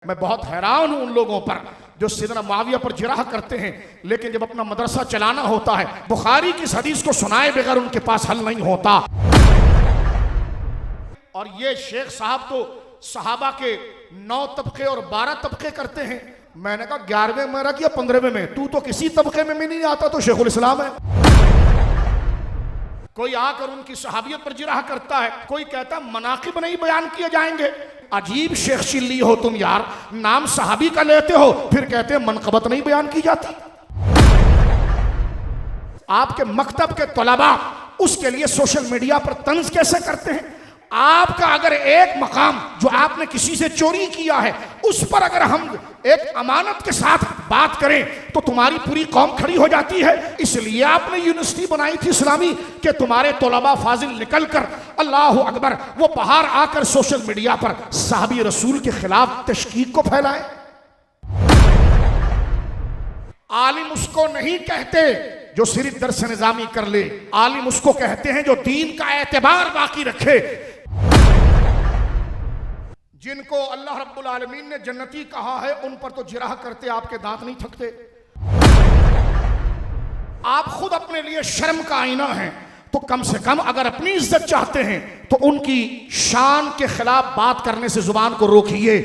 मैं बहुत हैरान हूं उन लोगों पर जो सैयदना मुआविया पर जिराह करते हैं, लेकिन जब अपना मदरसा चलाना होता है बुखारी की इस हदीस को सुनाए बगैर उनके पास हल नहीं होता। और ये शेख साहब तो सहाबा के 9 तबके और 12 तबके करते हैं। मैंने कहा 11वें में रख या 15वें में, तू तो किसी तबके में नहीं आता, तो शेखुल इस्लाम है। कोई आकर उनकी सहाबियत पर जिराह करता है, कोई कहता मनाकिब नहीं बयान किए जाएंगे। अजीब शेख चिल्ली हो तुम यार, नाम सहाबी का लेते हो फिर कहते हैं मनकबत नहीं बयान की जाती। आपके मकतब के तलबा उसके लिए सोशल मीडिया पर तंज कैसे करते हैं। आपका अगर एक मकाम जो आपने किसी से चोरी किया है उस पर अगर हम एक अमानत के साथ बात करें तो तुम्हारी पूरी कौम खड़ी हो जाती है। इसलिए आपने यूनिवर्सिटी बनाई थी इस्लामी कि तुम्हारे तलबा फाजिल निकल कर अल्लाह अकबर वो बाहर आकर सोशल मीडिया पर साहबी रसूल के खिलाफ तशकीक को फैलाए। आलिम उसको नहीं कहते जो सिर्फ दर्स निजामी कर ले, आलिम उसको कहते हैं जो दीन का एतबार बाकी रखे। जिनको अल्लाह रब्बुल आलमीन ने जन्नती कहा है उन पर तो जिराह करते आपके दांत नहीं थकते। आप खुद अपने लिए शर्म का आईना हैं, तो कम से कम अगर अपनी इज्जत चाहते हैं तो उनकी शान के खिलाफ बात करने से जुबान को रोकिए।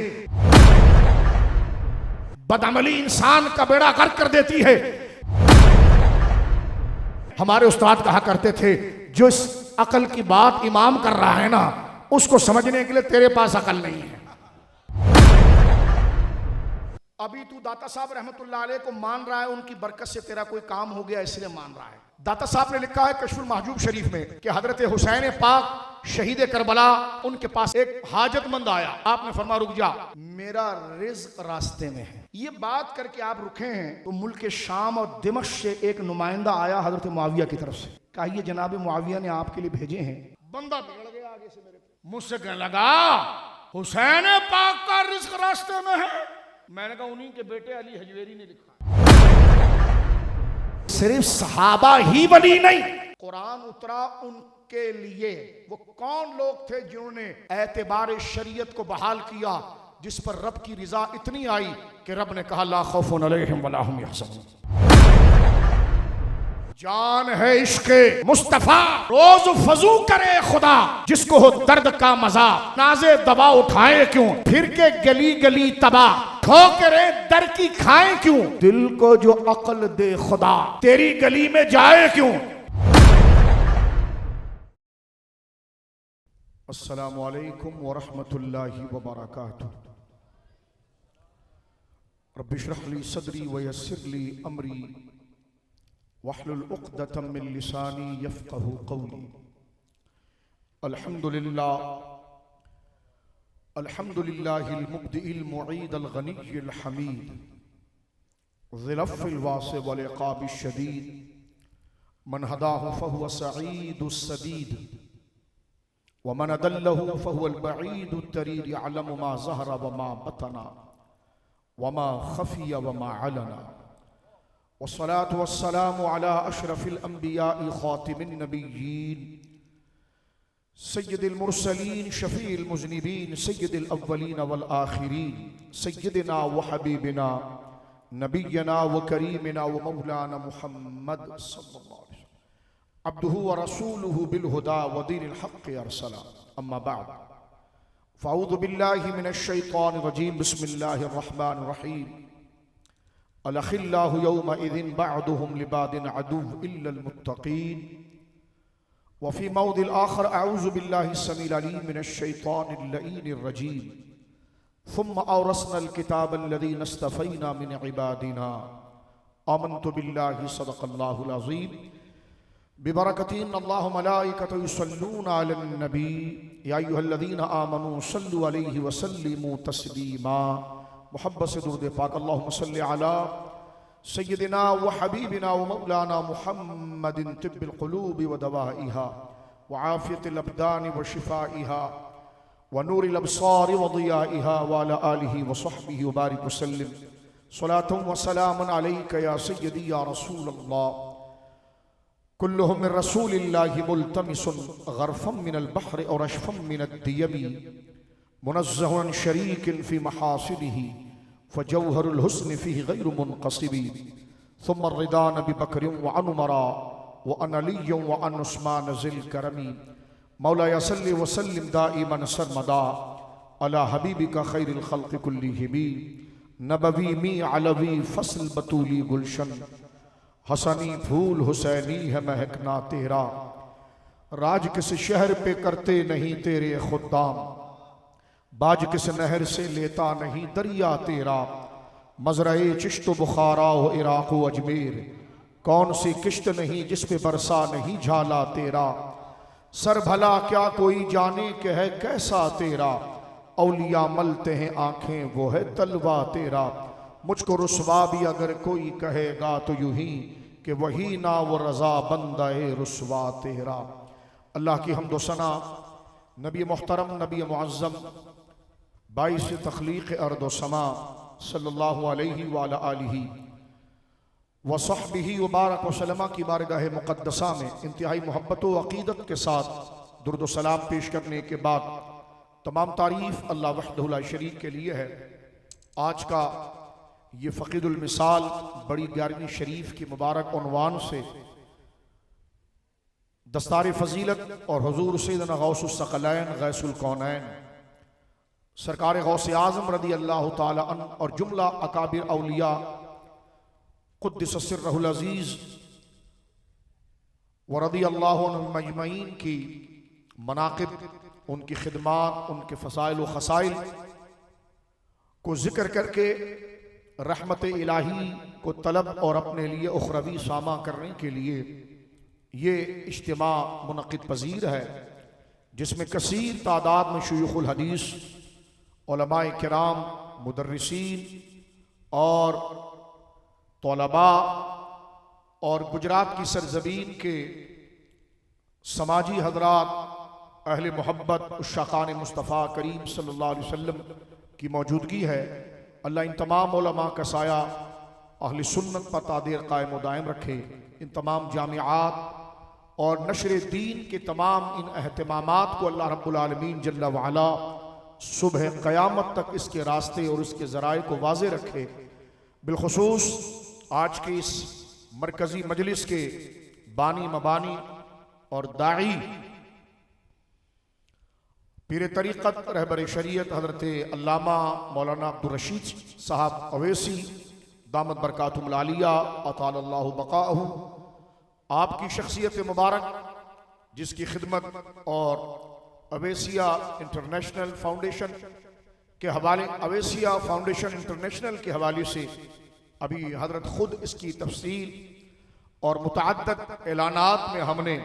बदअमली इंसान का बेड़ा गर्क कर देती है। हमारे उस्ताद कहा करते थे जो इस अकल की बात इमाम कर रहा है ना उसको समझने के लिए तेरे पास अकल नहीं है। अभी तू दाता साहब रहमतुल्लाह अलैह को मान रहा है, उनकी बरकत से तेरा कोई काम हो गया इसलिए मान रहा है। दाता साहब ने लिखा है कशफुल महजूब शरीफ में कि हजरत हुसैन पाक शहीद करबला उनके पास एक हाजतमंद आया, आपने फरमा रुक जा मेरा रिज्क रास्ते में है। ये बात करके आप रुके हैं तो मुल्क शाम और दिमश्क से एक नुमाइंदा आया हजरत मुआविया की तरफ से, कहा ये जनाब मुआविया ने आपके लिए भेजे हैं। बंदा बिगड़ गया आगे से मेरे, मुझसे कहने लगा हुसैन पाक का रिज्क रास्ते में है। मैंने कहा उन्हीं के बेटे अली हजवेरी ने लिखा। सिर्फ सहाबा ही वली नहीं, कुरान उतरा उनके लिए। वो कौन लोग थे जिन्होंने एतबार शरीयत को बहाल किया, जिस पर रब की रिजा इतनी आई कि रब ने कहा ला खौफुन अलैहिम वला हुम यहज़नून। जान है इश्क़े मुस्तफा रोज फजू करे खुदा, जिसको हो दर्द का मजा नाजे दबा उठाए क्यों, फिर के गली गली तबा ठोकरे दर की खाए क्यों, दिल को जो अक्ल दे खुदा तेरी गली में जाए क्यों। अस्सलामु अलैकुम व रहमतुल्लाहि व बरकातुहू। रब्बि इश्रह ली सदरी व यस्सिर ली अमरी वहलुल उक़दतम मिन लिसानी यफ़क़हू क़ौली। अल्हम्दुलिल्लाह अल्हम्दुलिल्लाहिल मुब्दिइल मुईदल गनिय्यिल हमीद ज़िल अफ़्विल वासिअ वल इक़ाबिश शदीद मन हदाहु फ़हुव सईदुस सदीद व मन अदल्लहु फ़हुवल बईदुत तरीद यअलमु मा ज़हरा व मा बतना व मा ख़फ़िया व मा अलना। वस्सलातु वस्सलामु अला अशरफिल अंबिया'i खातिमिन नबिय्यीन सय्यिदिल मुरसलीन शफीइल मुज़निबीन सय्यिदिल अव्वलीन वल आखिरीन सय्यिदिना व हबीबिना नबिय्यना व करीमिना व मौलाना मुहम्मद सल्लल्लाहु अलैहि वसल्लम अब्दुहु व रसूलुहु बिल हुदा व दीनिल हक़्क़ि अरसला। अम्मा बअद फ़अऊज़ु बिल्लाहि मिनश शैतानिर रजीम बिस्मिल्लाहिर रहमानिर रहीम। अलखिल्लाहु यौमइज़िन बअदुहुम लिबादिन अदुव्व इल्लल मुत्तक़ीन व फ़ी मौदिल आखर अऊज़ु बिल्लाहि समीइल अलीम मिनश शैतानिर लईनिर रजीम। सुम्मा औरसनल किताबल लज़ीना इस्तफ़ैना मिन इबादिना आमन्तु बिल्लाहि सदक़ल्लाहुल अज़ीम बिबरकति इन्नल्लाह व मलाइकतहु युसल्लूना अलन नबी या अय्युहल्लज़ीना आमनू सल्लु अलैहि व सल्लिमू तस्लीमा। मुहब्बत से दुरूद पाक अल्लाहुम्मा सल्लि अला सय्यिदिना व हबीबिना व मौलाना मुहम्मदिन तिब्बिल क़ुलूबि व दवाइहा व आफ़ियतिल अबदानि व शिफ़ाइहा व नूरिल अबसारि व ज़ियाइहा व अला आलिहि व सहबिहि व बारिक व सल्लिम सलातुन व सलामुन अलैका या सय्यदी या रसूलल्लाह। कुल्लुहुम मिन रसूलिल्लाहि मुल्तमिसुन ग़रफ़म मिनल बहरि और अशफ़म मिनद दियमी मुनज़्ज़हुन शरीकिन फ़ी महासिनिही फ़जौहरुल हुस्न फ़ीही गैरु मुनक़सिबी सुम्मा रिदा नबी बकरिन व अन उमरा व अन अलिय्यिन व अन उस्मान ज़िल करमी मौला सल्लि व सल्लिम दाइमन सरमदा अला हबीबिका खैरिल खल्क़ि कुल्लिहिम नबवी मी अलवी फसल बतूली गुलशन हसनी फूल हुसैनी है महकना तेरा राज किस शहर पे करते नहीं तेरे खुद्दाम बाज किस नहर से लेता नहीं दरिया तेरा मजरए चिश्त बुखारा हो इराक़ व अजमेर कौन सी किश्त नहीं जिस पे बरसा नहीं झाला तेरा सर भला क्या कोई जाने के है कैसा तेरा औलिया मलते हैं आंखें वो है तलवा तेरा मुझको रुस्वा भी अगर कोई कहेगा तो यूं ही कि वही ना वो रज़ा बंदा रुस्वा तेरा। अल्लाह की हम्द व सना नबी मुहतरम नबी मुअज़्ज़म बाइस तख्लीक़ अर्द व समा सल्लल्लाहु अलैहि व अला आलिहि व सहबिही व बारक व सल्लमा की बारगाह मुक़द्दसा में इंतहाई मोहब्बत व अक़ीदत के साथ दुरूद व सलाम पेश करने के बाद तमाम तारीफ़ अल्लाह वहदहु ला शरीक के लिए है। आज का ये फ़क़ीदुल मिसाल बड़ी 11वीं शरीफ की मुबारक उन्वान से दस्तार फ़जीलत और हुज़ूर सैयदना गौसुस सकलैन गैसुल कौनैन सरकार गौस आज़म रदी अल्लाह ताला अन्हु और जुमला अकाबिर औलिया क़ुद्दिस सिर्रहुल अज़ीज़ व रदी अल्लाहु अन्हुम अजमईन की मनाक़िब, उनकी खिदमात, उनके फ़साइल व ख़साइल को ज़िक्र करके रहमत इलाही को तलब और अपने लिए उखरवी सामा करने के लिए ये इज्तिमा मुनक़िद पज़ीर है, जिसमें कसीर तादाद में शुयूख़ुल हदीस, उलमाए किराम, मुदर्रिसीन और तलबा और गुजरात की सरज़मीन के समाजी हज़रात अहले मोहब्बत उश्शाक़ान मुस्तफ़ा करीम सल्लल्लाहु अलैहि वसल्लम की मौजूदगी है। अल्लाह इन तमाम उलमा का साया अहले सुन्नत पर तादीर कायम व दायम रखे। इन तमाम जामिआत और नशर दीन के तमाम इन एहतमामात को अल्लाह रब्बुल आलमीन जल्ला व अला सुबह क़यामत तक इसके रास्ते और इसके ज़राए को वाज़े रखे। बिलखुसूस आज के इस मरकज़ी मजलिस के बानी मबानी और दाई पीर तरीक़त रहबर शरीयत हज़रत अल्लामा मौलाना अब्दुल रशीद साहब अवैसी दामत बरकातुहुल आलिया अतालल्लाहु बक़ाअहु, आपकी शख्सियत मुबारक जिसकी खिदमत और अवैसिया इंटरनेशनल फाउंडेशन के हवाले अवैसिया फाउंडेशन इंटरनेशनल के हवाले से अभी हज़रत ख़ुद इसकी तफसील और मुतअद्दिद ऐलानात में हमने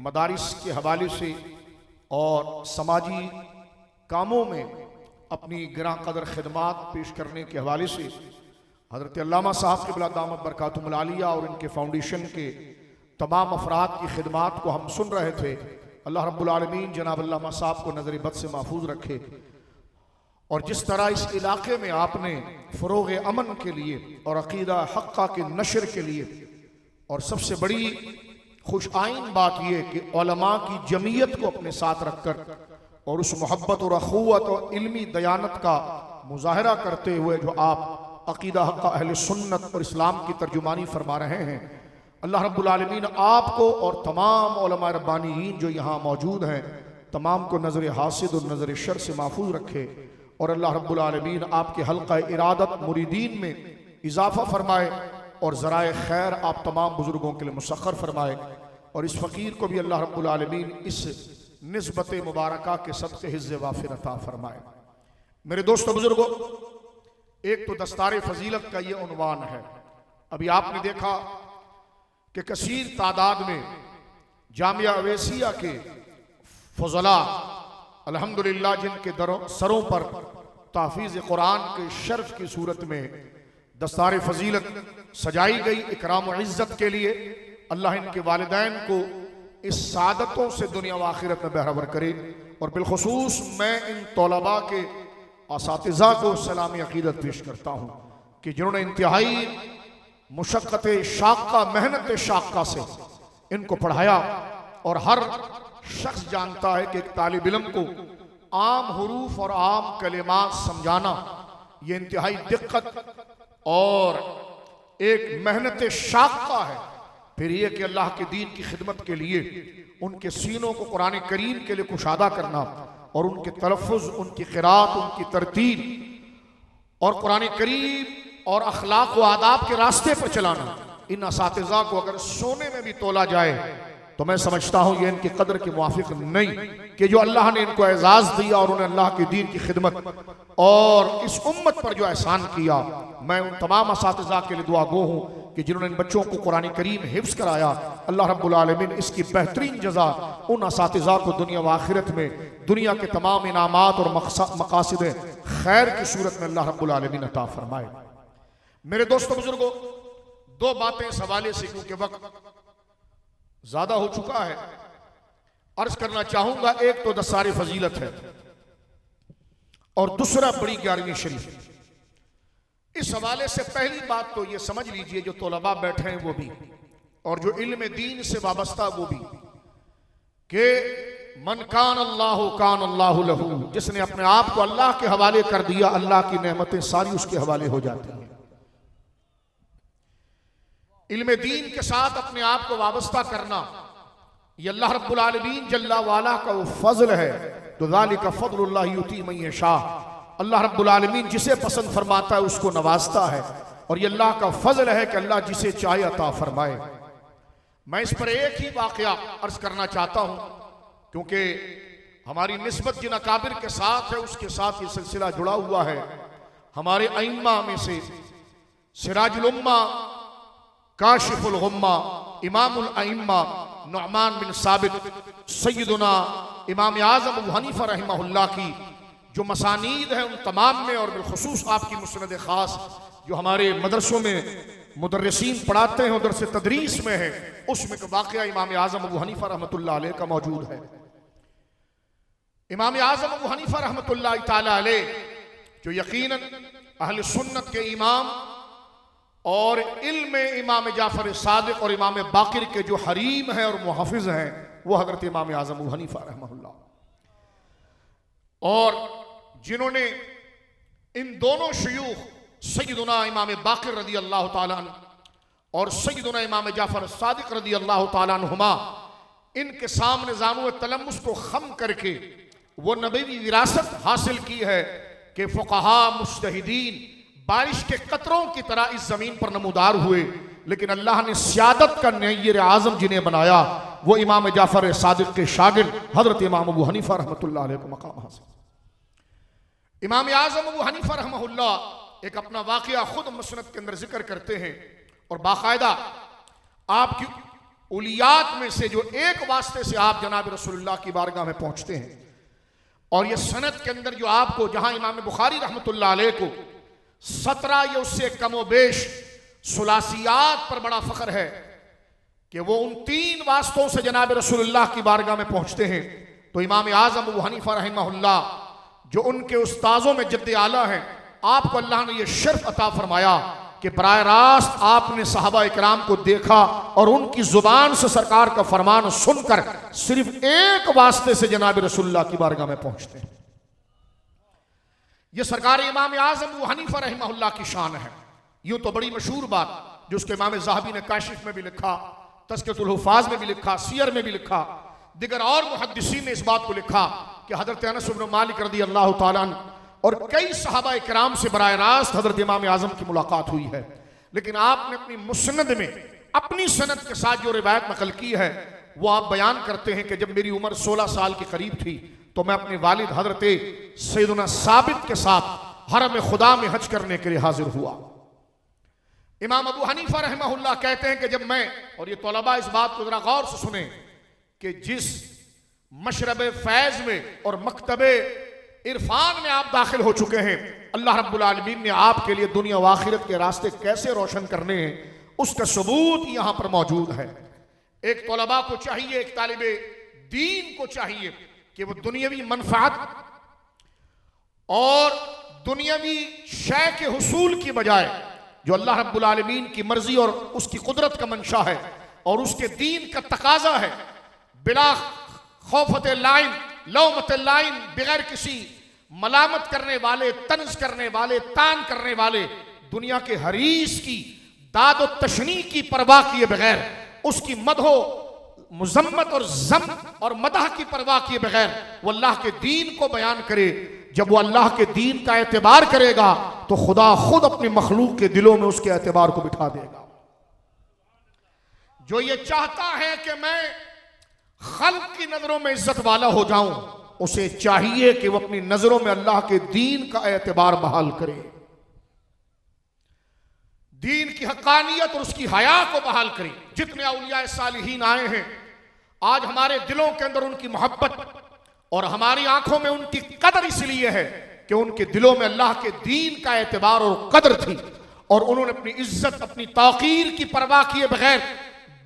मदारिस के हवाले से और समाजी कामों में अपनी गिरां कदर खिदमात पेश करने के हवाले से हज़रत अल्लामा साहब क़िबला दामत बरकातुहुल आलिया और इनके फाउंडेशन के तमाम अफराद की खिदमात को हम सुन रहे थे। अल्लाह रब्बुल आलमीन जनाब अल्लामा साहब को नज़र बद से महफूज रखे और जिस तरह इस इलाके में आपने फ़रोग़ अमन के लिए और अक़ीदा हक़्क़ा के नशर के लिए और सबसे बड़ी खुश आइन बात यह कि उलमा की जमीयत को अपने साथ रखकर और उस मोहब्बत और अख़ुवत और इल्मी दयानत का मुज़ाहरा करते हुए जो आप अक़ीदा हक़्क़ा अहले सुन्नत और इस्लाम की तर्जुमानी फरमा रहे हैं, अल्लाह रब्बुल आलमीन आपको और तमाम उलमा रब्बानीयीन जो यहाँ मौजूद हैं तमाम को नज़र हासिद और नज़र शर से महफूज रखे और अल्लाह रब्बुल आलमीन आपके हल्क़ा इरादत मुरीदीन में इजाफ़ा फरमाए और ज़राए खैर आप तमाम बुज़ुर्गों के लिए मुसख्खर फरमाए और इस फ़कीर को भी अल्लाह रब्बुल आलमीन इस निस्बत मुबारका के सदक़े हिज़्ज़ वाफ़िर अता फरमाए। मेरे दोस्तों बुज़ुर्गों, एक तो दस्तार फ़जीलत का ये उन्वान है। अभी आपने देखा कि कसीर तादाद में जामिया अवैसिया के फ़ज़ला अल्हम्दुलिल्लाह जिनके सरों पर तहफ़ीज़ कुरान के शर्फ़ की सूरत में दस्तार फ़जीलत सजाई गई इकराम व इज़्ज़त के लिए। अल्लाह इनके वालिदैन को इस सादतों से दुनिया व आखिरत में बहरावर करे और बिलखुसूस मैं इन तलबा के असातिज़ा को सलामी अक़ीदत पेश करता हूँ कि जिन्होंने इंतहाई मुशक्क़त शाक़ा मेहनत शाक़ा से इनको पढ़ाया और हर शख्स जानता है कि एक तालिब इल्म को आम हुरूफ और आम कलिमात समझाना ये इंतहाई दिक्कत और एक मेहनत शाक़ा है। फिर ये कि अल्लाह के दीन की खिदमत के लिए उनके सीनों को कुरान करीम के लिए कुशादा करना और उनके तलफ़्फ़ुज़, उनकी क़िराअत, उनकी तरतील और कुरान करीम और अखलाक व आदाब के रास्ते पर चलाना, इन असातिज़ा को अगर सोने में भी तोला जाए तो मैं समझता हूँ ये इनकी कदर के मुआफिक नहीं कि जो अल्लाह ने इनको एजाज़ दिया और उन्हें अल्लाह के दीन की खिदमत और इस उम्मत पर जो एहसान किया। मैं उन तमाम असातिज़ा के लिए दुआ गो हूँ कि जिन्होंने इन बच्चों को कुरान करीम हिफ्ज़ कराया, अल्लाह रब्बुल आलमीन इसकी बेहतरीन जज़ा उन असातिज़ा को दुनिया व आखिरत में दुनिया के तमाम इनामात और मकासिद खैर की सूरत में अल्लाह रब्बुल आलमीन अता फरमाए। मेरे दोस्तों बुजुर्गों, दो बातें इस हवाले से, क्योंकि वक्त ज्यादा हो चुका है, अर्ज करना चाहूंगा। एक तो दस्सार फजीलत है और दूसरा बड़ी 11वीं शरीफ। इस हवाले से पहली बात तो ये समझ लीजिए, जो तोलबा बैठे हैं वो भी और जो इल्म दीन से वाबस्ता वो भी, कि मन कान अल्लाहु लहू, जिसने अपने आप को अल्लाह के हवाले कर दिया, अल्लाह की नेमतें सारी उसके हवाले हो जाती हैं। इल्म दीन के साथ अपने आप को वाबस्ता करना ये अल्लाह रब्बुल आलमीन जल्ला वाला का वो फजल है। तो ज़ालिका फ़ज़लुल्लाहि युती मन यशा, अल्लाह रब्बुल आलमीन जिसे पसंद फरमाता है उसको नवाजता है और ये अल्लाह का फजल है कि अल्लाह जिसे चाहे अता फरमाए। मैं इस पर एक ही वाक़या अर्ज करना चाहता हूँ, क्योंकि हमारी निस्बत जिन अकाबिर के साथ है उसके साथ ये सिलसिला जुड़ा हुआ है। हमारे अइम्मा में से सिराजुल उम्मा, काशिफुल गुम्मा, इमामुल अइम्मा नुअमान बिन साबित, सैयदुना इमाम आज़म अबू हनीफा रहमहुल्लाह की जो मसानीद है उन तमाम में, और बिलखुसूस आपकी मुस्नद खास जो हमारे मदरसों में मुदर्रिसीन पढ़ाते हैं उधर से तदरीस में है, उसमें का वाक़या इमाम आज़म अबू हनीफा रहमतुल्लाह अलैह का मौजूद है। इमाम आज़म अबू हनीफा रहमतुल्लाह ताला अलैह जो यकीनन अहले सुन्नत के इमाम और इल्म इमाम जाफर सादिक और इमाम बाकिर के जो हरीम हैं और मुहाफिज हैं, वो हजरत इमाम आज़म अबू हनीफा रहमहुल्लाह, और जिन्होंने इन दोनों शयूख सैयदुना इमाम बाकिर रदी अल्लाह ताला अन्हु और सैयदुना इमाम जाफर सादिक रदी अल्लाह ताला अन्हुमा, इनके सामने ज़ानु तलम्मुस को खम करके वो नबवी विरासत हासिल की है कि फ़ुक़हा मुज्तहिदीन बारिश के कतरों की तरह इस जमीन पर नमूदार हुए, लेकिन अल्लाह ने सियादत का नय्यर आज़म जिन्हें बनाया वो इमाम जाफर सादिक के शागिर्द हजरत इमाम अबू हनीफा रहमतुल्लाह अलैह को मकाम हासिल। इमाम आज़म अबू हनीफा रहमहुल्लाह एक अपना वाक़या खुद मुस्नद के अंदर जिक्र करते हैं और बाकायदा आपकी उलियात में से जो एक वास्ते से आप जनाब रसूलुल्लाह की बारगाह में पहुंचते हैं, और ये सनद के अंदर जो आपको जहां इमाम बुखारी रहमतुल्लाह अलैह को 17 या उससे कमोबेश सुलासियात पर बड़ा फख्र है कि वो उन 3 वास्तों से जनाब रसूलुल्लाह की बारगाह में पहुंचते हैं, तो इमाम आज़म अबू हनीफा रहमहुल्लाह जो उनके उस्ताजों में जद्द आला हैं, आपको अल्लाह ने यह शर्फ अता फरमाया कि बराह रास्त आपने सहाबा इकराम को देखा और उनकी जुबान से सरकार का फरमान सुनकर सिर्फ एक वास्ते से जनाब रसूलुल्लाह की बारगाह में पहुंचते हैं। यह सरकार इमाम आज़म अबू हनीफा रहमहुल्लाह की शान है। यूं तो बड़ी मशहूर बात जो उसके इमाम ज़हाबी ने काशिफ में भी लिखा, तज़किरतुल हुफ़ाज़ में भी लिखा, सियर में भी लिखा, दिगर और मुहद्दिसीन ने इस बात को लिखा कि हज़रत अनस इब्न मालिक रज़ी अल्लाह ताला अन्हु और कई सहाबा इकराम से बराह रास्त हज़रत इमाम आज़म की मुलाकात हुई है, लेकिन आपने अपनी मुस्नद में अपनी सनद के साथ जो रिवायत नकल की है वो आप बयान करते हैं कि जब मेरी उम्र 16 साल के करीब थी तो मैं अपने वालिद हज़रत सैयदुना साबित के साथ हरम खुदा में हज करने के लिए हाजिर हुआ। इमाम अबू हनीफा रहमहुल्लाह कहते हैं कि जब मैं, और ये तौलबा इस बात को जरा गौर से सुने, कि जिस मशरब फैज़ में और मकतबे इरफान में आप दाखिल हो चुके हैं, अल्लाह रब्बुल आलमीन ने आपके लिए दुनिया व आखिरत के रास्ते कैसे रोशन करने हैं उसका सबूत यहाँ पर मौजूद है। एक तौलबा को चाहिए, एक तालिबे दीन को चाहिए कि वो दुनियावी मनफात और दुनियावी शय के हुसूल की बजाय जो अल्लाह रब्बुल आलमीन की मर्जी और उसकी कुदरत का मंशा है और उसके दीन का तकाजा है, बिला खौफत लाइन लौमत लाइन, बगैर किसी मलामत करने वाले, तंज करने वाले, तान करने वाले, दुनिया के हरीस की दाद और तशनी की परवाह किए बगैर, उसकी मदहो मुजम्मत और जम और मदह की परवाह किए बगैर वो अल्लाह के दीन को बयान करे। जब वो अल्लाह के दीन का एतबार करेगा तो खुदा खुद अपनी मखलूक के दिलों में उसके एतबार को बिठा देगा। जो ये चाहता है कि मैं खल्क की नजरों में इज्जत वाला हो जाऊं, उसे चाहिए कि वो अपनी नजरों में अल्लाह के दीन का एतबार बहाल करे, दीन की हक्कानियत और उसकी हया को बहाल करे। जितने औलिया सालिहीन आए हैं, आज हमारे दिलों के अंदर उनकी मोहब्बत और हमारी आंखों में उनकी कदर इसलिए है कि उनके दिलों में अल्लाह के दीन का एतबार और कदर थी, और उन्होंने अपनी इज्जत, अपनी तौकीर की परवाह किए बगैर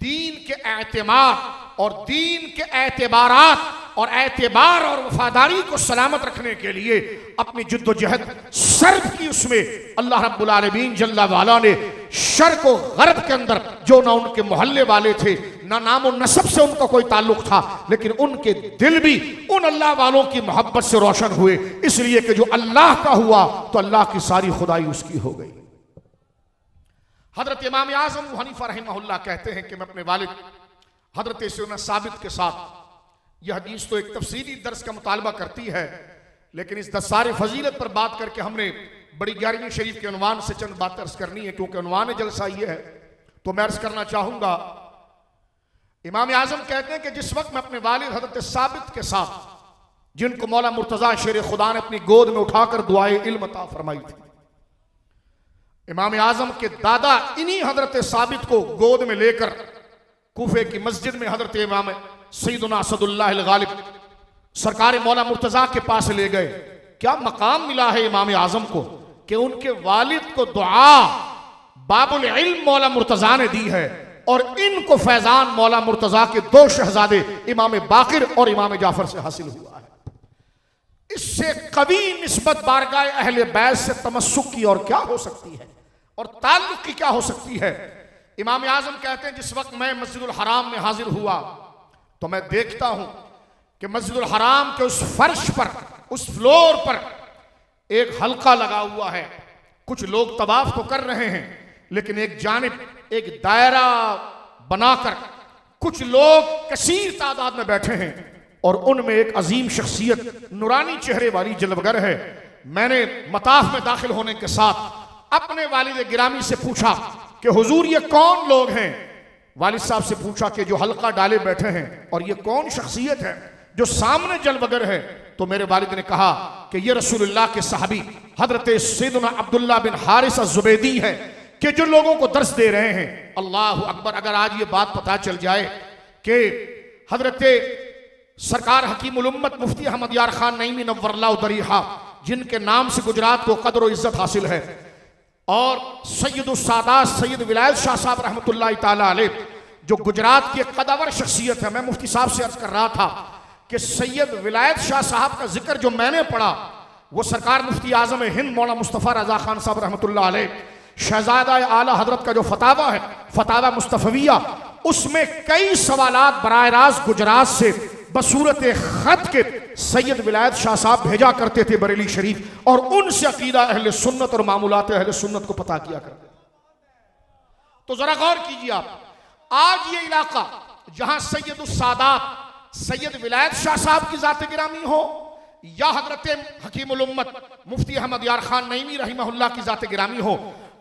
दीन के एतमाद और दीन के एतबारात और एतबार और वफादारी को सलामत रखने के लिए अपनी जिद्दोजहद सर्फ की। उसमें अल्लाह रब्बुल आलमीन जल्ला वाला ने शर्क और गरब के अंदर जो ना उनके मोहल्ले वाले थे, ना नाम और नसब से उनका कोई ताल्लुक था, लेकिन उनके दिल भी उन अल्लाह वालों की मोहब्बत से रोशन हुए, इसलिए कि जो अल्लाह का हुआ तो अल्लाह की सारी खुदाई उसकी हो गई। हजरत इमाम आज़म अबू हनीफा रहमहुल्लाह कहते हैं कि मैं अपने वालिद हजरत सैयदना साबित के साथ, यह हदीस तो एक तफसीली दर्स का मुतालबा करती है, लेकिन इस दसार फजीलत पर बात करके हमने बड़ी 11वीं शरीफ के उन्वान से चंद बातें अर्ज करनी है, क्योंकि उन्वान जलसा ये है। तो मैं अर्ज करना चाहूंगा, इमाम आज़म कहते हैं कि जिस वक्त मैं अपने वालिद हजरत साबित के साथ, जिनको मौला मुर्तजा शेर खुदा ने अपनी गोद में उठाकर दुआए इल्म अता फरमाई थी, इमाम आज़म के दादा इन्हीं हजरत साबित को गोद में लेकर कूफे की मस्जिद में हजरत इमाम सैयदना असदुल्लाह गालिब सरकार मौला मुर्तजा के पास ले गए। क्या मकाम मिला है इमाम आज़म को कि उनके वालिद को दुआ बाबुल इल्म मौला मुर्तजा ने दी है, और इनको फैजान मौला मुर्तजा के 2 शहजादे इमाम बाकिर और इमाम जाफर से हासिल हुआ है। इससे कभी निस्बत बारगाह अहले बैत से तमस्सुक की और क्या हो सकती है, और ताल्लुक की क्या हो सकती है। इमाम आज़म कहते हैं जिस वक्त मैं मस्जिदुल हराम में हाजिर हुआ तो मैं देखता हूं कि मस्जिदुल हराम के उस फर्श पर, उस फ्लोर पर एक हल्का लगा हुआ है। कुछ लोग तवाफ तो कर रहे हैं, लेकिन एक जानिब एक दायरा बनाकर कुछ लोग कसीर तादाद में बैठे हैं, और उनमें एक अजीम शख्सियत नूरानी चेहरे वाली जलवगर है। मैंने मताफ में दाखिल होने के साथ अपने वालिद गिरामी से पूछा कि हुजूर ये कौन लोग हैं। वालिद साहब से पूछा कि जो हल्का डाले बैठे हैं, और ये कौन शख्सियत है जो सामने जलवगर है। तो मेरे वालिद ने कहा कि ये रसूलुल्लाह के सहाबी हजरत सैयदना अब्दुल्लाह बिन हारिस अज़्ज़ुबैदी है, कि जो लोगों को दर्स दे रहे हैं। अल्लाह अकबर, अगर आज ये बात पता चल जाए कि हजरत सरकार हकीमुल उम्मत मुफ्ती अहमद यार खान नईमी नव्वरल्लाहु दरीहा, जिनके नाम से गुजरात को कदर और इज्जत हासिल है, और सैयदुस सादात सैयद विलायत शाह साहब रहमतुल्लाह ताला अलैह, जो गुजरात की एक कदावर शख्सियत है। मैं मुफ्ती साहब से अर्ज कर रहा था कि सैयद विलायत शाह साहब का जिक्र जो मैंने पढ़ा, वो सरकार मुफ्ती आजम हिंद मौलाना मुस्तफ़ा रजा खान साहब रहमतुल्लाह अलैह शहजादा आला हजरत का जो फतावा है, फतावा मुस्तफविया, उसमें कई सवालात बराह रास्त गुजरात से बसूरत खत के सैयद विलायत शाह साहब भेजा करते थे बरेली शरीफ, और उनसे अकीदा अहले सुन्नत और मामूलात अहले सुन्नत को पता किया करते। तो जरा गौर कीजिए आप, आज ये इलाका जहां सैयदुस सादात सैयद विलायत शाह साहब की जात गिरामी हो, या हजरत हकीमुल उम्मत मुफ्ती अहमद यार खान नईमी रहिमहुल्लाह की जात गिरामी हो,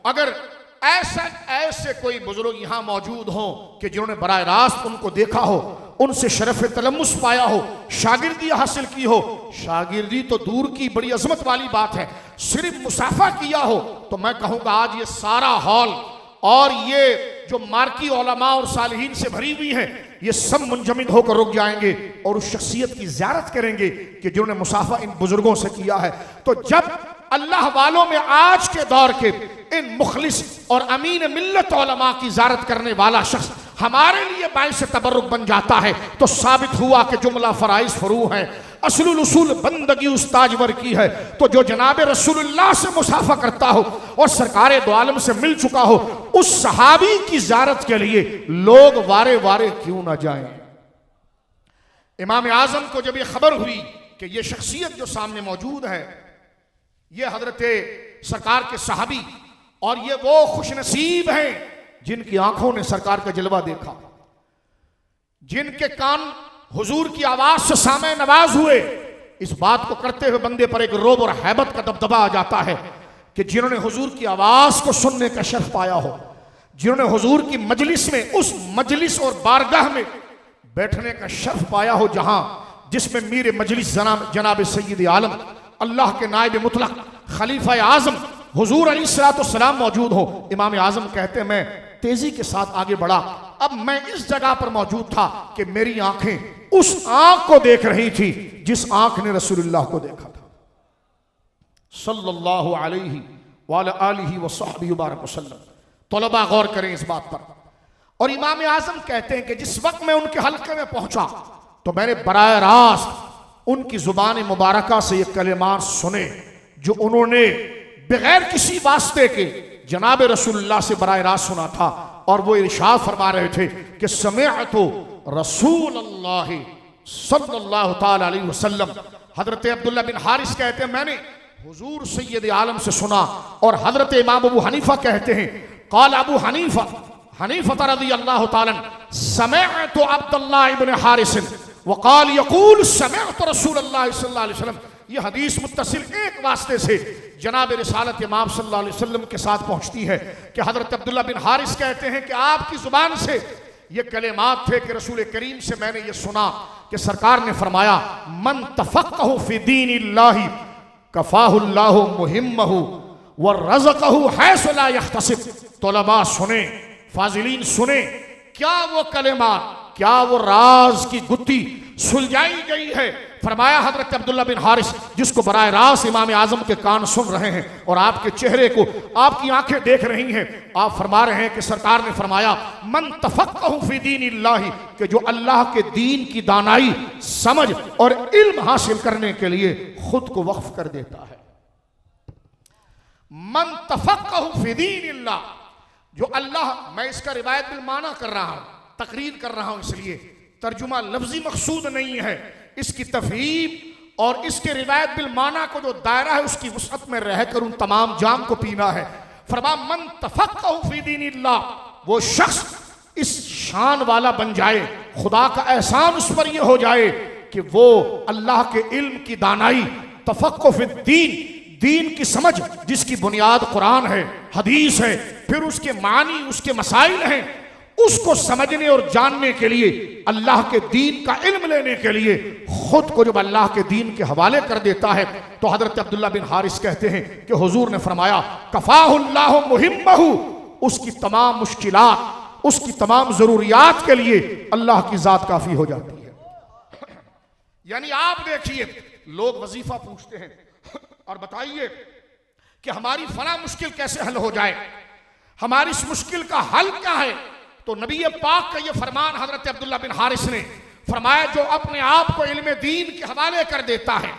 अगर ऐसे कोई बुजुर्ग यहां मौजूद हो कि जिन्होंने बराह रास्त उनको देखा हो, उनसे शरफ तलम्मुस पाया हो, शागिर्दी हासिल की हो, शागिर्दी तो दूर की बड़ी अजमत वाली बात है, सिर्फ मुसाफा किया हो, तो मैं कहूंगा आज ये सारा हॉल और ये जो मार्की उलमा और सालिहीन से भरी हुई है, ये सब मुंजमिद होकर रुक जाएंगे और उस शख्सियत की ज़ियारत करेंगे कि जिन्होंने मुसाफा इन बुजुर्गों से किया है। तो जब अल्लाह वालों में आज के दौर के इन मुखलिस और अमीन मिल्लत उलमा की ज़ियारत करने वाला शख्स हमारे लिए बाइस तबर्रुक बन जाता है, तो साबित हुआ कि जुमला फराइज फरू है, असलुल उसूल बंदगी उस्ताजवर की है। तो जो जनाब रसूलुल्लाह से मुसाफा करता हो और सरकारे दो आलम से मिल चुका हो, उस सहाबी की ज़ियारत के लिए लोग वारे वारे क्यों ना जाएं। इमाम आजम को जब ये खबर हुई कि ये शख्सियत जो सामने मौजूद है ये हजरत सरकार के सहाबी और ये वो खुशनसीब हैं जिनकी आंखों ने सरकार का जलवा देखा, जिनके कान हुजूर की आवाज से सामे नवाज हुए, इस बात को करते हुए बंदे पर एक रोब और हैबत का दबदबा आ जाता है कि जिन्होंने हुजूर की आवाज को सुनने का शर्फ पाया हो, जिन्होंने हुजूर की मजलिस में, उस मजलिस और बारगाह में बैठने का शर्फ पाया हो जहां जिसमें मीर मजलिस जनाब सैयद आलम अल्लाह के नायब मुतलक खलीफा आजम हुजूर अलैहिस्सलाम मौजूद हो। इमाम आजम कहते हैं मैं तेजी के साथ आगे बढ़ा, अब मैं इस जगह पर मौजूद था कि मेरी आंखें उस आंख को देख रही थी जिस आंख ने रसूलुल्लाह को देखा था सल्लल्लाहु अलैहि वालिहि वसहबिहि मुबारक वसल्लम। तलबा गौर करें इस बात पर। और इमाम आजम कहते हैं कि जिस वक्त मैं उनके हल्के में पहुंचा तो मैंने बराह रास्त उनकी जुबान मुबारका से ये कलिमात सुने जो उन्होंने बगैर किसी वास्ते के जनाब रसूलुल्लाह से बराह रास्त सुना था। और वो इरशाद फरमा रहे थे कि समिअतु रसूलुल्लाह सल्लल्लाहु तआला अलैहि वसल्लम। हजरत अब्दुल्लाह बिन हारिस कहते हैं मैंने हुजूर सैयद आलम से सुना। और हजरत इमाम अबू हनीफा कहते हैं क़ाल अबू हनीफा रज़ियल्लाहु तआला समिअतु अब्दुल्लाह इब्न हारिस वक़ाल यक़ूल समिअतु रसूलुल्लाह सल्लल्लाहु अलैहि वसल्लम। ये हदीस मुत्तसिल एक वास्ते से जनाब रिसालत इमाम सल्लल्लाहु अलैहि वसल्लम के साथ पहुंचती है कि हजरत अब्दुल्लाह बिन हारिस कहते हैं कि आपकी जुबान से ये कलिमात थे कि रसूल करीम से मैंने ये सुना कि सरकार ने फरमाया मन तफक्कहु फी दीनिल्लाहि कफाहुल्लाहु मुहिम्महु व रज़क़हु हैसु ला यहतसिब। तलबा सुने, फाजिलीन सुने, क्या वो कलिमात, क्या वो राज की गुत्थी सुलझाई गई है। फरमाया हजरत अब्दुल्लाह बिन हारिस जिसको बराह रास्त इमाम आजम के कान सुन रहे हैं और आपके चेहरे को आपकी आंखें देख रही हैं, आप फरमा रहे हैं कि सरकार ने फरमाया मन तफक्कहु फी दीनिल्लाह कि जो अल्लाह के दीन की दानाई, समझ और इल्म हासिल करने के लिए खुद को वक्फ कर देता है। मन तफक्कहु फी दीनिल्लाह, जो अल्लाह, मैं इसका रिवायत बिल माना कर रहा हूं, तकरीर कर रहा हूं, इसलिए तर्जुमा लफ्जी मकसूद नहीं है, इसकी तफहीम और इसके रिवायत बिल माना को जो दायरा है उसकी वसअत में रहकर उन तमाम जाम को पीना है। फरमा मन तफक्कहु फी दीनिल्लाह, वो शख्स इस शान वाला बन जाए, खुदा का एहसान उस पर यह हो जाए कि वो अल्लाह के इल्म की दानाई, तफक्कुह फी दीन, दीन की समझ जिसकी बुनियाद कुरान है, हदीस है, फिर उसके मानी, उसके मसाइल हैं, उसको समझने और जानने के लिए, अल्लाह के दीन का इल्म लेने के लिए खुद को जब अल्लाह के दीन के हवाले कर देता है तो हजरत अब्दुल्लाह बिन हारिस कहते हैं कि हुजूर ने फरमाया कफाहुल्लाहु मुहिम्महु, उसकी तमाम मुश्किलात, उसकी तमाम जरूरियात के लिए अल्लाह की जात काफी हो जाती है। यानी आप देखिए, लोग वजीफा पूछते हैं और बताइए कि हमारी फला मुश्किल कैसे हल हो जाए, हमारी इस मुश्किल का हल क्या है। तो नबी पाक का ये फरमान हजरत अब्दुल्लाह बिन हारिस ने फरमाया जो अपने आप को इल्म दीन के हवाले कर देता है,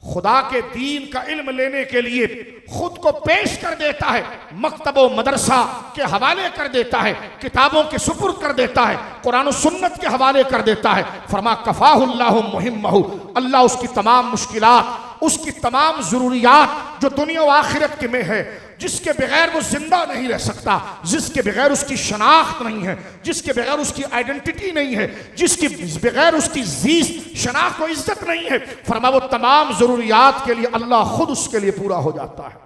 खुदा के दीन का इल्म लेने के लिए खुद को पेश कर देता है, मकतब व मदरसा के हवाले कर देता है, किताबों के सुपुर्द कर देता है, कुरान और सुन्नत के हवाले कर देता है। फरमा कफाहुल्लाहु मुहिम्महु, अल्लाह उसकी तमाम मुश्किलात, उसकी तमाम जरूरियात जो दुनिया व आखिरत के में है, जिसके बगैर वो जिंदा नहीं रह सकता, जिसके बगैर उसकी शनाख्त नहीं है, जिसके बगैर उसकी आइडेंटिटी नहीं है, जिसके बगैर उसकी जीत शनाख्त और इज्जत नहीं है, फरमा वो तमाम जरूरियात के लिए अल्लाह खुद उसके लिए पूरा हो जाता है।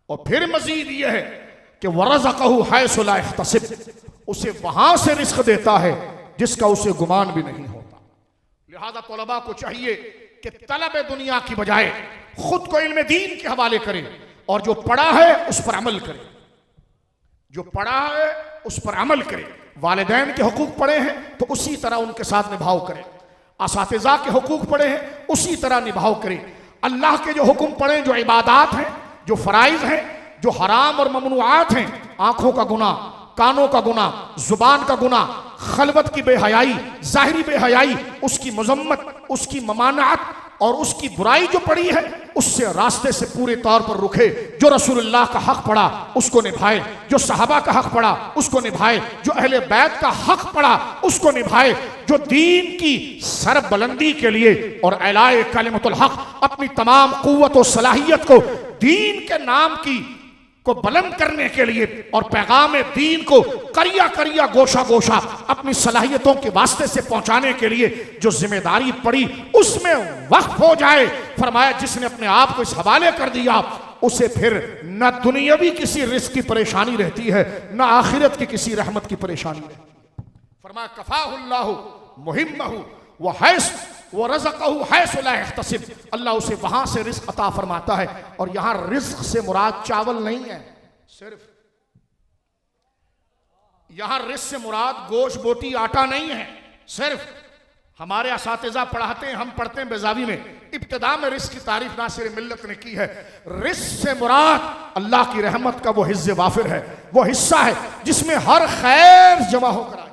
और फिर मजीद ये है कि वरज़क़हु हैसु ला यहतसिब, उसे वहां से रिस्क देता है जिसका उसे गुमान भी नहीं होता। लिहाजा तलबा को चाहिए कि तलब दुनिया की बजाय खुद को इल्म दीन के हवाले करे और जो पढ़ा है उस पर अमल करे, जो पढ़ा है उस पर अमल करे। वालिदैन के हुकूक पड़े हैं तो उसी तरह उनके साथ निभाव करे, असातिज़ा के हुकूक पड़े हैं उसी तरह निभाव करे, अल्लाह के जो हुक्म पड़े, जो इबादात हैं, जो फराइज हैं, जो हराम और ममनुआत हैं, आंखों का गुनाह, कानों का गुनाह, जुबान का गुनाह, खलवत की बेहयाई, जाहिरी बेहयाई, उसकी मजम्मत, उसकी ममानात और उसकी बुराई जो पड़ी है उससे रास्ते से पूरे तौर पर रुके। जो रसूलुल्लाह का हक पड़ा उसको निभाए, जो सहाबा का हक पड़ा उसको निभाए, जो अहले बैत का हक पड़ा उसको निभाए, जो दीन की सरबुलंदी के लिए और एलाए कलिमतुल हक अपनी तमाम कुव्वत और सलाहियत को दीन के नाम की को बुलंद करने के लिए और पैगाम दीन को करिया करिया गोशा गोशा अपनी सलाहियतों के वास्ते से पहुंचाने के लिए जो जिम्मेदारी पड़ी उसमें वक्फ हो जाए। फरमाया जिसने अपने आप को इस हवाले कर दिया उसे फिर न दुनियावी किसी रिस्क की परेशानी रहती है, न आखिरत की किसी रहमत की परेशानी रहती है। फरमाया कफाहुल्लाहु मुहिम्महु व हैस वो रज़क़हु हैसु ला यहतसिब, अल्लाह उसे वहां से रिस्क अता फरमाता है। और यहां रिस्क से मुराद चावल नहीं है, सिर्फ यहां रिस्क से मुराद गोश्त बोटी आटा नहीं है। सिर्फ हमारे असातिज़ा पढ़ाते हैं, हम पढ़ते हैं बेजावी में, इब्तिदा में रिस्क की तारीफ नासिर मिल्लत ने की है। रिस्क से मुराद अल्लाह की रहमत का वो हिस्से वाफिर है, वो हिस्सा है जिसमें हर खैर जमा होकर आ जाए।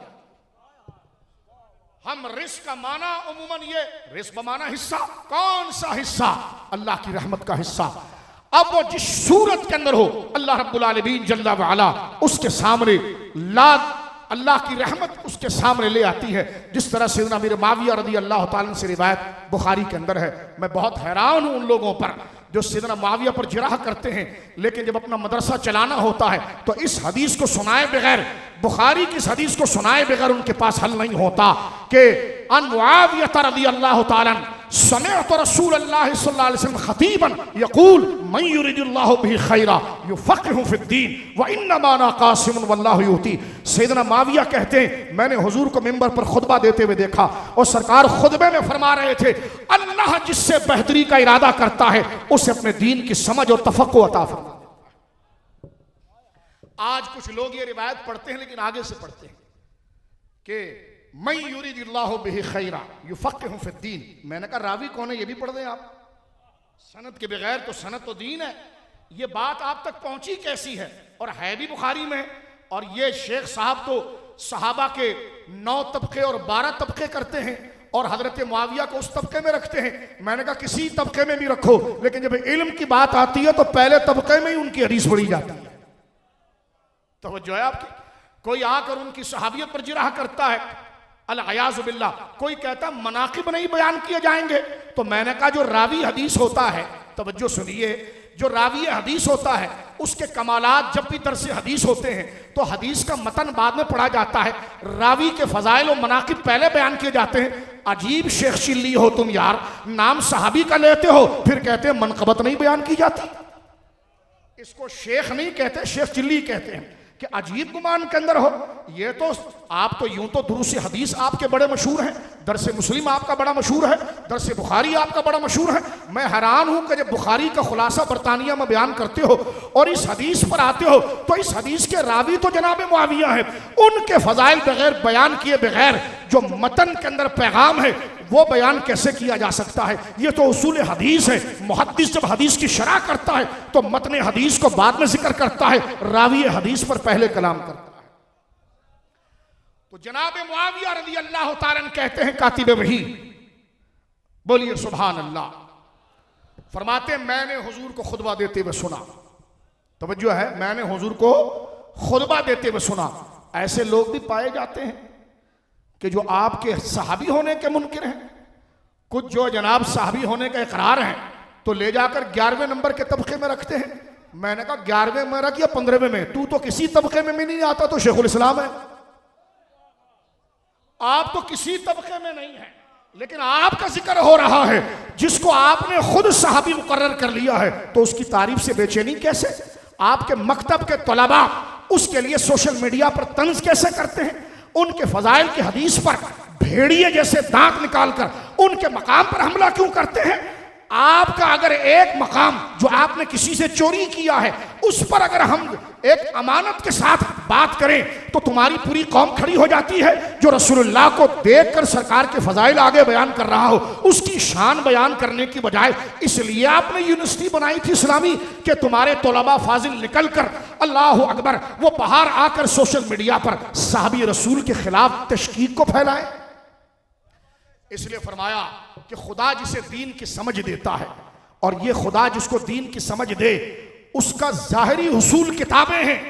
हम रिस्क का माना उमूमन ये रिस्क बमाना हिस्सा, कौन सा हिस्सा? अल्लाह की रहमत का हिस्सा। अब वो जिस सूरत के अंदर हो अल्लाह रब्बुल आलमीन जल्ला व अला उसके सामने अल्लाह की रहमत उसके सामने ले आती है। जिस तरह से अमीर मुआविया रज़ी अल्लाह ताला से रिवायत बुखारी के अंदर है। मैं बहुत हैरान हूं उन लोगों पर जो सैयदना मुआविया पर जिराह करते हैं, लेकिन जब अपना मदरसा चलाना होता है तो इस हदीस को सुनाए बगैर, बुखारी की इस हदीस को सुनाए बगैर उनके पास हल नहीं होता कि अन मुआविया रज़ियल्लाहु ताला समिअतु रसूलल्लाह सल्लल्लाहु अलैहि वसल्लम खतीबन यक़ूल मन युरिदुल्लाहु बिही खैरा युफ़क़िहु फ़िद्दीन व इन्नमा अना क़ासिमुन वल्लाहु युती। सैयदना मुआविया कहते हैं मैंने हुजूर को मिंबर पर खुतबा देते हुए देखा और सरकार खुतबे में फरमा रहे थे अल्लाह जिससे बेहतरी का इरादा करता है उसे अपने दीन की समझ और तफक्कुर अता फरमा। आज कुछ लोग ये रिवायत पढ़ते हैं लेकिन आगे से पढ़ते हैं कि मैं युरिदुल्लाहु बिही खैरा युफ़क़िहु फ़िद्दीन। मैंने कहा रावी कौन है ये भी पढ़ दें आप, सनद के बगैर तो सनद तो दीन है। ये बात आप तक पहुंची कैसी है? और है भी बुखारी में। और ये शेख साहब तो सहाबा के 9 तबके और 12 तबके करते हैं और हजरत मुआविया को उस तबके में रखते हैं। मैंने कहा किसी तबके में भी रखो, लेकिन जब इल्म की बात आती है तो पहले तबके में ही उनकी हदीस पढ़ी जाती है। तवज्जो है आपकी? कोई आकर उनकी सहाबियत पर जिराह करता है, अल-अयाज़ु बिल्लाह। कोई कहता मनाकिब नहीं बयान किए जाएंगे। तो मैंने कहा जो रावी हदीस होता है, तवज्जो सुनिए, जो रावी हदीस होता है उसके कमालात जब भी दर्स हदीस होते हैं तो हदीस का मतन बाद में पढ़ा जाता है, रावी के फजाइल और मनाकिब पहले बयान किए जाते हैं। अजीब शेख चिल्ली हो तुम यार, नाम सहाबी का लेते हो फिर कहते हैं मनकबत नहीं बयान की जाती। इसको शेख नहीं कहते, शेख चिल्ली कहते हैं। कि अजीब गुमान के अंदर हो। ये तो आप तो यूं तो दुरूस हदीस आपके बड़े मशहूर हैं, दरस मुस्लिम आपका बड़ा मशहूर है, दरस बुखारी आपका बड़ा मशहूर है। मैं हैरान हूं कि जब बुखारी का खुलासा बरतानिया में बयान करते हो और इस हदीस पर आते हो तो इस हदीस के रावी तो जनाब मुआविया है, उनके फजाइल बगैर बयान किए बगैर जो मतन के अंदर पैगाम है वो बयान कैसे किया जा सकता है? ये तो उसूल हदीस है। मुहद्दिस जब हदीस की शरह करता है तो मतन हदीस को बाद में जिक्र करता है, रावी हदीस पर पहले कलाम करता है। तो जनाब मुआविया रज़ी अल्लाह ताला कहते हैं कातिब वही, बोलिए सुभान अल्लाह। फरमाते मैंने हुजूर को खुतबा देते हुए सुना। तवज्जो है, मैंने हुजूर को खुतबा देते हुए सुना। ऐसे लोग भी पाए जाते हैं कि जो आपके सहाबी होने के मुनकिर हैं। कुछ जो जनाब सहाबी होने का इकरार है तो ले जाकर 11वें नंबर के तबके में रखते हैं। मैंने कहा 11वें में रख या 15वें में, तू तो किसी तबके में नहीं आता तो शेखुल इस्लाम है। आप तो किसी तबके में नहीं है, लेकिन आपका जिक्र हो रहा है जिसको आपने खुद सहाबी मुकर्रर कर लिया है, तो उसकी तारीफ से बेचैनी कैसे? आपके मकतब के तलबा उसके लिए सोशल मीडिया पर तंज कैसे करते हैं? उनके फजाइल की हदीस पर भेड़िए जैसे दांत निकालकर उनके मकाम पर हमला क्यों करते हैं? आपका अगर एक मकाम जो आपने किसी से चोरी किया है उस पर अगर हम एक अमानत के साथ बात करें तो तुम्हारी पूरी कौम खड़ी हो जाती है। जो रसूलुल्लाह को देखकर सरकार के फजाइल आगे बयान कर रहा हो उसकी शान बयान करने की बजाय, इसलिए आपने यूनिवर्सिटी बनाई थी इस्लामी कि तुम्हारे तलबा फाजिल निकल कर अल्लाह अकबर वो बाहर आकर सोशल मीडिया पर साहबी रसूल के खिलाफ तशकीक को फैलाए। इसलिए फरमाया कि खुदा जिसे दीन की समझ देता है, और ये खुदा जिसको दीन की समझ दे उसका जाहिरी हुसूल किताबें हैं,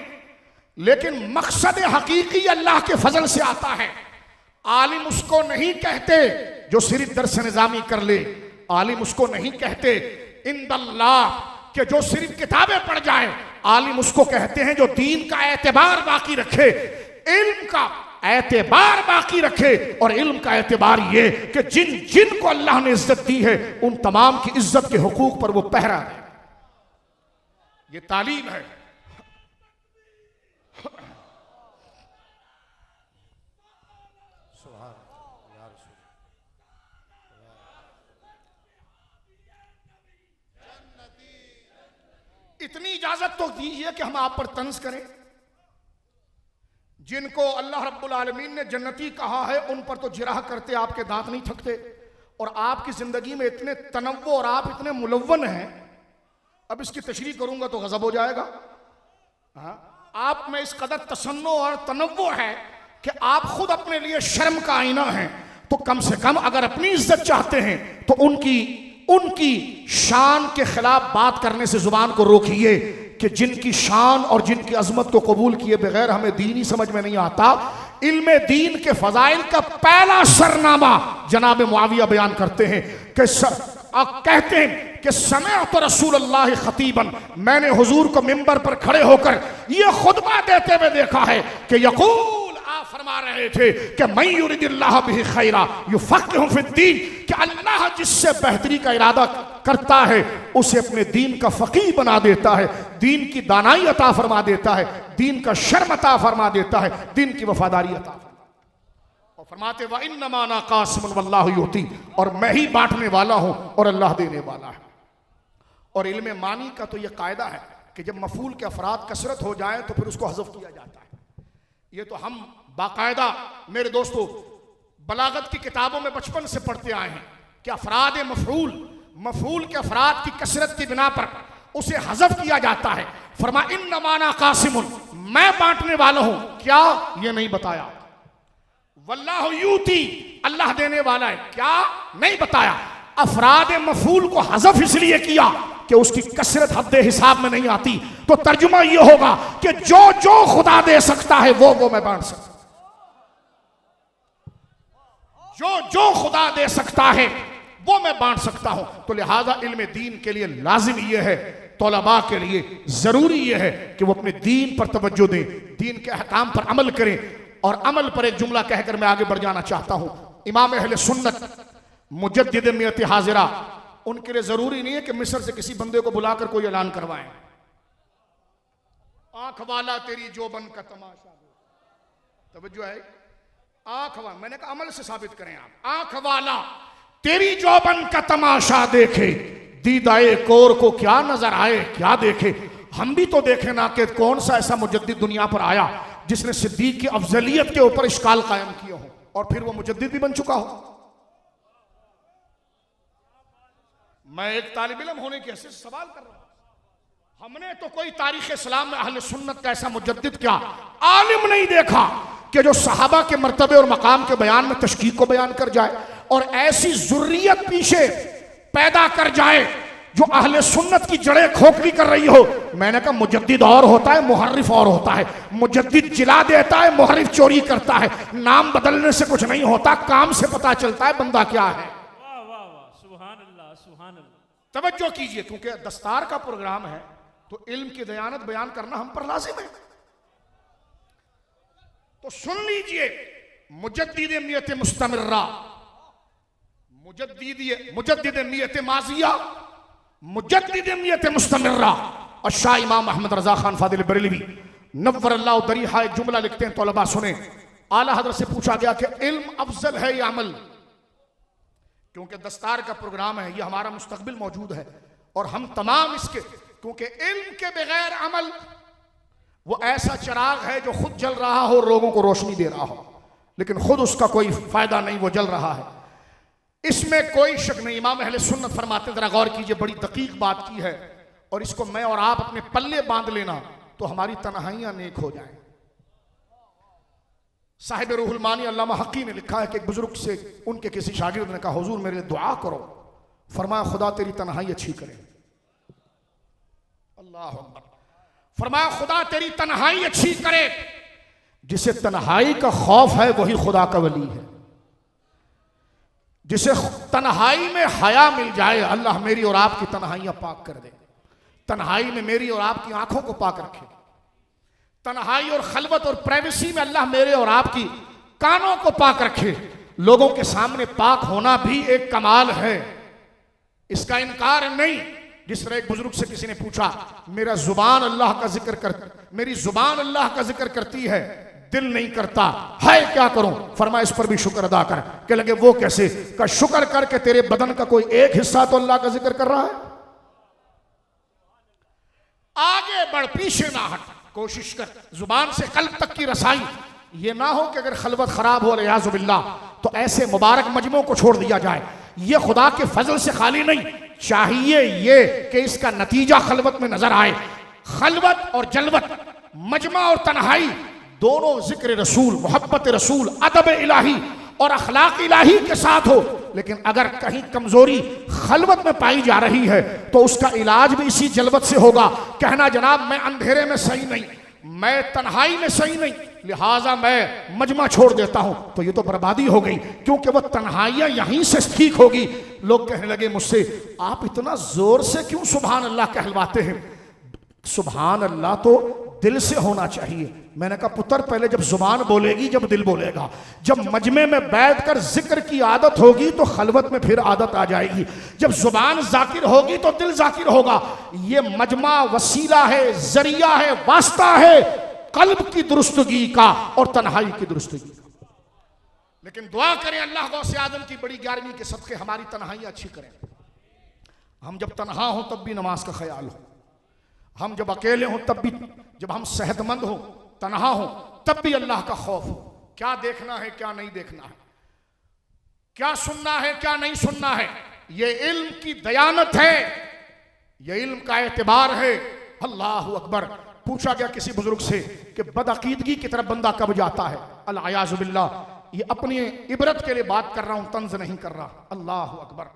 लेकिन मकसद हकीकी अल्लाह के फजल से आता है। आलिम उसको नहीं कहते जो सिर्फ दर्स निजामी कर ले, आलिम उसको नहीं कहते इंदल्लाह कि जो सिर्फ किताबें पढ़ जाए, आलिम उसको कहते हैं जो दीन का एतबार बाकी रखे, इल्म का एतबार बाकी रखे। और इल्म का एतबार ये कि जिन जिन को अल्लाह ने इज्जत दी है उन तमाम की इज्जत के हुकूक पर वो पहरा है। ये तालीम है। इतनी इजाजत तो दीजिए कि हम आप पर तंज करें। जिनको अल्लाह रब्बुल आलमीन ने जन्नती कहा है उन पर तो जिराह करते आपके दांत नहीं थकते, और आपकी जिंदगी में इतने तनव्वु और आप इतने मुलव्वन हैं। अब इसकी तशरीह करूंगा तो गजब हो जाएगा। आप में इस कदर तसन्नो और तनव्वु है कि आप खुद अपने लिए शर्म का आईना हैं। तो कम से कम अगर अपनी इज्जत चाहते हैं तो उनकी शान के खिलाफ बात करने से जुबान को रोकिए कि जिनकी शान और जिनकी अजमत को कबूल किए बगैर हमें दीन ही समझ में नहीं आता। इल्म दीन के फजाइल का पहला सरनामा जनाब मुआविया बयान करते हैं कि कहते हैं कि समय तो रसूल अल्लाह खतीबन, मैंने हुजूर को मिंबर पर खड़े होकर यह खुतबा देते हुए देखा है कि यकूल फरमा रहे थे कि मैं युरिदिल्लाह बिही खैरा युफक्किहु फिद्दीन, कि अल्लाह जिससे बेहतरी का इरादा करता है उसे अपने दीन का फकीह बना देता है, दीन की दानाई अता फरमा देता है, दीन का शर्म अता फरमा देता है, दीन की वफादारी अता फरमा। और फरमाते व इन्नमा अना कासिमुन वल्लाहु युती, और मैं ही बांटने वाला हूं और अल्लाह देने वाला है। और इल्म मानी का तो यह कायदा है कि जब मफूल के अफराद कसरत हो जाए तो फिर उसको हज़फ किया जाता है। ये तो हम बाकायदा मेरे दोस्तों बलागत की किताबों में बचपन से पढ़ते आए हैं कि अफराद मफूल के अफराद की कसरत की बिना पर उसे हज़फ किया जाता है। फरमा इन्नमा अना कासिमुन, मैं बांटने वाला हूं, क्या ये नहीं बताया। वल्लाहु यूती, अल्लाह देने वाला है, क्या नहीं बताया। अफराद मफूल को हज़फ इसलिए किया कि उसकी कसरत हद्दे हिसाब में नहीं आती। तो तर्जुमा यह होगा कि जो जो खुदा दे सकता है वो मैं बांट सकता, जो खुदा दे सकता है वो मैं बांट सकता हूं। तो लिहाजा इल्म दीन के लिए लाजिम यह है, तौलबा के लिए जरूरी यह है कि वो अपने दीन पर तवज्जो दें, दीन के अहकाम पर अमल करें। और अमल पर एक जुमला कहकर मैं आगे बढ़ जाना चाहता हूं। इमाम अहले सुन्नत मुजद्दिद मियत हाजिरा, उनके लिए जरूरी नहीं है कि मिस्र से किसी बंदे को बुलाकर कोई ऐलान करवाएं, आंख वाला तेरी जोबन का तमाशा, तवज्जो है, आंख वाला, मैंने कहा अमल से साबित करें आप, आंख वाला तेरी जोबन का तमाशा देखे, दीदाए कोर को क्या नजर आए, क्या देखे। हम भी तो देखे ना कि कौन सा ऐसा मुजद्दिद दुनिया पर आया जिसने सिद्दीक की अफजलियत के ऊपर इश्काल कायम किया हो और फिर वो मुजद्दिद भी बन चुका हो। मैं एक तालिब इल्म होने की हैसियत से सवाल कर रहा हूं, हमने तो कोई तारीख इस्लाम में अहले सुन्नत का ऐसा मुजद्दिद क्या आलिम नहीं देखा कि जो सहाबा के मर्तबे और मकाम के बयान में तशकीक को बयान कर जाए और ऐसी जुर्रियत पीछे पैदा कर जाए जो अहले सुन्नत की जड़ें खोखली कर रही हो। मैंने कहा मुजद्दिद और होता है, मुहर्रिफ और होता है। मुजद्दिद जिला देता है, मुहर्रिफ चोरी करता है। नाम बदलने से कुछ नहीं होता, काम से पता चलता है बंदा क्या है। वाह वाह वाह, सुभान अल्लाह सुभान अल्लाह। तवज्जो कीजिए, क्योंकि दस्तार का प्रोग्राम है तो इल्म की दयानत बयान करना हम पर लाजिम है। तो सुन लीजिए, मुजद्दिद नियत मुस्तमिर्रा, मुजद्दिद नियत माजिया, मुजद्दिद नियत मुस्तमिर्रा। और शाह इमाम अहमद रजा खान फादिल बरेलवी नव्वर अल्लाह दरीहा एक जुमला लिखते हैं, तौलबा सुने। आला हज़रत से पूछा गया कि इल्म अफजल है या अमल, क्योंकि दस्तार का प्रोग्राम है, ये हमारा मुस्तकबिल मौजूद है और हम तमाम इसके, क्योंकि इल्म के बगैर अमल वो ऐसा चिराग है जो खुद जल रहा हो, लोगों को रोशनी दे रहा हो, लेकिन खुद उसका कोई फायदा नहीं, वो जल रहा है, इसमें कोई शक नहीं। इमाम अहले सुन्नत फरमाते, जरा गौर कीजिए, बड़ी दकीक बात की है और इसको मैं और आप अपने पल्ले बांध लेना तो हमारी तन्हाइयां नेक हो जाएं। साहिब रूहुल मानी अल्लामा हकी ने लिखा है कि एक बुजुर्ग से उनके किसी शागिर्द ने कहा, हुजूर मेरे लिए दुआ करो। फरमाया खुदा तेरी तन्हाई अच्छी करे। अल्लाह अकबर। फरमाया खुदा तेरी तन्हाई अच्छी करे। जिसे तन्हाई का खौफ है वही खुदा का वली है। जिसे तन्हाई में हया मिल जाए, अल्लाह मेरी और आपकी तन्हाइयां पाक कर दे। तन्हाई में मेरी और आपकी आंखों को पाक रखे। तन्हाई और खलवत और प्राइवेसी में अल्लाह मेरे और आपकी कानों को पाक रखे। लोगों के सामने पाक होना भी एक कमाल है, इसका इनकार नहीं। जिस तरह एक बुजुर्ग से किसी ने पूछा, मेरी जुबान अल्लाह का जिक्र करती है, दिल नहीं करता है, क्या करूं? फरमाया इस पर भी शुक्र अदा कर। के लगे वो कैसे? का शुक्र करके तेरे बदन का कोई एक हिस्सा तो अल्लाह का जिक्र कर रहा है। आगे बढ़, पीछे ना हट, कोशिश कर जुबान से कल्ब तक की रसाई। ये ना हो कि अगर खलवत खराब हो लियाज़ुबिल्लाह तो ऐसे मुबारक मजमों को छोड़ दिया जाए। ये खुदा के फजल से खाली नहीं, चाहिए ये कि इसका नतीजा खलवत में नजर आए। खलवत और जलवत, मजमा और तन्हाई दोनों जिक्र रसूल, मोहब्बत रसूल, अदब इलाही और अखलाक इलाही के साथ हो। लेकिन अगर कहीं कमजोरी खलवत में पाई जा रही है तो उसका इलाज भी इसी जलवत से होगा। कहना जनाब मैं अंधेरे में सही नहीं, मैं तन्हाई में सही नहीं, लिहाजा मैं मजमा छोड़ देता हूं, तो ये तो बर्बादी हो गई, क्योंकि वह तन्हाइयां यहीं से ठीक होगी। लोग कहने लगे मुझसे, आप इतना जोर से क्यों सुभान अल्लाह कहलवाते हैं? सुभान अल्लाह तो दिल से होना चाहिए। मैंने कहा पुत्र, पहले जब जुबान बोलेगी, जब दिल बोलेगा। जब मजमे में बैठकर जिक्र की आदत होगी तो खलवत में फिर आदत आ जाएगी। जब जुबान जाकिर होगी तो दिल जाकिर होगा। ये मजमा वसीला है, जरिया है, वास्ता है कल्ब की दुरुस्तगी का और तन्हाई की दुरुस्तगी का। लेकिन दुआ करें अल्लाह गौसे आदम की बड़ी 11वीं के सदके हमारी तन्हाई अच्छी करें। हम जब तन्हा हो तब भी नमाज का ख्याल हो, हम जब अकेले हों तब भी, जब हम सेहतमंद हो, तन्हा हो, तब भी अल्लाह का खौफ हो। क्या देखना है, क्या नहीं देखना है, क्या सुनना है, क्या नहीं सुनना है, ये इल्म की दयानत है, ये इल्म का एतबार है। अल्लाह अकबर। पूछा गया किसी बुजुर्ग से कि बदअकीदगी की तरफ बंदा कब जाता है? अल-अयाज़ु बिल्लाह। ये अपनी इबरत के लिए बात कर रहा हूं, तंज नहीं कर रहा। अल्लाह अकबर।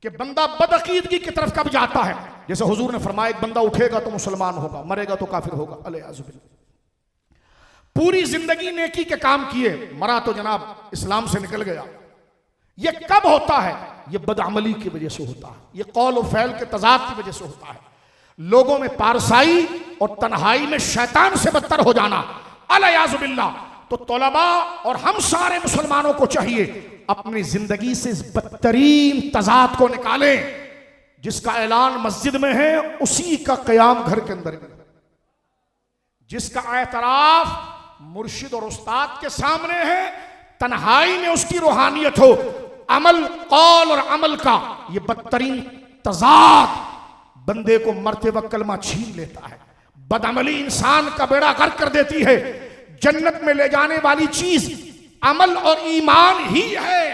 कि बंदा बदअकीदगी की तरफ कब जाता है? जैसे हुजूर ने फरमाया, एक बंदा उठेगा तो मुसलमान होगा, मरेगा तो काफिर होगा। अल-अयाज़ु बिल्लाह। पूरी जिंदगी नेकी के काम किए, मरा तो जनाब इस्लाम से निकल गया। ये कब होता है? ये बदअमली की वजह से होता है, ये कौल और फैल के तजाद की वजह से होता है। लोगों में पारसाई और तन्हाई में शैतान से बदतर हो जाना। अल-अयाज़ु बिल्लाह। तो तौलबा और हम सारे मुसलमानों को चाहिए अपनी जिंदगी से इस बदतरीन तजाद को निकालें। जिसका ऐलान मस्जिद में है उसी का क़याम घर के अंदर है, जिसका एतराफ मुर्शिद और उस्ताद के सामने है, तन्हाई में उसकी रूहानियत हो। अमल, कौल और अमल का ये बदतरीन तजाद बंदे को मरते वक्त कलमा छीन लेता है। बदअमली इंसान का बेड़ा गर्क कर देती है। जन्नत में ले जाने वाली चीज अमल और ईमान ही है,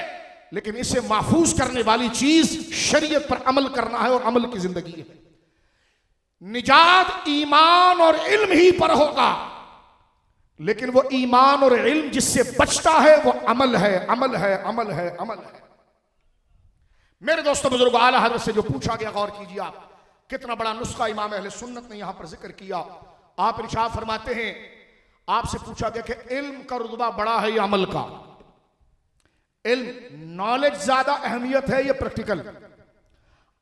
लेकिन इसे महफूज करने वाली चीज शरीयत पर अमल करना है और अमल की जिंदगी है। निजात ईमान और इल्म ही पर होगा, लेकिन वो ईमान और इल्म जिससे बचता है वो अमल है, अमल है, अमल है, अमल है। मेरे दोस्तों बुजुर्ग, आला हज़रत से जो पूछा गया, गौर कीजिए आप, कितना बड़ा नुस्खा इमाम अहले सुन्नत ने यहां पर जिक्र किया। आप इरशाद फरमाते हैं, आपसे पूछा गया कि इल्म का रुतबा बड़ा है या अमल का? इल्म, नॉलेज ज्यादा अहमियत है या प्रैक्टिकल?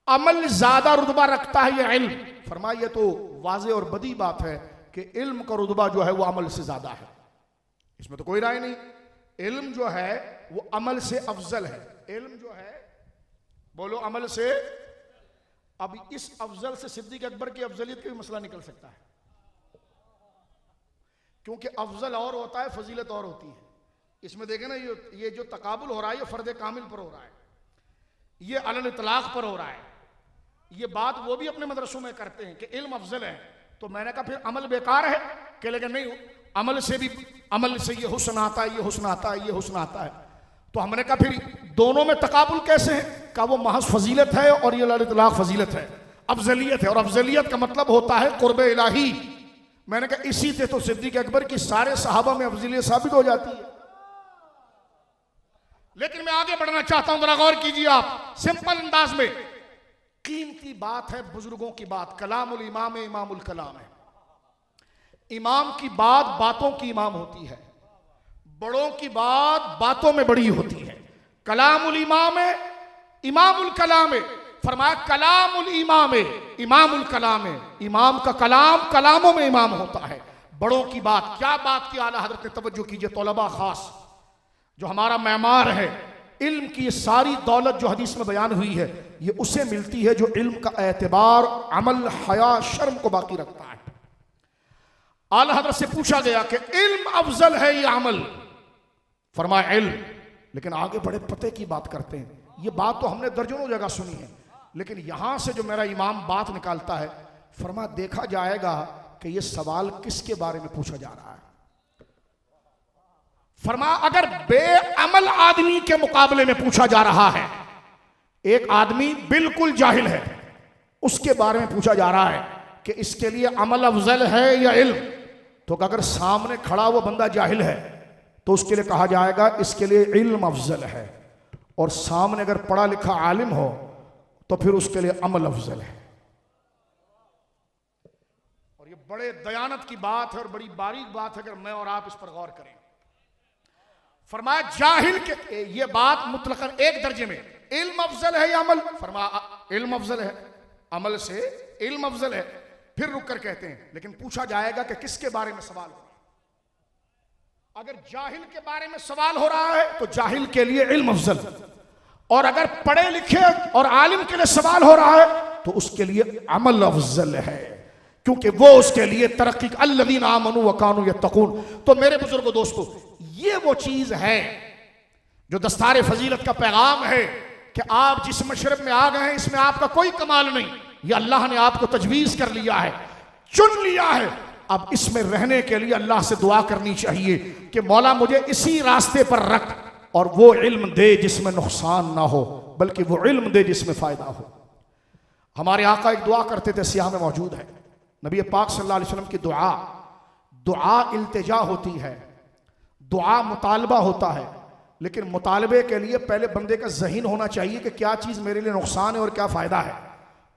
अमल ज्यादा रुतबा रखता है या इल्म? फरमाइए तो वाज़ेह और बदी बात है कि इल्म का रुतबा जो है वो अमल से ज्यादा है, इसमें तो कोई राय नहीं। इल्म जो है वो अमल से अफजल है। इल्म जो है, बोलो, अमल से। अब इस अफजल से सिद्दीक अकबर की अफजलियत का भी मसला निकल सकता है, क्योंकि अफजल और होता है, फजीलत और होती है। इसमें देखें ना, ये जो तकाबुल हो रहा है ये फर्द कामिल पर हो रहा है, ये अलल इतलाक पर हो रहा है। ये बात वो भी अपने मदरसों में करते हैं कि इल्म अफजल है, तो मैंने कहा फिर अमल बेकार है? कि लेकिन नहीं, अमल से ये हुस्न आता है, ये हुस्न आता है, ये हुस्न आता है। तो हमने कहा फिर दोनों में तकाबुल कैसे है? का वो महज फजीलत है और ये अलल इतलाक फजीलत है, अफजलियत है। और अफजलियत का मतलब होता है कुर्ब इलाही, मैंने कहा इसी से तो सिद्दीक अकबर की सारे सहाबा में अफजीलियत साबित हो जाती है। लेकिन मैं आगे बढ़ना चाहता हूं, जरा गौर कीजिए आप, सिंपल अंदाज में। कीमती बात है बुजुर्गों की बात, कलामुल इमाम इमामुल कलाम है। इमाम की बात बातों की इमाम होती है, बड़ों की बात बातों में बड़ी होती है। कलामुल इमाम इमामुल कलाम, फरमाया कलामुल इमाम इमामुल कलाम, इमाम का कलाम कलामों में इमाम होता है। बड़ों की बात, क्या बात की आला हजरत ने तवज्जो कीजिए, तौलबा खास जो हमारा मेमार है, इल्म की ये सारी दौलत जो हदीस में बयान हुई है, ये उसे मिलती है जो इल्म का एतबार, अमल, हया, शर्म को बाकी रखता है। आला हजरत से पूछा गया कि इल्म अफजल है या अमल? फरमाया इल्म। लेकिन आगे बड़े पते की बात करते हैं। ये बात तो हमने दर्जनों जगह सुनी है, लेकिन यहां से जो मेरा इमाम बात निकालता है, फरमा देखा जाएगा कि ये सवाल किसके बारे में पूछा जा रहा है। फरमा अगर बेअमल आदमी के मुकाबले में पूछा जा रहा है, एक आदमी बिल्कुल जाहिल है, उसके बारे में पूछा जा रहा है कि इसके लिए अमल अफजल है या इल्म, तो अगर सामने खड़ा हुआ बंदा जाहिल है तो उसके लिए कहा जाएगा इसके लिए इल्म अफजल है, और सामने अगर पढ़ा लिखा आलिम हो तो फिर उसके लिए अमल अफजल है। और ये बड़े दयानत की बात है और बड़ी बारीक बात है, अगर मैं और आप इस पर गौर करें। फरमाया जाहिल के ये बात मुतलकन एक दर्जे में, इल्म अफजल है या अमल? फरमाया इल्म अफजल है, अमल से इल्म अफजल है। फिर रुक कर कहते हैं लेकिन पूछा जाएगा कि किसके बारे में सवाल हो रहा है। अगर जाहिल के बारे में सवाल हो रहा है तो जाहिल के लिए इल्म अफजल, और अगर पढ़े लिखे और आलिम के लिए सवाल हो रहा है तो उसके लिए अमल अफजल है, क्योंकि वो उसके लिए तरक्की, अल्लज़ीना आमनू व कानू यत्तकून। तो मेरे बुजुर्गों दोस्तों, ये वो चीज है जो दस्तार फजीलत का पैगाम है कि आप जिस मशरब में आ गए हैं इसमें आपका कोई कमाल नहीं, ये अल्लाह ने आपको तजवीज कर लिया है, चुन लिया है। अब इसमें रहने के लिए अल्लाह से दुआ करनी चाहिए कि मौला मुझे इसी रास्ते पर रख, और वो इल्म दे जिसमें नुकसान ना हो, बल्कि वो इल्म दे जिसमें फायदा हो। हमारे आका एक दुआ करते थे, सियाह में मौजूद है, नबी पाक सल्लल्लाहु अलैहि वसल्लम की दुआ, दुआ इल्तिजा होती है, दुआ मुतालबा होता है, लेकिन मुतालबे के लिए पहले बंदे का ज़हीन होना चाहिए कि क्या चीज़ मेरे लिए नुकसान है और क्या फ़ायदा है।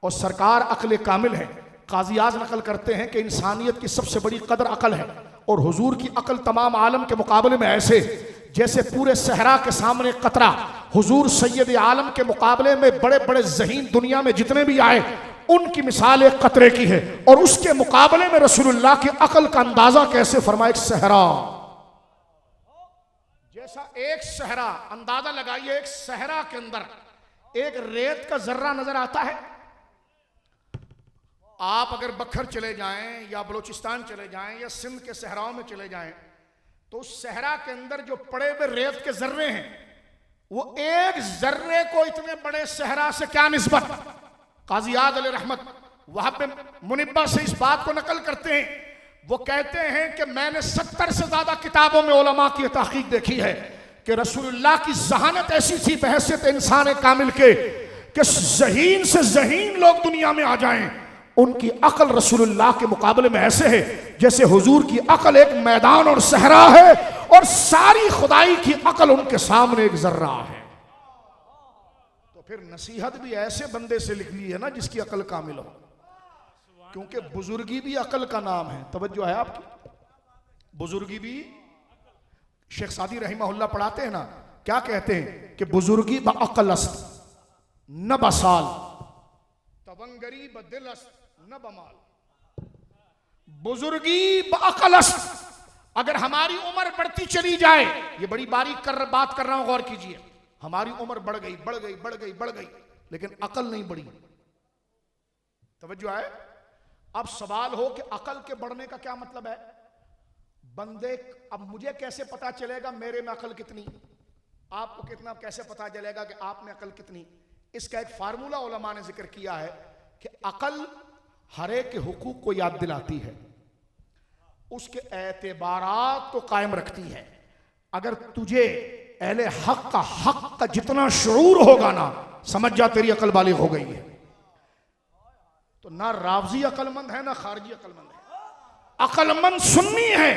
और सरकार अक्ल कामिल है, काजियाज नकल करते हैं कि इंसानियत की सबसे बड़ी कदर अकल है, और हुजूर की अकल तमाम आलम के मुकाबले में ऐसे जैसे पूरे सहरा के सामने कतरा, हुजूर सैयद आलम के मुकाबले में बड़े बड़े ज़हीन दुनिया में जितने भी आए उनकी मिसाल एक कतरे की है, और उसके मुकाबले में रसूलुल्लाह की अकल का अंदाजा कैसे, फरमाया एक सहरा जैसा, एक सहरा, अंदाजा लगाइए एक सहरा के अंदर एक रेत का जर्रा नजर आता है। आप अगर बखर चले जाएं या बलूचिस्तान चले जाएं या सिंध के सहराओं में चले जाएं तो उस सहरा के अंदर जो पड़े हुए रेत के जर्रे हैं, वो एक जर्रे को इतने बड़े सहरा से क्या निस्बत। काजियाद अलैहि रहमत वहां पे मुनिब्बा से इस बात को नकल करते हैं, वो कहते हैं कि मैंने 70 से ज्यादा किताबों में उलमा की तहकीक देखी है कि रसूलुल्लाह की जहानत ऐसी थी बहैसियत इंसान कामिल के कि ज़हीन से ज़हीन लोग दुनिया में आ जाएं, उनकी अकल रसूलुल्लाह के मुकाबले में ऐसे है जैसे हुजूर की अकल एक मैदान और सहरा है, और सारी खुदाई की अकल उनके सामने एक जर्रा है। तो फिर नसीहत भी ऐसे बंदे से लिख ली है ना जिसकी अकल कामिल हो, क्योंकि बुजुर्गी भी अकल का नाम है। तवज्जो है आपकी, बुजुर्गी भी, शेख सादी रहिमहुल्लाह पढ़ाते हैं ना, क्या कहते हैं कि बुजुर्गी ब अकल अस्त न बसाल, तवंगरी ब दिल अस्त न बमाल। बुजुर्गी ब अकल अस्त, अगर हमारी उम्र बढ़ती चली जाए, ये बड़ी बारीक बात कर रहा हूं, गौर कीजिए, हमारी उम्र बढ़ गई बढ़ गई बढ़ गई बढ़ गई, लेकिन अकल नहीं बढ़ी। तवज्जो है। अब सवाल हो कि अकल के बढ़ने का क्या मतलब है। बंदे, अब मुझे कैसे पता चलेगा मेरे में अकल कितनी, आपको कितना कैसे पता चलेगा कि आप में अकल कितनी। इसका एक फार्मूला उलमा ने जिक्र किया है कि अकल हर एक के हुकूक को याद दिलाती है, उसके एतबारात को कायम रखती है। अगर तुझे अहले हक का जितना शऊर होगा ना, समझ जा तेरी अकल बालिग हो गई है। तो ना रावजी अकलमंद है ना खारजी अकलमंद है। अक्लमंद सुन्नी है,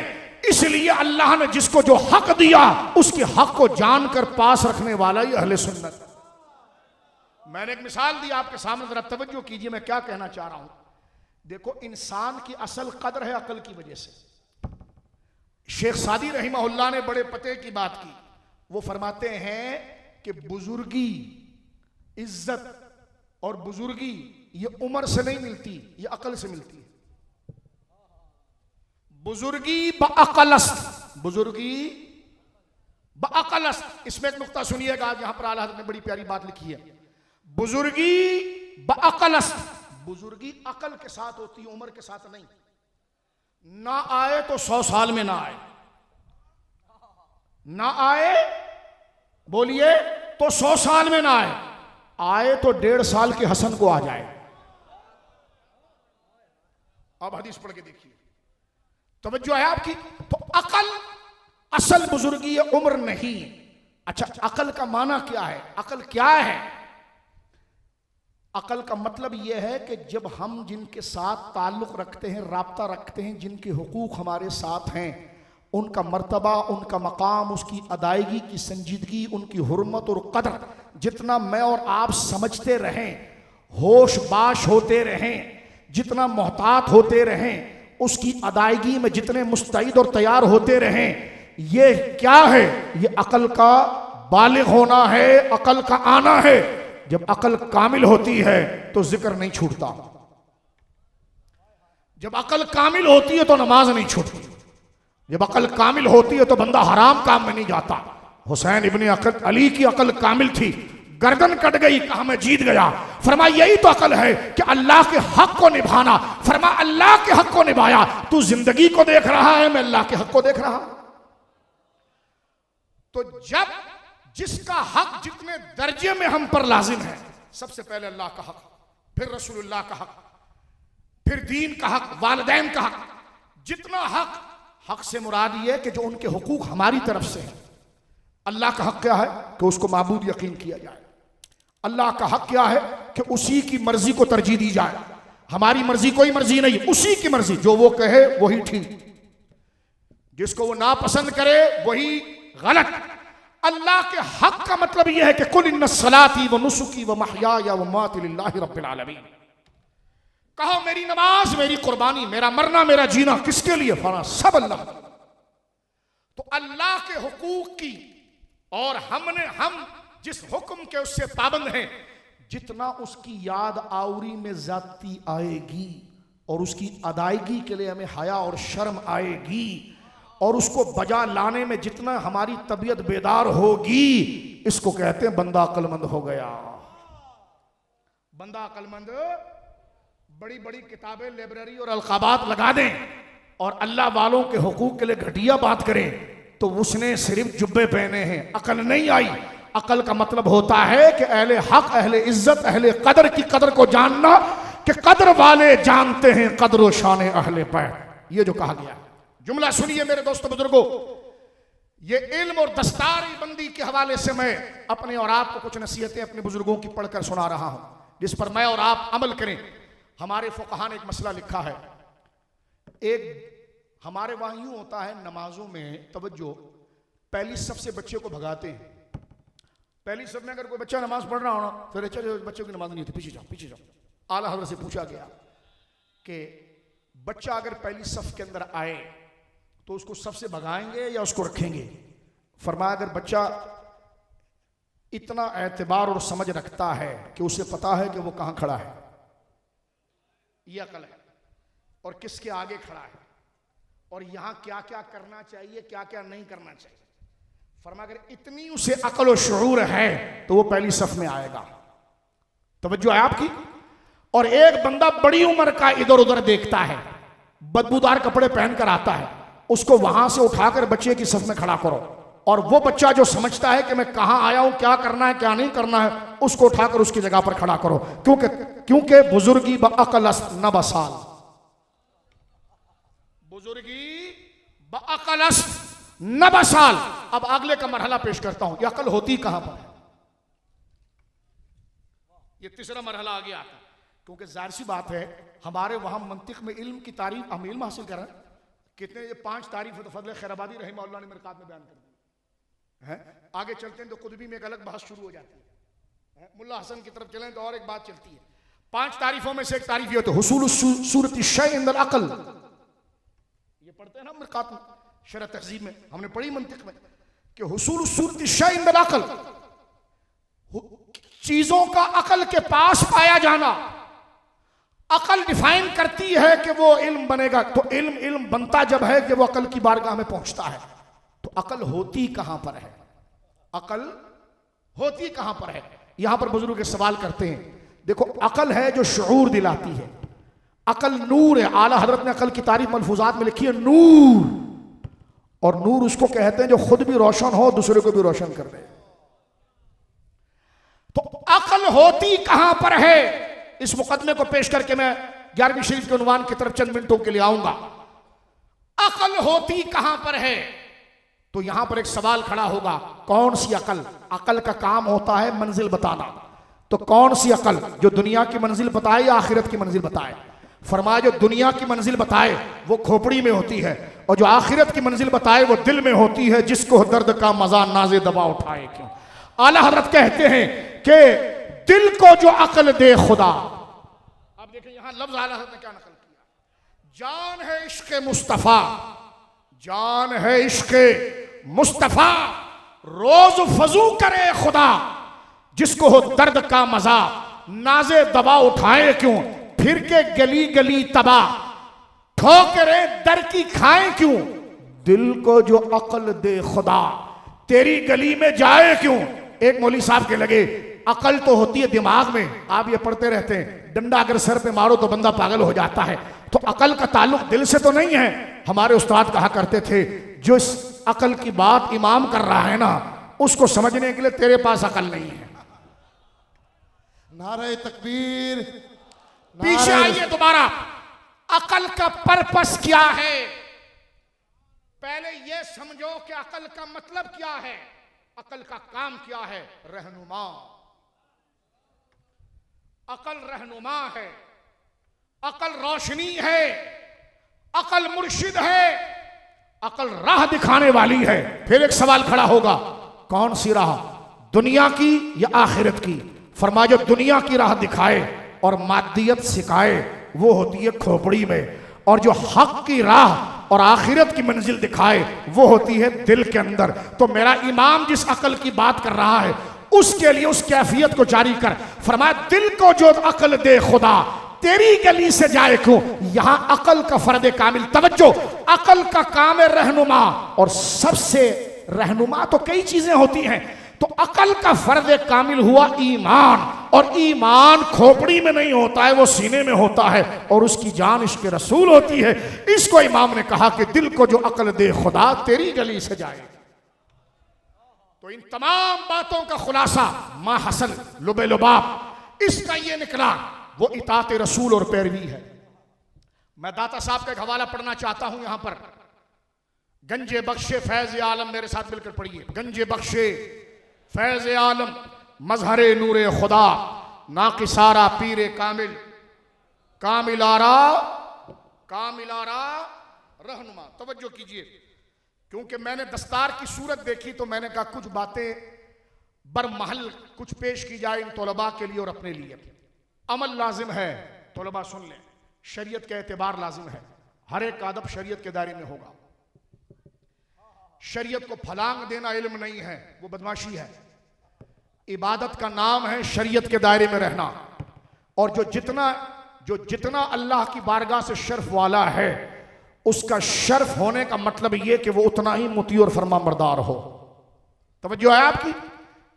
इसलिए अल्लाह ने जिसको जो हक दिया उसके हक को जानकर पास रखने वाला ही अहले सुन्नत। मैंने एक मिसाल दी आपके सामने, जरा तवज्जो कीजिए मैं क्या कहना चाह रहा हूं। देखो, इंसान की असल कदर है अकल की वजह से। शेख सादी रहमहुल्लाह ने बड़े पते की बात की। वो फरमाते हैं कि बुजुर्गी, इज्जत और बुजुर्गी ये उम्र से नहीं मिलती, ये अकल से मिलती है। बुजुर्गी बअक़लस्त, बुजुर्गी बअक़लस्त। इसमें एक नुक्ता सुनिएगा, आज यहां पर आला हज़रत ने बड़ी प्यारी बात लिखी है। बुजुर्गी बअक़लस्त, बुजुर्गी अकल के साथ होती है, उम्र के साथ नहीं। ना आए तो 100 साल में ना आए, ना आए बोलिए तो 100 साल में ना आए, आए तो 1.5 साल के हसन को आ जाए। अब हदीस पढ़ के देखिए, तवज्जो है आपकी। तो अकल असल बुजुर्गी है, उम्र नहीं। अच्छा, अकल का माना क्या है? अकल क्या है? अकल का मतलब यह है कि जब हम जिनके साथ ताल्लुक़ रखते हैं, राब्ता रखते हैं, जिनके हुकूक हमारे साथ हैं, उनका मर्तबा, उनका मकाम, उसकी अदायगी की संजीदगी, उनकी हुर्मत और कदर जितना मैं और आप समझते रहें, होश बाश होते रहें, जितना मोहतात होते रहें, उसकी अदायगी में जितने मुस्तैद और तैयार होते रहें, ये क्या है? ये अकल का बालिग होना है, अकल का आना है। जब अकल कामिल होती है तो जिक्र नहीं छूटता, जब अकल कामिल होती है तो नमाज नहीं छूटती, जब अकल कामिल होती है तो बंदा हराम काम में नहीं जाता। हुसैन इब्ने अली की अकल कामिल थी, गर्दन कट गई, कहा मैं जीत गया। फरमा यही तो अकल है कि अल्लाह के हक को निभाना। फरमा अल्लाह के हक को निभाया, तू जिंदगी को देख रहा है, मैं अल्लाह के हक को देख रहा। तो जब जिसका हक जितने दर्जे में हम पर लाजिम है, सबसे पहले अल्लाह का हक, फिर रसूलुल्लाह का हक, फिर दीन का हक, वालिदैन का हक, जितना हक, हक से मुराद ये कि जो उनके हुकूक हमारी तरफ से है। अल्लाह का हक क्या है? कि उसको माबूद यकीन किया जाए। अल्लाह का हक क्या है? कि उसी की मर्जी को तरजीह दी जाए। हमारी मर्जी कोई मर्जी नहीं, उसी की मर्जी, जो वो कहे वही ठीक, जिसको वो नापसंद करे वही गलत। अल्लाह के हक का मतलब यह है कि कुल इन्ना सलाती व नुसुकी व महयाया व ममाती लिल्लाहि रब्बिल आलमीन। कहो मेरी नमाज, मेरी कुर्बानी, मेरा मरना, मेरा जीना किसके लिए? फला सब अल्लाह। तो अल्लाह के हुकूक की, और हम जिस हुक्म के उससे पाबंद हैं, जितना उसकी याद आउरी में जाती आएगी और उसकी अदायगी के लिए हमें हया और शर्म आएगी, और उसको बजा लाने में जितना हमारी तबीयत बेदार होगी, इसको कहते हैं बंदा अक्लमंद हो गया। बंदा अक्लमंद। बड़ी बड़ी किताबें, लाइब्रेरी और अलकाबात लगा दें और अल्लाह वालों के हुकूक के लिए घटिया बात करें तो उसने सिर्फ जुब्बे पहने हैं, अकल नहीं आई। अकल का मतलब होता है कि अहले हक, अहले इज्जत, अहले कदर की कदर को जानना, कि कदर वाले जानते हैं कदर व शान अहले पैर। ये जो कहा गया जुमला सुनिए मेरे दोस्तों बुजुर्गों। ये इल्म और दस्तारी बंदी के हवाले से मैं अपने और आपको कुछ नसीहतें अपने बुजुर्गों की पढ़कर सुना रहा हूं, जिस पर मैं और आप अमल करें। हमारे फुकहा ने एक मसला लिखा है। एक हमारे वहां यूं होता है नमाजों में, तवज्जो, पहली सफ से बच्चे को भगाते हैं। पहली सफ में अगर कोई बच्चा नमाज पढ़ रहा हो ना, तो चलो बच्चों की नमाज नहीं होती, पीछे जाओ, पीछे जाओ। आला हज़रत से पूछा गया कि बच्चा अगर पहली सफ के अंदर आए तो उसको सबसे भगाएंगे या उसको रखेंगे? फरमाया अगर बच्चा इतना एतबार और समझ रखता है कि उसे पता है कि वो कहां खड़ा है, ये अकल है, और किसके आगे खड़ा है, और यहां क्या क्या करना चाहिए, क्या क्या नहीं करना चाहिए, फरमाया अगर इतनी उसे अकल और शऊर है तो वो पहली सफ में आएगा। तवज्जो है आपकी। और एक बंदा बड़ी उम्र का इधर उधर देखता है, बदबूदार कपड़े पहनकर आता है, उसको वहां से उठाकर बच्चे की सफ में खड़ा करो, और वो बच्चा जो समझता है कि मैं कहां आया हूं, क्या करना है क्या नहीं करना है, उसको उठाकर उसकी जगह पर खड़ा करो। क्योंकि बुजुर्गी बअक़लस्त न बसाल, बुजुर्गी बअक़लस्त न बसाल। अब अगले का मरहला पेश करता हूं, यह अकल होती कहां पर है? ये तीसरा मरहला आ गया, क्योंकि जाहिर सी बात है हमारे वहां मंतिक में इल्म की तारीफ, हम इल्म हासिल कर रहे हैं, कितने ये 5 तारीफ तो फजल खैराबादी रहमहुल्लाह ने मिरकात में बयान कर दी है। आगे चलते हैं तो कुतुबी में एक अलग बहस शुरू हो जाती है। मुल्ला हसन की तरफ चलें तो और एक बात चलती है। 5 तारीफों में से एक तारीफ ये होती है हुसूल सूरत शै इंदल अक़ल। ये पढ़ते हैं ना मिरकात में, शरह तहज़ीब में हमने पढ़ी मंतिक में कि हुसूल सूरत शै इंदल अक़ल, चीजों का अकल के पास पाया जाना। अकल डिफाइन करती है कि वो इल्म बनेगा, तो इल्म बनता जब है कि वो अकल की बारगाह में पहुंचता है। तो अकल होती कहां पर है? अकल होती कहां पर है? यहां पर बुजुर्ग सवाल करते हैं। देखो, अकल है जो शऊर दिलाती है, अकल नूर है। आला हजरत ने अकल की तारीफ मलफूजात में लिखी है नूर, और नूर उसको कहते हैं जो खुद भी रोशन हो, दूसरे को भी रोशन कर दे। तो अकल होती कहां पर है? इस मुकदमे को पेश करके मैं 11वीं शरीफ के उन्वान की तरफ चंद मिनटों के लिए आऊंगा। अकल होती कहां पर है? तो यहां पर एक सवाल खड़ा होगा, कौन सी अकल? अकल का काम होता है मंजिल बताना, तो कौन सी अकल? जो दुनिया की मंजिल बताए या आखिरत की मंजिल बताए? फरमाया जो दुनिया की मंजिल बताए वो खोपड़ी में होती है, और जो आखिरत की मंजिल बताए वो दिल में होती है, जिसको दर्द का मजा नाजे दबा उठाए क्यों। आला हजरत कहते हैं कि दिल को जो अकल दे खुदा। अब देखिए यहां लफ्ज आला हजरत ने क्या नकल किया। जान है इश्क मुस्तफा, जान है इश्क मुस्तफा, रोज फजू करे खुदा, जिसको हो दर्द का मजा नाजे दबा उठाए क्यों। फिर के गली गली तबा, ठोकरे दर की खाए क्यों। दिल को जो अकल दे खुदा, तेरी गली में जाए क्यों। एक मौली साहब के लगे, अकल तो होती है दिमाग में, आप ये पढ़ते रहते हैं, डंडा अगर सर पे मारो तो बंदा पागल हो जाता है, तो अकल का ताल्लुक दिल से तो नहीं है। हमारे उस्ताद कहा करते थे, जो इस अकल की बात इमाम कर रहा है ना, उसको समझने के लिए तेरे पास अकल नहीं है। नारे तकबीर। पीछे आइए दोबारा। अकल का पर्पस क्या है? पहले यह समझो कि अकल का मतलब क्या है, अकल का काम क्या है। रहनुमा, अकल रहनुमा है, अकल रोशनी है, अकल मुर्शिद है, अकल राह दिखाने वाली है। फिर एक सवाल खड़ा होगा, कौन सी राह? दुनिया की या आखिरत की? फरमाया जो दुनिया की राह दिखाए और मादियत सिखाए वो होती है खोपड़ी में, और जो हक की राह और आखिरत की मंजिल दिखाए वो होती है दिल के अंदर। तो मेरा इमाम जिस अकल की बात कर रहा है उसके लिए उस कैफियत को जारी कर। फरमाया दिल को जो अकल दे खुदा, तेरी गली से जाए क्यों। यहां अकल का फर्द कामिल, तवज्जो, अकल का काम है रहनुमा, और सबसे रहनुमा तो कई चीजें होती हैं, तो अकल का फर्द कामिल हुआ ईमान, और ईमान खोपड़ी में नहीं होता है, वो सीने में होता है, और उसकी जान इश्क़ रसूल होती है। इसको इमाम ने कहा कि दिल को जो अकल दे खुदा, तेरी गली से जाए। तो इन तमाम बातों का खुलासा माँ हसन लुबे लुबाब इसका ये निकला, वो इताअत रसूल और पैरवी है। मैं दाता साहब का एक हवाला पढ़ना चाहता हूं यहां पर। गंजे बख्शे फैज आलम, मेरे साथ मिलकर पढ़िए। गंजे बख्शे फैज आलम, मजहरे नूरे खुदा, नाकिसारा पीरे कामिल, कामिलारा कामिलारा रहनुमा। तवज्जो कीजिए, क्योंकि मैंने दस्तार की सूरत देखी तो मैंने कहा कुछ बातें बरमहल कुछ पेश की जाए इन तलबा के लिए और अपने लिए। अमल लाजिम है, तलबा सुन लें, शरीयत का एतबार लाजिम है, हर एक अदब शरीयत के दायरे में होगा। शरीयत को फलांग देना इल्म नहीं है, वो बदमाशी है। इबादत का नाम है शरीयत के दायरे में रहना, और जो जितना अल्लाह की बारगाह से शर्फ वाला है उसका शर्फ होने का मतलब यह कि वो उतना ही मुती और फरमाबरदार हो। तवज्जो है आपकी?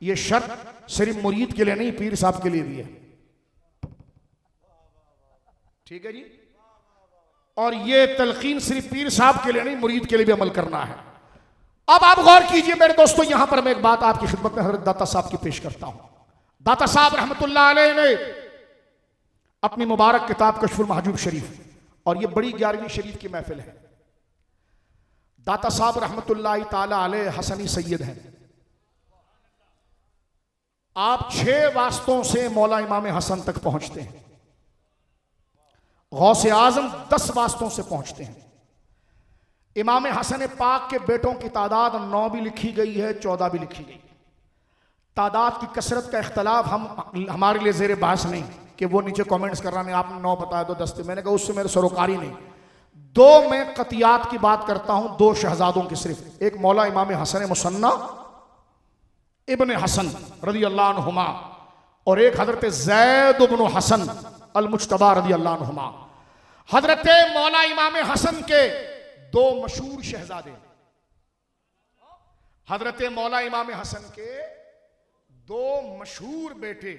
ये शर्त सिर्फ मुरीद के लिए नहीं, पीर साहब के लिए भी है। ठीक है जी? और ये तलकीन सिर्फ पीर साहब के लिए नहीं, मुरीद के लिए भी अमल करना है। अब आप गौर कीजिए मेरे दोस्तों, यहां पर मैं एक बात आपकी खिदमत में हजरत दाता साहब की पेश करता हूं। दाता साहब रहमतुल्लाह अलैह ने अपनी मुबारक किताब कश्फुल महजूब शरीफ, और ये बड़ी 11वीं शरीफ की महफिल है। दाता साहब रहमतुल्लाह ताला अलैह हसनी सैयद हैं। आप 6 वास्तों से मौला इमाम हसन तक पहुंचते हैं, गौसे आजम 10 वास्तों से पहुंचते हैं। इमाम हसन पाक के बेटों की तादाद 9 भी लिखी गई है, 14 भी लिखी गई। तादाद की कसरत का इख्तलाफ हमारे लिए ज़ेर बहस नहीं कि वो नीचे कमेंट्स कर रहा है आपने 9 बताया तो 10 थे। मैंने कहा उससे मेरे सरोकारी नहीं। 2 में कतियात की बात करता हूं, 2 शहजादों की सिर्फ। एक मौला इमाम हसन मुसन्ना इब्न हसन रज़ी अल्लाह अन्हुमा और एक हजरत ज़ैद इब्न हसन अल मुज्तबा रज़ी अल्लाह अन्हुमा। हजरत मौला इमाम हसन के 2 मशहूर शहजादे, हजरत मौला इमाम हसन के 2 मशहूर बेटे,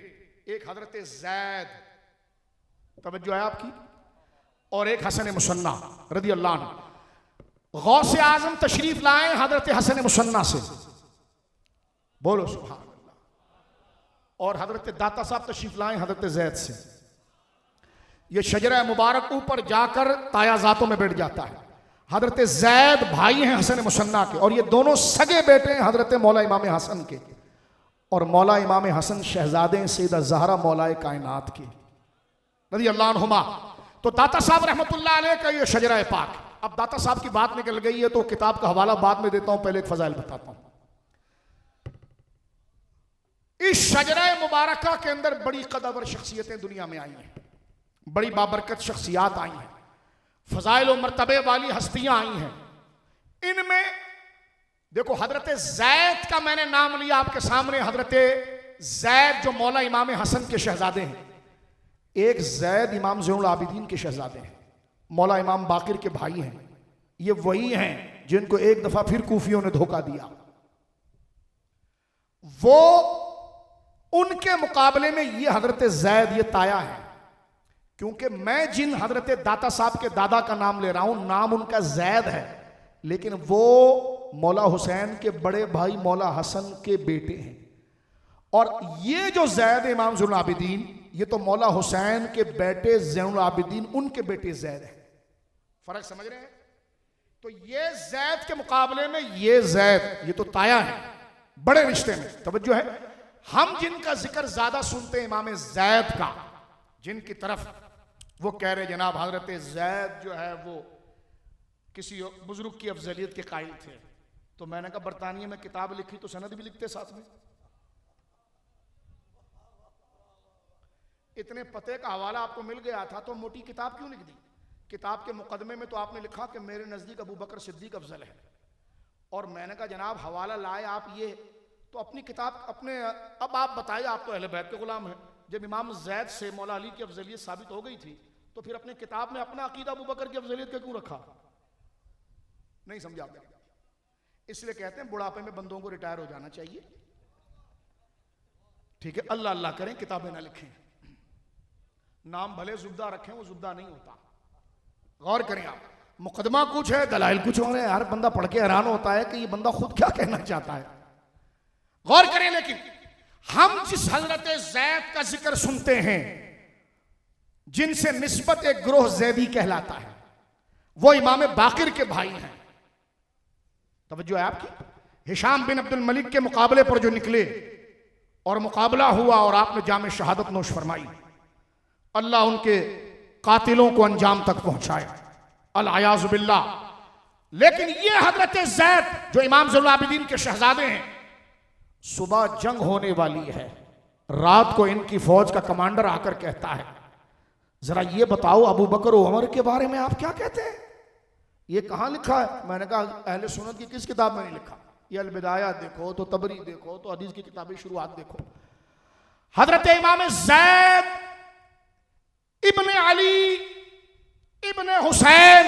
एक हजरत ज़ैद, तवज्जो है आपकी, और एक हसन मुसन्ना रज़ी अल्लाह अन्हु। गौसे आजम तशरीफ लाए हजरत हसन मुसन्ना से, बोलो सुभान अल्लाह। और हजरत दाता साहब तशरीफ लाए हजरत ज़ैद से। ये शजरा मुबारक ऊपर जाकर तायाजातों में बैठ जाता है। हजरत ज़ैद भाई हैं हसन मुसन्ना के, और ये दोनों सगे बेटे हैं हजरत मौला इमाम हसन के। और मौला इमाम हसन शहजादे सैयदा ज़हरा मौलाए कायनात की रज़ी अल्लाह अन्हुमा। तो दाता साहब रहमतुल्लाह अलैह का ये शजरा पाक। अब दाता साहब की बात निकल गई है तो किताब का हवाला बाद में देता हूं, पहले एक फजाइल बताता हूं। इस शजरा मुबारका के अंदर बड़ी कदर शख्सियतें दुनिया में आई हैं, बड़ी बाबरकत शख्सियात आई हैं, फजाइल और मर्तबे वाली हस्तियां आई हैं। इनमें देखो हजरत ज़ैद का मैंने नाम लिया आपके सामने। हजरत ज़ैद जो मौला इमाम हसन के शहजादे हैं, एक ज़ैद इमाम ज़ैनुल आबिदीन के शहजादे हैं, मौला इमाम बाकिर के भाई हैं। ये वही हैं जिनको एक दफा फिर कूफियों ने धोखा दिया। वो उनके मुकाबले में ये हजरत ज़ैद ये ताया है। क्योंकि मैं जिन हजरत दाता साहब के दादा का नाम ले रहा हूं, नाम उनका ज़ैद है, लेकिन वो मौला हुसैन के बड़े भाई मौला हसन के बेटे हैं। और ये जो ज़ैद इमाम ज़ैनुल आबिदीन, ये तो मौला हुसैन के बेटे ज़ैनुल आबिदीन उनके बेटे ज़ैद हैं। फर्क समझ रहे हैं? तो ये ज़ैद के मुकाबले में ये ज़ैद ये तो ताया है बड़े रिश्ते में। तवज्जो है, हम जिनका जिक्र ज्यादा सुनते हैं इमाम ज़ैद का, जिनकी तरफ वो कह रहे जनाब हजरत ज़ैद जो है वो किसी बुजुर्ग की अफजलियत के कायल थे। तो मैंने कहा बरतानिया में किताब लिखी तो सनद भी लिखते साथ में। इतने पते का हवाला आपको मिल गया था तो मोटी किताब क्यों लिख दी? किताब के मुकदमे में तो आपने लिखा कि मेरे नजदीक अबू बकर सिद्दीक अफजल है। और मैंने कहा जनाब हवाला लाए आप ये तो अपनी किताब अपने, अब आप बताइए, आप तो अहले बैत के गुलाम हैं। जब इमाम ज़ैद से मौला अली की अफजलियत साबित हो गई थी तो फिर अपनी किताब में अपना अकीदा अबू बकर की अफजलियत का क्यों रखा? नहीं समझा आपने? इसलिए कहते हैं बुढ़ापे में बंदों को रिटायर हो जाना चाहिए। ठीक है, अल्लाह अल्लाह करें, किताबें ना लिखें, नाम भले जुब्दा रखें, वो जुब्दा नहीं होता। गौर करें आप, मुकदमा कुछ है, दलाइल कुछ हो रहे हैं। हर बंदा पढ़ के हैरान होता है कि ये बंदा खुद क्या कहना चाहता है। गौर करें, लेकिन हम जिस हजरत ज़ैद का जिक्र सुनते हैं, जिनसे निस्बत एक ग्रोह ज़ैदी कहलाता है, वो इमाम बाकिर के भाई हैं। तवज्जो है आपकी? हिशाम बिन अब्दुल मलिक के मुकाबले पर जो निकले और मुकाबला हुआ और आपने जामे शहादत नोश फरमाई, अल्लाह उनके कातिलों को अंजाम तक पहुंचाए, अल-अयाज़ु बिल्लाह। लेकिन ये हजरत ज़ैद जो इमाम ज़ैनुल आबिदीन के शहजादे हैं, सुबह जंग होने वाली है, रात को इनकी फौज का कमांडर आकर कहता है जरा ये बताओ अबू बकर और उमर के बारे में आप क्या कहते हैं? ये कहां लिखा है? मैंने कहा अहले सुन्नत की किस किताब में नहीं लिखा। ये अल-बिदाया देखो तो तबरी देखो तो हदीस की किताबें शुरुआत देखो। हजरत इमाम ज़ैद इब्ने अली इब्ने हुसैन,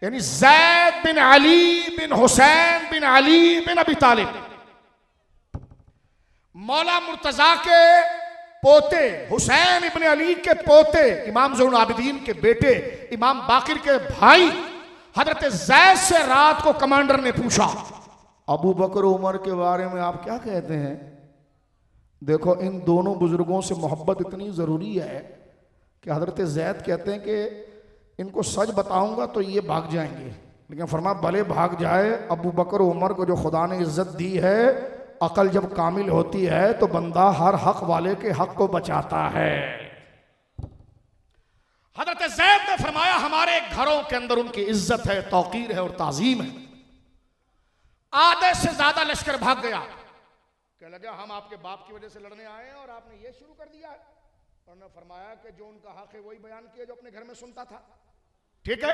यानी ज़ैद बिन अली बिन हुसैन बिन अली बिन अबी तालिब, मौला मुर्तजा के पोते, हुसैन इब्ने अली के पोते, इमाम ज़ैनुल आबिदीन के बेटे, इमाम बाकिर के भाई हजरत ज़ैद से रात को कमांडर ने पूछा अबू बकर उमर के बारे में आप क्या कहते हैं? देखो इन दोनों बुजुर्गों से मोहब्बत इतनी ज़रूरी है कि हजरत ज़ैद कहते हैं कि इनको सच बताऊंगा तो ये भाग जाएंगे, लेकिन फरमा भले भाग जाए, अबू बकर उमर को जो खुदा ने इज्जत दी है, अकल जब कामिल होती है तो बंदा हर हक वाले के हक को बचाता है। हजरत ज़ैद ने फरमाया हमारे घरों के अंदर उनकी इज्जत है, तौकीर है और ताजीम है। आधे से ज्यादा लश्कर भाग गया। कह लगा हम आपके बाप की वजह से लड़ने आए हैं और आपने ये शुरू कर दिया है। उन्होंने फरमाया कि जो उनका हक है वही बयान किया जो अपने घर में सुनता था। ठीक है,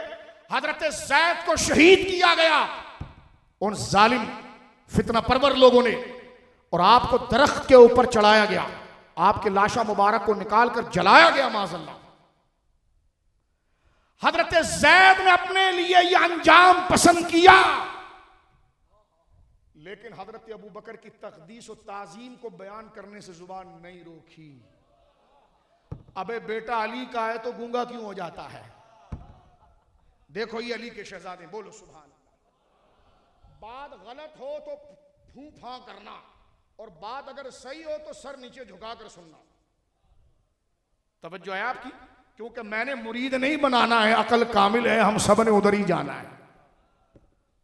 हजरत ज़ैद को शहीद किया गया उन जालिम फितना परवर लोगों ने, और आपको दरख्त के ऊपर चढ़ाया गया, आपके लाशा मुबारक को निकाल कर जलाया गया माज़अल्लाह। हजरत ज़ैद ने अपने लिए यह अंजाम पसंद किया, लेकिन हजरत अबू बकर की तकदीस और ताजीम को बयान करने से जुबान नहीं रोकी। अबे बेटा अली का है तो गूंगा क्यों हो जाता है? देखो ये अली के शहजादे, बोलो सुभान अल्लाह। बात गलत हो तो फूं फां करना, और बात अगर सही हो तो सर नीचे झुकाकर सुनना। तवज्जो है आपकी? क्योंकि मैंने मुरीद नहीं बनाना है, अकल कामिल है, हम सब ने उधर ही जाना है।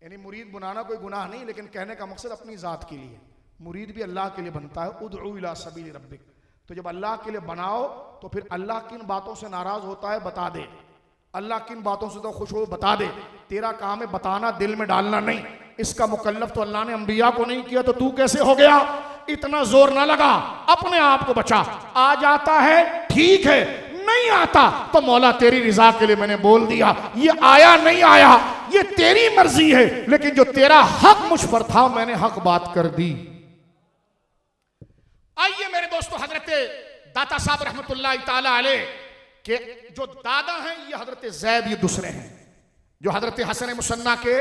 यानी मुरीद बनाना कोई गुनाह नहीं, लेकिन कहने का मकसद अपनी जात के लिए। मुरीद भी अल्लाह के लिए बनता है, उदउ इला सबील रब्बिक। तो जब अल्लाह के लिए बनाओ तो फिर अल्लाह किन बातों से नाराज होता है बता दे, अल्लाह किन बातों से तो खुश हो बता दे। तेरा काम है बताना, दिल में डालना नहीं। इसका मुकल्लफ तो अल्लाह ने अंबिया को नहीं किया, तो तू कैसे हो गया? इतना जोर ना लगा, अपने आप को बचा। आ जाता है ठीक है, नहीं आता तो मौला तेरी रिजा के लिए मैंने बोल दिया। ये आया नहीं आया ये तेरी मर्जी है, लेकिन जो तेरा हक मुझ पर था मैंने हक बात कर दी। आइए मेरे दोस्तों, हजरत दाता साहब रहमतुल्लाह ताला अलैह के जो दादा हैं ये हजरत ज़ैद, ये दूसरे हैं जो हजरत हसन मुसन्ना के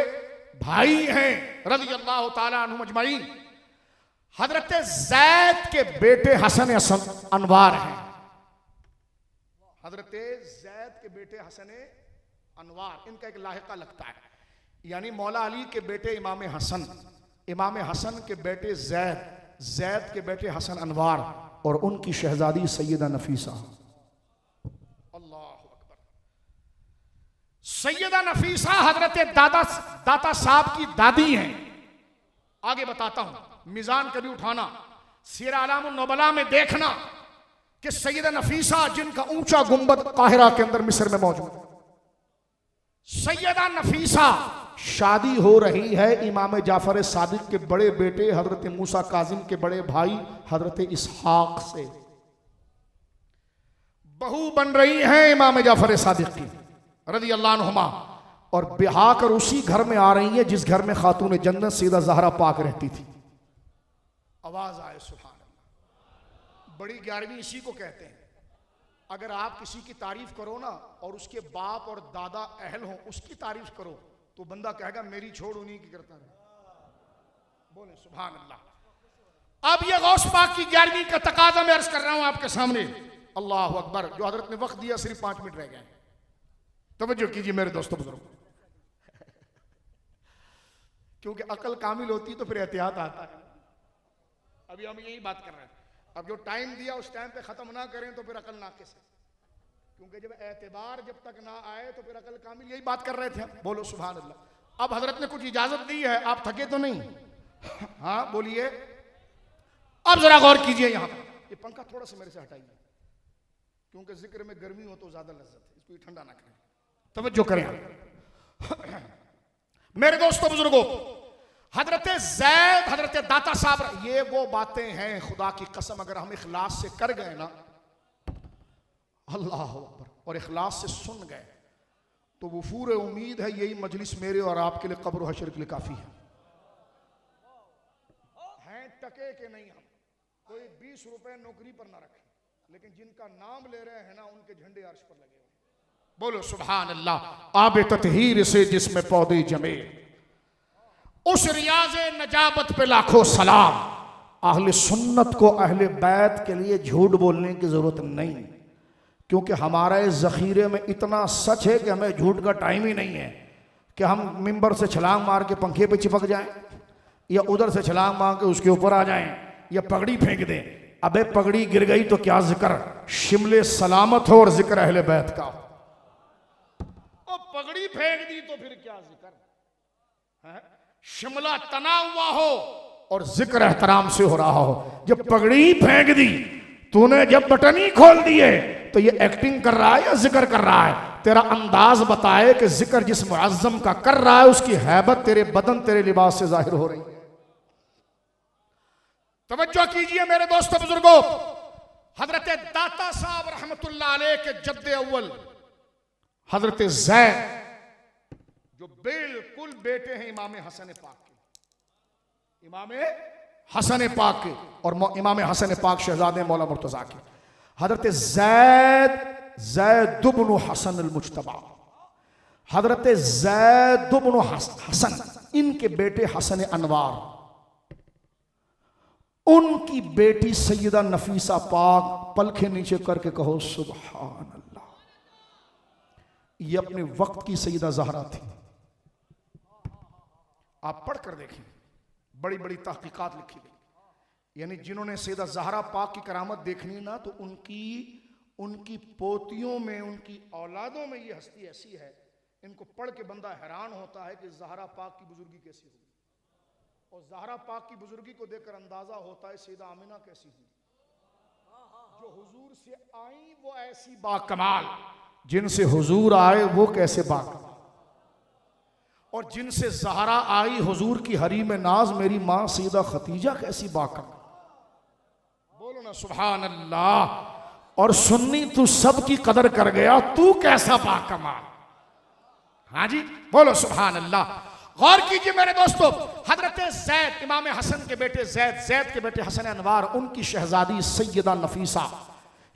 भाई हैं रज़ी अल्लाह ताला अन्हुम अजमईन। हजरत ज़ैद के बेटे हसन अनवार हैं। हजरत ज़ैद के बेटे हसन अनवार, इनका एक लाहिका लगता है। यानी मौला अली के बेटे इमाम हसन, इमाम हसन के बेटे ज़ैद, ज़ैद के बेटे हसन अनवार, और उनकी शहजादी सैयदा नफीसा। अल्लाह अकबर। सैयदा नफीसा हजरत दाता साहब की दादी हैं। आगे बताता हूं, मिजान कभी उठाना, सीरा आलामुन नुबला में देखना कि सैयदा नफीसा जिनका ऊंचा गुंबद काहिरा के अंदर मिस्र में मौजूद है, सैयदा नफीसा शादी हो रही है इमाम जाफर सादिक के बड़े बेटे हजरत मूसा काजिम के बड़े भाई हजरत इसहाक से। बहू बन रही है इमाम जाफर सादिक की रज़ी अल्लाह अन्हुमा, और ब्याह कर उसी घर में आ रही है जिस घर में खातून जन्नत सैयदा ज़हरा पाक रहती थी। आवाज आए सुभान अल्लाह। बड़ी ग्यारहवीं इसी को कहते हैं। अगर आप किसी की तारीफ करो ना और उसके बाप और दादा अहल हो, उसकी तारीफ करो तो बंदा कहेगा मेरी छोड़ उन्हीं की करता रहे। बोले सुभान अल्लाह। अब ये गौस पाक की 11वीं का तकाजा मैं अर्ज कर रहा हूं आपके सामने। अल्लाह अकबर। जो हजरत ने वक्त दिया सिर्फ 5 मिनट रह गए, तवज्जो कीजिए मेरे दोस्तों बुजुर्ग, क्योंकि अकल कामिल होती तो फिर एहतियात आता है। अभी हम यही बात कर रहे हैं। अब जो टाइम दिया उस टाइम पे खत्म ना करें तो फिर अकल नाकिस है, क्योंकि जब एतबार जब तक ना आए तो फिर अकल कामिल। यही बात कर रहे थे हम। बोलो सुभान अल्लाह। अब हजरत ने कुछ इजाजत दी है, आप थके तो नहीं? हाँ बोलिए। अब जरा गौर कीजिए, यहां ये पंखा थोड़ा सा मेरे से हटाइए, क्योंकि जिक्र में गर्मी हो तो ज्यादा लज्जत है, इसको ठंडा ना करें। तवज्जो करें मेरे दोस्तों बुजुर्गों। हजरत ज़ैद, हजरत दाता साहब, ये वो बातें हैं खुदा की कसम अगर हम इखलास से कर गए ना, अल्लाह अकबर, और इखलास से सुन गए तो वफूर उम्मीद है यही मजलिस मेरे और आपके लिए कब्र हशर के लिए काफी है। हैं टके के नहीं, हम कोई 20 रुपए नौकरी पर ना रखें, लेकिन जिनका नाम ले रहे हैं ना उनके झंडे अर्श पर लगे हुए। बोलो सुभान अल्लाह। आबे ततहीर से जिसमें पौधे जमे, उस रियाज़े नजाबत पे लाखों सलाम। अहले सुन्नत को अहले बैत के लिए झूठ बोलने की जरूरत नहीं, क्योंकि हमारे ज़ख़ीरे में इतना सच है कि हमें झूठ का टाइम ही नहीं है कि हम मिंबर से छलांग मार के पंखे पे चिपक जाएं, या उधर से छलांग मार के उसके ऊपर आ जाएं, या पगड़ी फेंक दें। अबे पगड़ी गिर गई तो क्या जिक्र शिमले सलामत हो और जिक्र अहले बैत का हो, और पगड़ी फेंक दी तो फिर क्या जिक्र है? शिमला तना हुआ हो और जिक्र एहतराम से हो रहा हो। जब पगड़ी फेंक दी तूने जब बटन ही खोल दिए तो ये एक्टिंग कर रहा है या जिक्र कर रहा है? तेरा अंदाज बताए कि जिक्र जिस मुअज्जम का कर रहा है उसकी हैबत तेरे बदन तेरे लिबास से जाहिर हो रही है। तवज्जो कीजिए मेरे दोस्तों बुजुर्गों, हजरत दाता साहब रहमतुल्लाह अलैह के जद्दे अव्वल हजरत ज़ैद जो बिल्कुल बेटे हैं इमाम हसन पाक के, इमाम हसन पाक के और इमाम हसन पाक शहजादे मौला मुर्तजा के, हजरत ज़ैद इब्न हसन अल मुज्तबा, हजरत ज़ैद इब्न हसन, इनके बेटे हसन अनवार, उनकी बेटी सैयदा नफीसा पाक, पलखे नीचे करके कहो सुभान अल्लाह। ये अपने वक्त की सैयदा ज़हरा थी। आप पढ़ कर देखें, बड़ी बड़ी तहकीकात लिखी गई, यानी जिन्होंने सैयदा ज़हरा पाक की करामत देखनी ना, तो उनकी पोतियों में, उनकी औलादों में ये हस्ती ऐसी है, इनको पढ़ के बंदा हैरान होता है कि ज़हरा पाक की बुजुर्गी कैसी होगी, और ज़हरा पाक की बुजुर्गी को देखकर अंदाजा होता है सैयदा आमिना कैसी हुई। जो हुजूर से आई वो ऐसी बाकमाल, जिनसे हुजूर आए वो कैसे बाकमाल, और जिनसे ज़हरा आई हुजूर की हरीम नाज मेरी मां सैयदा खतीजा कैसी बाकमाल। बोलो ना सुभान अल्लाह। और सुन्नी तू सब की कदर कर गया, तू कैसा बाकमाल। हाँ जी बोलो सुभान अल्लाह। गौर कीजिए मेरे दोस्तों, हजरत ज़ैद इमाम हसन के बेटे ज़ैद के बेटे हसन अनवार, उनकी शहजादी सैयदा नफीसा,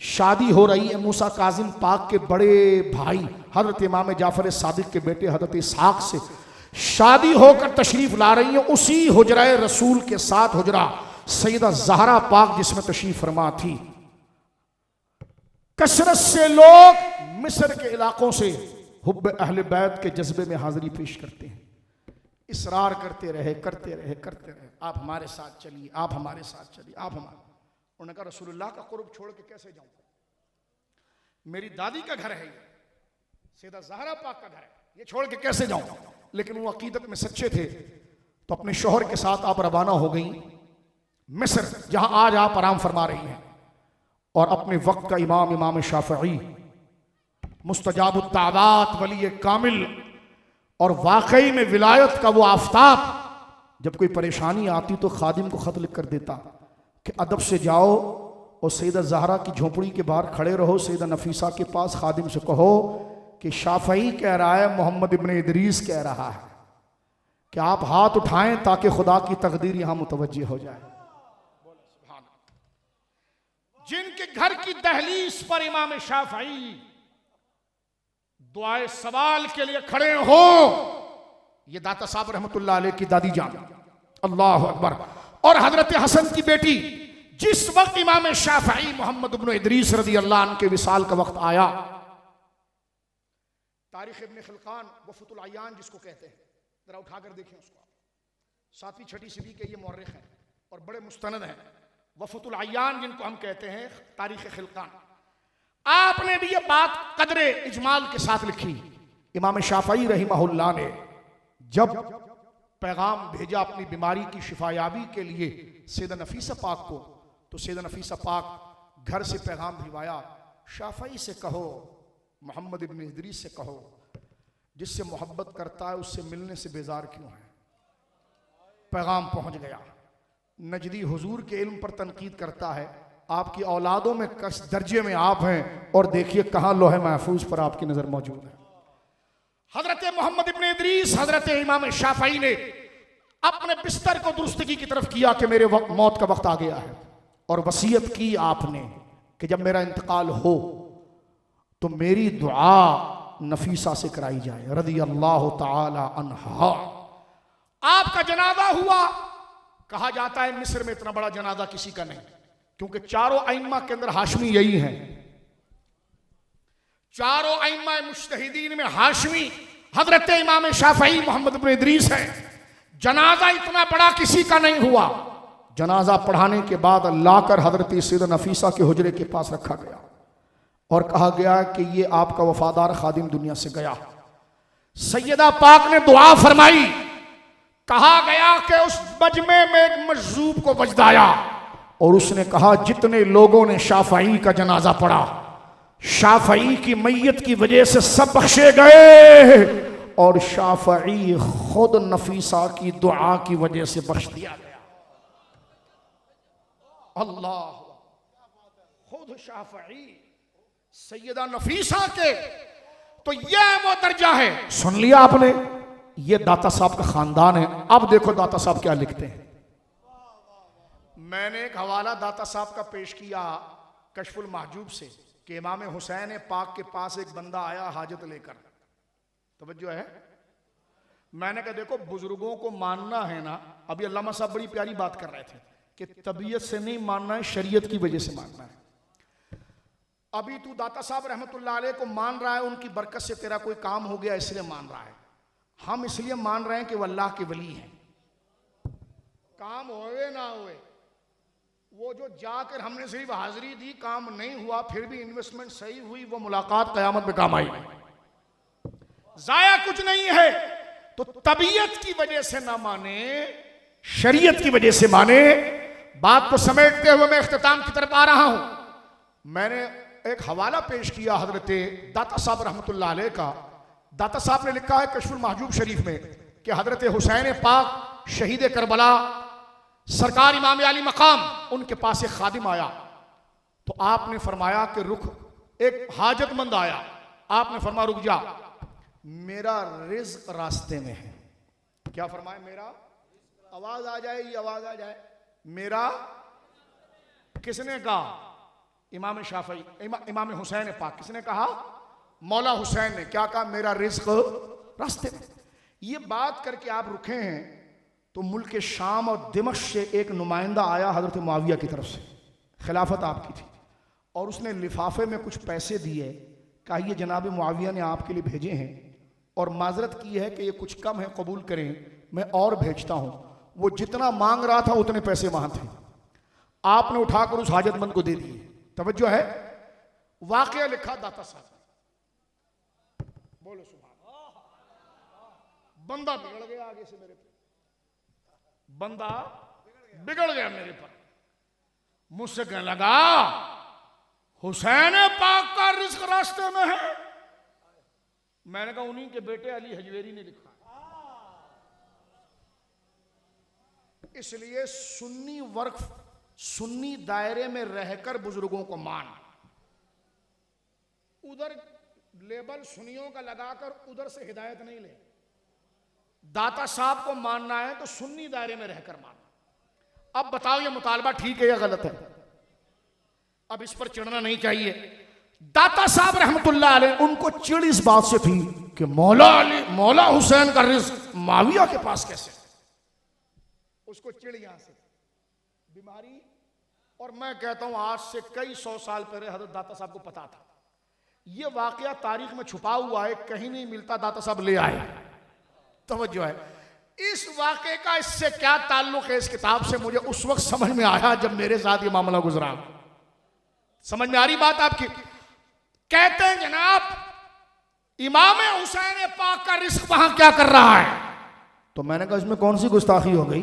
शादी हो रही है मूसा काजिम पाक के बड़े भाई हजरत इमाम जाफर सादिक के बेटे हजरत इसहाक से। शादी होकर तशरीफ ला रही है उसी हुजरा रसूल के साथ हुजरा सैयदा ज़हरा पाक जिसमें तशरीफ फरमा थी। कसरत से लोग मिस्र के इलाकों से हुब्ब अहले बैत के जज्बे में हाजिरी पेश करते हैं, इसरार करते रहे, आप हमारे साथ चलिए, आप हमारे साथ चलिए, आप हमारे। उन्होंने कहा रसूलुल्लाह का कुर्ब छोड़ के कैसे जाऊं, मेरी दादी का घर है, सैयदा ज़हरा पाक का घर है, ये छोड़ के कैसे जाऊं। लेकिन वो अकीदत में सच्चे थे, तो अपने शौहर के साथ आप रवाना हो गई मिस्र, जहां आज आप आराम फरमा रही हैं। और अपने वक्त का इमाम शाफई, मुस्तजाबुत तादात, वली कामिल, और वाकई में विलायत का वो आफ्ताब, जब कोई परेशानी आती तो खादिम को खत लिख कर देता कि अदब से जाओ और सैयदा ज़हरा की झोपड़ी के बाहर खड़े रहो, सैयदा नफीसा के पास खादिम से कहो कि शाफई कह रहा है, मोहम्मद इब्न इदरीस कह रहा है कि आप हाथ उठाएं ताकि खुदा की तकदीर यहां मुतवज्जे हो जाए। जिनके घर की दहलीज पर इमाम शाफई दुआए सवाल के लिए खड़े हो, ये दाता साहब रहमतुल्लाह अलैह की दादी जान, अल्लाह अकबर। और हजरत हसन की बेटी, जिस वक्त इमाम शाफई मोहम्मद इब्न इदरीस रज़ी अल्लाह अन्हु के विसाल का वक्त आया, तारीख इब्न खिलकान वफ़तुल अय्यान जिसको कहते हैं, जरा उठाकर देखें उसको, 7वीं 6वीं सदी के ये मौर्रिख हैं और बड़े मुस्तनद हैं। वफ़तुल अय्यान जिनको हम कहते हैं, तारीख खिलकान, आपने भी ये बात कदरे इजमाल के साथ लिखी। इमाम शाफई रहिमहुल्लाह ने जब पैगाम भेजा अपनी बीमारी की शिफायाबी के लिए सैयदा नफीसा पाक को, तो सैयदा नफीसा पाक घर से पैगाम भिजवाया, शाफई से कहो, मोहम्मद इब्न इदरीस से कहो, जिससे मोहब्बत करता है उससे मिलने से बेजार क्यों है। पैगाम पहुंच गया। नजदी हुजूर के इल्म पर तनकीद करता है, आपकी औलादों में किस दर्जे में आप हैं, और देखिए कहां लोहे महफूज पर आपकी नजर मौजूद है। हजरत मोहम्मद इब्न इदरीस, हजरत इमाम शाफई ने अपने बिस्तर को दुरुस्तगी की तरफ किया कि मेरे मौत का वक्त आ गया है, और वसीयत की आपने कि जब मेरा इंतकाल हो तो मेरी दुआ नफीसा से कराई जाए रज़ी अल्लाह ताला अन्हा। आपका जनाजा हुआ, कहा जाता है मिस्र में इतना बड़ा जनाजा किसी का नहीं, क्योंकि चारों अइम्मा के अंदर हाशमी यही हैं, चारों अइम्मा मुज्तहिदीन में हाशमी हजरत इमाम शाफई मोहम्मद इब्न इदरीस है। जनाजा इतना बड़ा किसी का नहीं हुआ। जनाजा पढ़ाने के बाद लाकर हजरत सैयदा नफीसा के हुजरे के पास रखा गया और कहा गया कि ये आपका वफादार खादिम दुनिया से गया। सैयदा पाक ने दुआ फरमाई, कहा गया कि उस मजमे में एक मजजूब को वजदाया, और उसने कहा जितने लोगों ने शाफई का जनाजा पढ़ा, शाफई की मैयत की वजह से सब बख्शे गए और शाफई खुद नफीसा की दुआ की वजह से बख्श दिया गया। अल्लाह, खुद शाफई सैयदा नफीसा के, तो यह वो दर्जा है। सुन लिया आपने, ये दाता साहब का खानदान है। अब देखो दाता साहब क्या लिखते हैं। मैंने एक हवाला दाता साहब का पेश किया कशफुल महजूब से कि इमाम हुसैन पाक के पास एक बंदा आया हाजत लेकर। तवज्जो है। मैंने कहा देखो बुजुर्गों को मानना है ना, अभी अल्लामा साहब बड़ी प्यारी बात कर रहे थे कि तबीयत से नहीं मानना है, शरीयत की वजह से मानना है। अभी तू दाता साहब रहमतुल्लाह अलैह को मान रहा है, उनकी बरकत से तेरा कोई काम हो गया इसलिए मान रहा है। हम इसलिए मान रहे हैं कि वो अल्लाह के वली हैं। काम होए ना होए, वो जो जाकर हमने सिर्फ हाजिरी दी, काम नहीं हुआ, फिर भी इन्वेस्टमेंट सही हुई, वो मुलाकात कयामत में काम आई, जाया कुछ नहीं है। तो तबीयत की वजह से ना माने, शरीयत की वजह से माने। बात को समेटते हुए मैं इख्तिताम की तरफ आ रहा हूं। मैंने एक हवाला पेश किया हजरत दाता साहब रहमतुल्लाह अलैह का। दाता साहब ने लिखा है कशफुल महजूब शरीफ में कि हजरत हुसैन पाक शहीद करबला सरकार इमाम अली मकाम, उनके पास एक खादिम आया तो आपने फरमाया कि रुक, एक हाजतमंद आया, आपने फरमाया रुक जा, मेरा रिज्क रास्ते में है। क्या फरमाया? मेरा, आवाज आ जाए, ये आवाज आ जाए, मेरा। किसने कहा? इमाम शाफई, इमाम हुसैन पाक। किसने कहा? मौला हुसैन ने। क्या कहा? मेरा रिज्क रास्ते में। ये बात करके आप रुके हैं तो मुल्क शाम और दिमश्क से एक नुमाइंदा आया हजरत मुआविया की तरफ से, खिलाफत आपकी थी, और उसने लिफाफे में कुछ पैसे दिए। कहा ये जनाब मुआविया ने आपके लिए भेजे हैं और माजरत की है कि ये कुछ कम है, कबूल करें, मैं और भेजता हूं। वो जितना मांग रहा था उतने पैसे वहां थे, आपने उठाकर उस हाजतमंद को दे दिए। तवज्जो है। वाकया लिखा दाता साहब, बोलो सुभान। बंदा बिगड़ गया आगे से मेरे पे, बंदा बिगड़ गया मेरे पर। मुझसे कहने लगा हुसैन पाक का रिज्क रास्ते में है। मैंने कहा उन्हीं के बेटे अली हजवेरी ने लिखा। इसलिए सुन्नी वक्फ, सुन्नी दायरे में रहकर बुजुर्गों को मान। उधर लेबल सुन्नियों का लगाकर उधर से हिदायत नहीं ले। दाता साहब को मानना है तो सुन्नी दायरे में रहकर मानना। अब बताओ ये मुतालबा ठीक है या गलत है? अब इस पर चिढ़ना नहीं चाहिए। दाता साहब रहमतुल्लाह अलैह, उनको चिढ़ इस बात से थी कि मौला हुसैन का रिज्क माविया के पास कैसे? उसको चिढ़ यहां से बीमारी। और मैं कहता हूं आज से कई 100 साल पहले हजरत दाता साहब को पता था। यह वाकया तारीख में छुपा हुआ है, कहीं नहीं मिलता, दाता साहब ले आए। तवज्जो है। इस वाकये का इससे क्या ताल्लुक है इस किताब से, मुझे उस वक्त समझ में आया जब मेरे साथ ये मामला गुजरा। समझ में आ रही बात आपकी? कहते हैं जनाब इमाम हुसैन पाक का रिस्क वहां क्या कर रहा है? तो मैंने कहा इसमें कौन सी गुस्ताखी हो गई?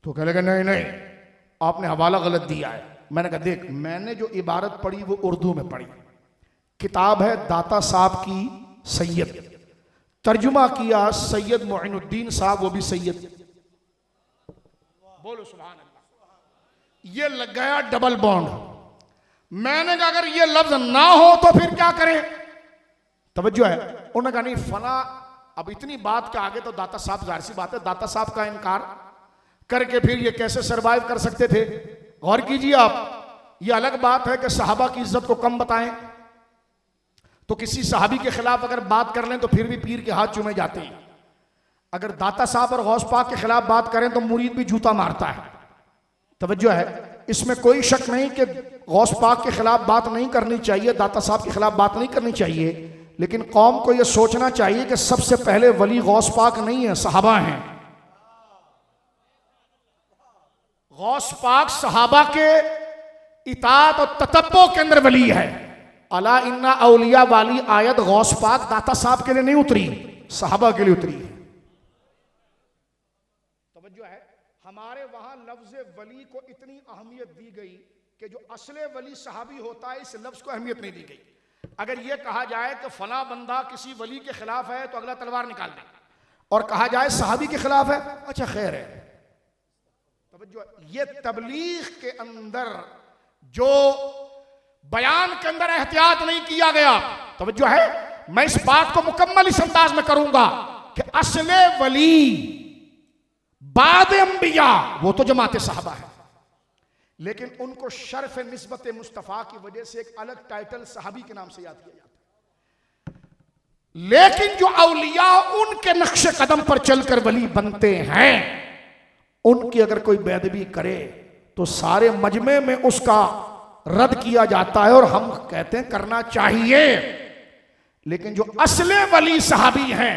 तो कह लगा नहीं नहीं आपने हवाला गलत दिया है। मैंने कहा देख, मैंने जो इबारत पढ़ी वो उर्दू में पढ़ी, किताब है दाता साहब की सैयद, तर्जुमा किया सैयद मोइनुद्दीन साहब, वो भी सैयद। बोलो सुभान अल्लाह। ये लग गया डबल बॉन्ड। मैंने कहा अगर ये लफ्ज ना हो तो फिर क्या करें? तवज्जो है। उन्होंने कहा नहीं फला, अब इतनी बात के आगे तो दाता साहब, जाहिर सी बात है दाता साहब का इनकार करके फिर ये कैसे सरवाइव कर सकते थे? गौर कीजिए आप। ये अलग बात है कि सहाबा की इज्जत को कम बताएं, तो किसी सहाबी के खिलाफ अगर बात कर लें तो फिर भी पीर के हाथ चूमे जाते हैं। अगर दाता साहब और गौस पाक के खिलाफ बात करें तो मुरीद भी जूता मारता है। तवज्जो है। इसमें कोई शक नहीं कि गौस पाक के खिलाफ बात नहीं करनी चाहिए, दाता साहब के खिलाफ बात नहीं करनी चाहिए, लेकिन कौम को यह सोचना चाहिए कि सबसे पहले वली गौस पाक नहीं है, सहाबा हैं। गौस पाक सहाबा के इताअत और ततब्बो के अंदर वली है। अला इन्ना औलिया वाली आयत गौस पाक दाता साहब के लिए नहीं उतरी, सहाबा के लिए उतरी है। तवज्जो है। हम हमारे वहां लफ्ज वली को इतनी अहमियत दी गई कि जो असले वली सहाबी होता है इस लफ्ज को अहमियत नहीं दी गई। अगर यह कहा जाए कि फला बंदा किसी वली के खिलाफ है तो अगला तलवार निकाल दे, और कहा जाए सहाबी के खिलाफ है, अच्छा खैर है। तवज्जो, ये तबलीग के अंदर जो बयान के अंदर एहतियात नहीं किया गया, तवज्जो है, मैं इस बात को मुकम्मल इस अंदाज में करूंगा कि असले वली बाद अंबिया वो तो जमात सहाबा है, लेकिन उनको शर्फ निस्बत मुस्तफ़ा की वजह से एक अलग टाइटल सहाबी के नाम से याद किया जाता है। लेकिन जो औलिया उनके नक्शे कदम पर चलकर वली बनते हैं, उनकी अगर कोई बेअदबी करे तो सारे मजमे में उसका रद्द किया जाता है, और हम कहते हैं करना चाहिए। लेकिन जो असले वली सहाबी हैं,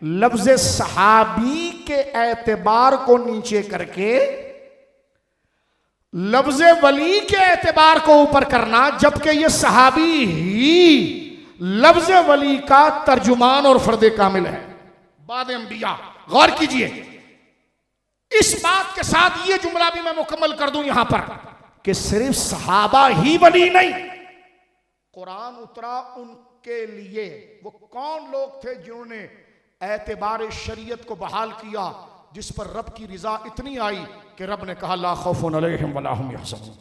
लफ्ज सहाबी के एतबार को नीचे करके लफ्ज वली के एतबार को ऊपर करना, जबकि यह सहाबी ही लफ्ज वली का तर्जुमान और फर्दे कामिल है बाद अंबिया। गौर कीजिए, इस बात के साथ यह जुमला भी मैं मुकम्मल कर दूं यहां पर कि सिर्फ सहाबा ही वली नहीं, कुरान उतरा उनके लिए। वो कौन लोग थे जिन्होंने एतबार शरीयत को बहाल किया, जिस पर रब की रिजा इतनी आई कि रब ने कहा ला खौफुन अलैहिम वला हुम यहज़नून।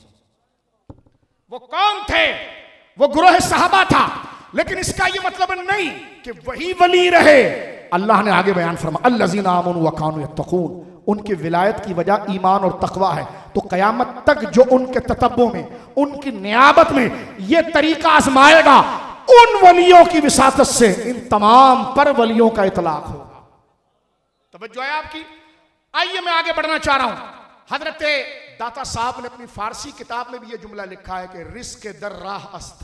वो कौन थे? वो गुरोह सहाबा था। लेकिन इसका ये मतलब नहीं कि वही वली रहे। अल्लाह ने आगे बयान फरमा अल्लज़ीना आमनू व कानू यत्तक़ून, उनकी विलायत की वजह ईमान और तकवा है। तो क़यामत तक जो उनके ततब्बुं में, उनकी नियाबत में ये तरीका आजमाएगा, उन वलियों की विसातत से इन तमाम पर वलियों का इतलाक होगा। तवज्जो है आपकी। आइए मैं आगे बढ़ना चाह रहा हूं। हजरत दाता साहब ने अपनी फारसी किताब में भी यह जुमला लिखा है कि रिस्क दर राह अस्त।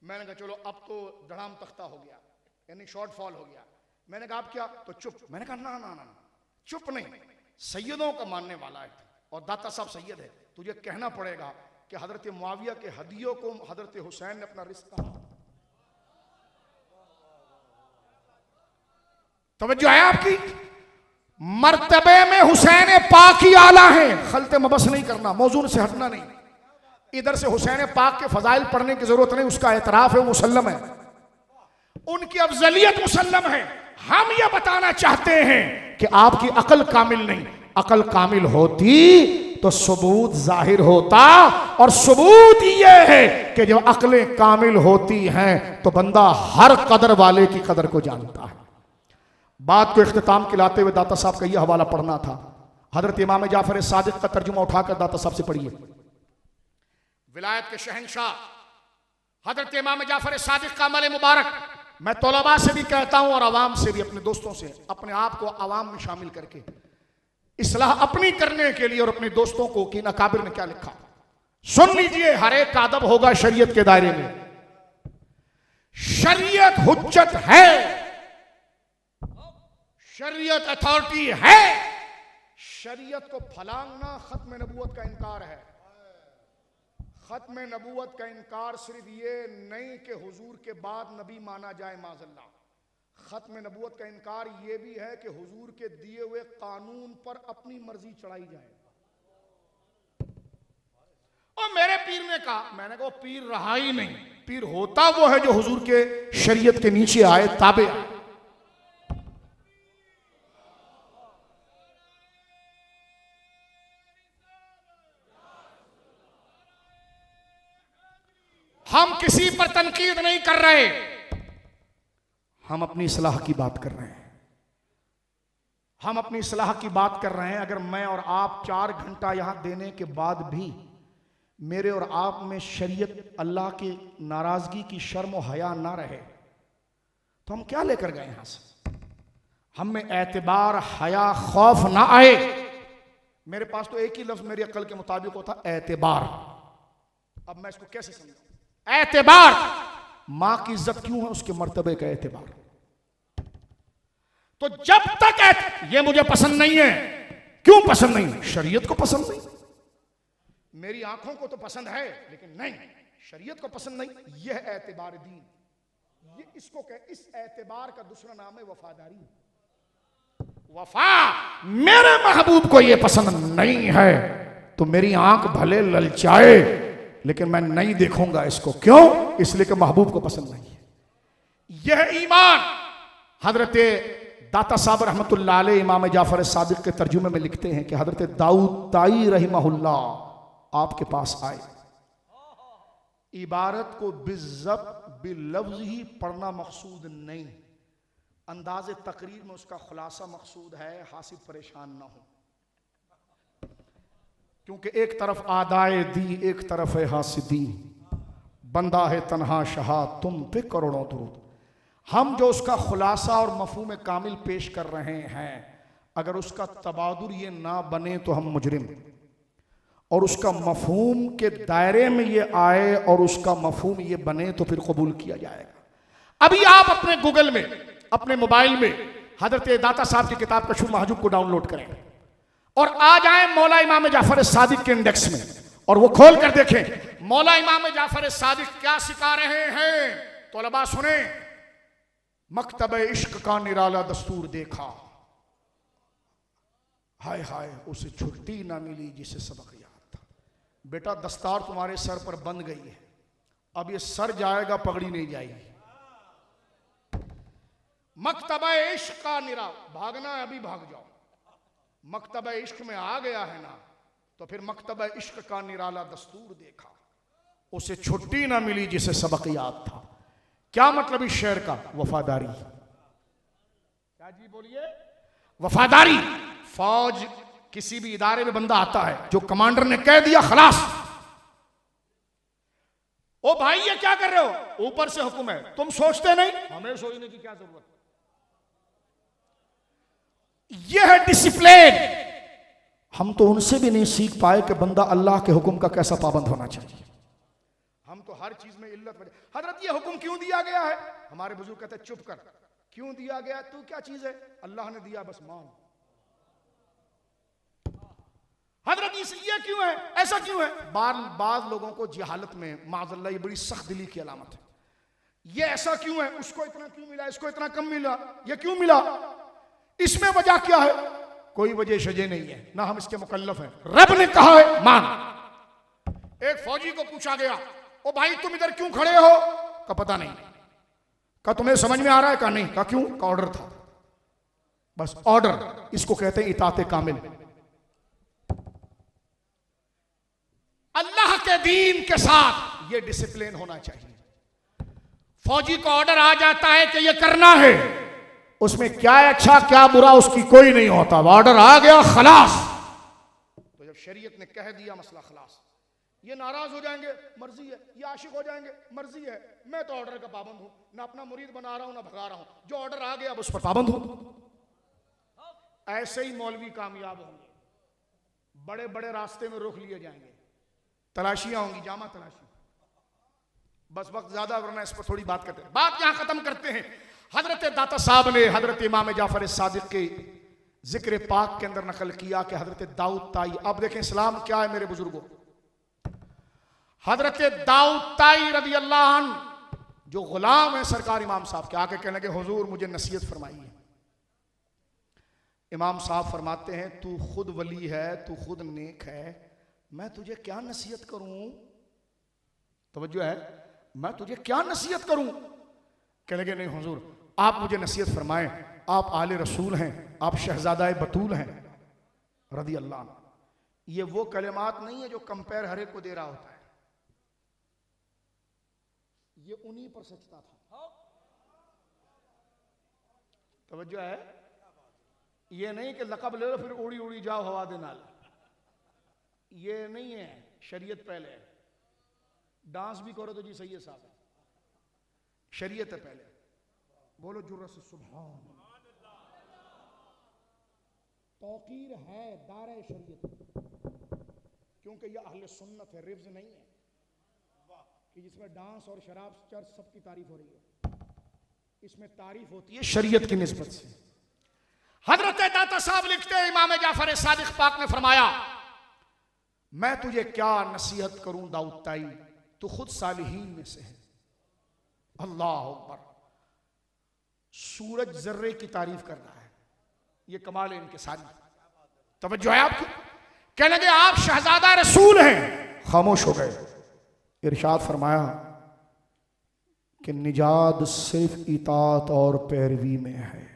मैंने कहा चलो अब तो धड़ाम तख्ता हो गया, यानी शॉर्टफॉल हो गया। मैंने कहा आप क्या? तो चुप। मैंने कहा ना ना ना, चुप नहीं, सैयदों का मानने वाला है और दाता साहब सैयद है, तुझे कहना पड़ेगा कि हजरत मुआविया के हदियों को हजरत हुसैन ने अपना रिस्क कहा। तवज्जो है आपकी। मर्तबे में हुसैन पाक ही आला है, खलते मबस नहीं करना, मौजूद से हटना नहीं। इधर से हुसैन पाक के फजाइल पढ़ने की जरूरत नहीं, उसका एतराफ है, वो मुसल्लम है, उनकी अफजलियत मुसल्लम है। हम यह बताना चाहते हैं कि आपकी अकल कामिल नहीं, अकल कामिल होती तो सबूत जाहिर होता, और सबूत यह है कि जब अकलें कामिल होती हैं तो बंदा हर कदर वाले की कदर को जानता है। बात को इख्तिताम के लाते हुए दाता साहब का यह हवाला पढ़ना था। हजरत इमाम जाफर सादिक का तर्जुमा उठाकर दाता साहब से पढ़िए। विलायत के शहंशाह हजरत इमाम जाफर सादिक का अमल मुबारक मैं तौलबा से भी कहता हूं और आवाम से भी, अपने दोस्तों से, अपने आप को आवाम में शामिल करके इस्लाह अपनी करने के लिए और अपने दोस्तों को कि अकाबिर ने क्या लिखा सुन लीजिए। हर एक का अदब होगा शरीयत के दायरे में। शरीयत हुज्जत है, शरीयत अथॉरिटी है। शरीयत को फलांगना खत्म नबूवत का इनकार है। खत्म नबूवत का इनकार सिर्फ ये नहीं कि हुजूर के बाद नबी माना जाए माज़अल्लाह। खत्म नबूवत का इनकार ये भी है कि हुजूर के दिए हुए कानून पर अपनी मर्जी चढ़ाई जाए। और मेरे पीर ने कहा, मैंने कहा पीर रहा ही नहीं, पीर होता वो है जो हुजूर के शरीयत के नीचे आए, ताबे आए। हम किसी पर तनकीद नहीं कर रहे, हम अपनी इस्लाह की बात कर रहे हैं। हम अपनी इस्लाह की बात कर रहे हैं। अगर मैं और आप 4 घंटा यहां देने के बाद भी मेरे और आप में शरीयत अल्लाह की नाराजगी की शर्म और हया ना रहे तो हम क्या लेकर गए यहां से? हम में एतबार, हया, खौफ ना आए। मेरे पास तो एक ही लफ्ज मेरी अक्ल के मुताबिक होता, एतबार। अब मैं इसको कैसे समझूं? एतबार, मां की इज्जत क्यों है? उसके मर्तबे का एतबार। तो जब तक ये मुझे पसंद नहीं है, क्यों पसंद नहीं? शरीयत को पसंद नहीं। मेरी आंखों को तो पसंद है लेकिन नहीं, शरीयत को पसंद नहीं। यह एतबार दीन, ये इसको कह, इस एतबार का दूसरा नाम है वफादारी। वफा मेरे महबूब को यह पसंद नहीं है तो मेरी आंख भले ललचाए लेकिन मैं नहीं देखूंगा इसको। क्यों? इसलिए कि महबूब को पसंद नहीं है। यह ईमान हजरत दाता साहब रहमतुल्लाह अलैह इमाम जाफर सादिक के तर्जुमे में लिखते हैं कि हजरत दाऊद ताई रहमहुल्लाह आपके पास आए। इबारत को बिलफ्ज ही पढ़ना मकसूद नहीं, अंदाज़े तकरीर में उसका खुलासा मकसूद है, हासिब परेशान ना हो। क्योंकि एक तरफ आदाए दी, एक तरफ है हासिदी, बंदा है तन्हा शहा तुम पे करोड़ों दुरूद। हम जो उसका खुलासा और मफहूम कामिल पेश कर रहे हैं, अगर उसका तबादुर ये ना बने तो हम मुजरिम, और उसका मफहूम के दायरे में ये आए और उसका मफहूम ये बने तो फिर कबूल किया जाएगा। अभी आप अपने गूगल में, अपने मोबाइल में हजरत दाता साहब की किताब कशफ महजूब को डाउनलोड करें और आ जाएं मौला इमाम जाफर सादिक के इंडेक्स में और वो खोल कर देखें मौला इमाम जाफर सादिक क्या सिखा रहे हैं। तौलबा सुने, मकतब इश्क का निराला दस्तूर देखा, हाय हाय उसे छुट्टी ना मिली जिसे सबक याद था। बेटा दस्तार तुम्हारे सर पर बंध गई है, अब ये सर जाएगा पगड़ी नहीं जाएगी। मकतबा इश्क का निरा, भागना है अभी भाग जाओ। मकतबा इश्क में आ गया है ना तो फिर मकतबा इश्क का निराला दस्तूर देखा, उसे छुट्टी ना मिली जिसे सबक याद था। क्या मतलब इस शेर का? वफादारी। क्या जी बोलिए? वफादारी। फौज किसी भी इदारे में बंदा आता है, जो कमांडर ने कह दिया खलास, ओ भाई ये क्या कर रहे हो, ऊपर से हुक्म है, तुम सोचते नहीं, हमें सोचने की क्या जरूरत। यह है डिसिप्लिन। हम तो उनसे भी नहीं सीख पाए कि बंदा अल्लाह के हुक्म का कैसा पाबंद होना चाहिए। हम तो हर चीज में इल्लत वजह, हजरत ये हुक्म क्यों दिया गया है, हमारे बुजुर्ग कहते हैं चुप कर, क्यों दिया गया, तू क्या चीज है, अल्लाह ने दिया बस मान। हजरत ये क्यों है, ऐसा क्यों है। बाद लोगों को जहालत में माज़अल्लाह ये बड़ी सख्त दिली की अलामत है। ये ऐसा क्यों है, उसको इतना क्यों मिला, इसको इतना कम मिला, ये क्यों मिला, इसमें वजह क्या है। कोई वजह शजे नहीं है, ना हम इसके मुकल्लफ हैं, रब ने कहा है मान। एक फौजी को पूछा गया, ओ भाई तुम इधर क्यों खड़े हो, का पता नहीं, का तुम्हें समझ में आ रहा है, का नहीं, का क्यों, का ऑर्डर था, बस ऑर्डर। इसको कहते हैं इताते कामिल। अल्लाह के दीन के साथ ये डिसिप्लिन होना चाहिए। फौजी को ऑर्डर आ जाता है कि ये करना है, उसमें क्या अच्छा क्या बुरा उसकी कोई नहीं होता, ऑर्डर आ गया खलास। तो जब शरीयत ने कह दिया मसला खलास, ये नाराज हो जाएंगे, मर्जी है, ये आशिक हो जाएंगे, मर्जी है, मैं तो ऑर्डर का पाबंद हूं, ना अपना मुरीद बना रहा हूं ना भगा रहा हूं, जो ऑर्डर आ गया अब उस पर पाबंद हूं। ऐसे ही मौलवी कामयाब होंगे, बड़े बड़े रास्ते में रोक लिए जाएंगे, तलाशियां होंगी, जामा तलाशी। बस वक्त ज्यादा वरना इस पर थोड़ी बात करते हैं, बात यहां खत्म करते हैं। हजरत दाता साहब ने हजरत इमाम जाफर सादिक के जिक्र पाक के अंदर नकल किया कि हजरत दाऊद ताई, अब देखें इस्लाम क्या है मेरे बुजुर्गों, हजरत दाऊद ताई रदी अल्लाह अन्हु जो गुलाम है सरकार इमाम साहब के, आके कहने के हुजूर मुझे नसीहत फरमाइए। इमाम साहब फरमाते हैं तू खुद वली है, तू खुद नेक है, मैं तुझे क्या नसीहत करूं, तवज्जो है, मैं तुझे क्या नसीहत करूं। कहने लगे नहीं हुजूर आप मुझे नसीहत फरमाएं, आप आले रसूल हैं, आप शहजादा बतूल हैं रदी अल्लाह। ये वो कलिमात नहीं है जो कंपेयर हर एक को दे रहा होता है, ये उन्हीं पर सचता था। तवज्जो है, ये नहीं कि लकब ले लो फिर उड़ी उड़ी जाओ हवा दे नाल, ये नहीं है। शरीयत पहले है, डांस भी करो तो जी सही है साहब, शरीयत है पहले। बोलो जुर्र से सुभान, तौकीर है दारे शरीयत, क्योंकि यह अहले सुन्नत है, रिव्ज नहीं है कि जिसमें डांस और शराब चर्च सबकी तारीफ हो रही है, इसमें तारीफ होती है शरीयत की निस्बत से। हजरत दाता साहब लिखते हैं इमाम जाफर सादिक पाक ने फरमाया मैं तुझे क्या नसीहत करूं दाऊद ताई, तू खुद सालिहीन में से है। अल्लाह अकबर, सूरज जर्रे की तारीफ कर रहा है, ये कमाल है इनके सारी। तवज्जो है आपकी? कहने लगे आप शहजादा रसूल हैं, खामोश हो गए। इरशाद फरमाया कि निजात सिर्फ इताअत और पैरवी में है,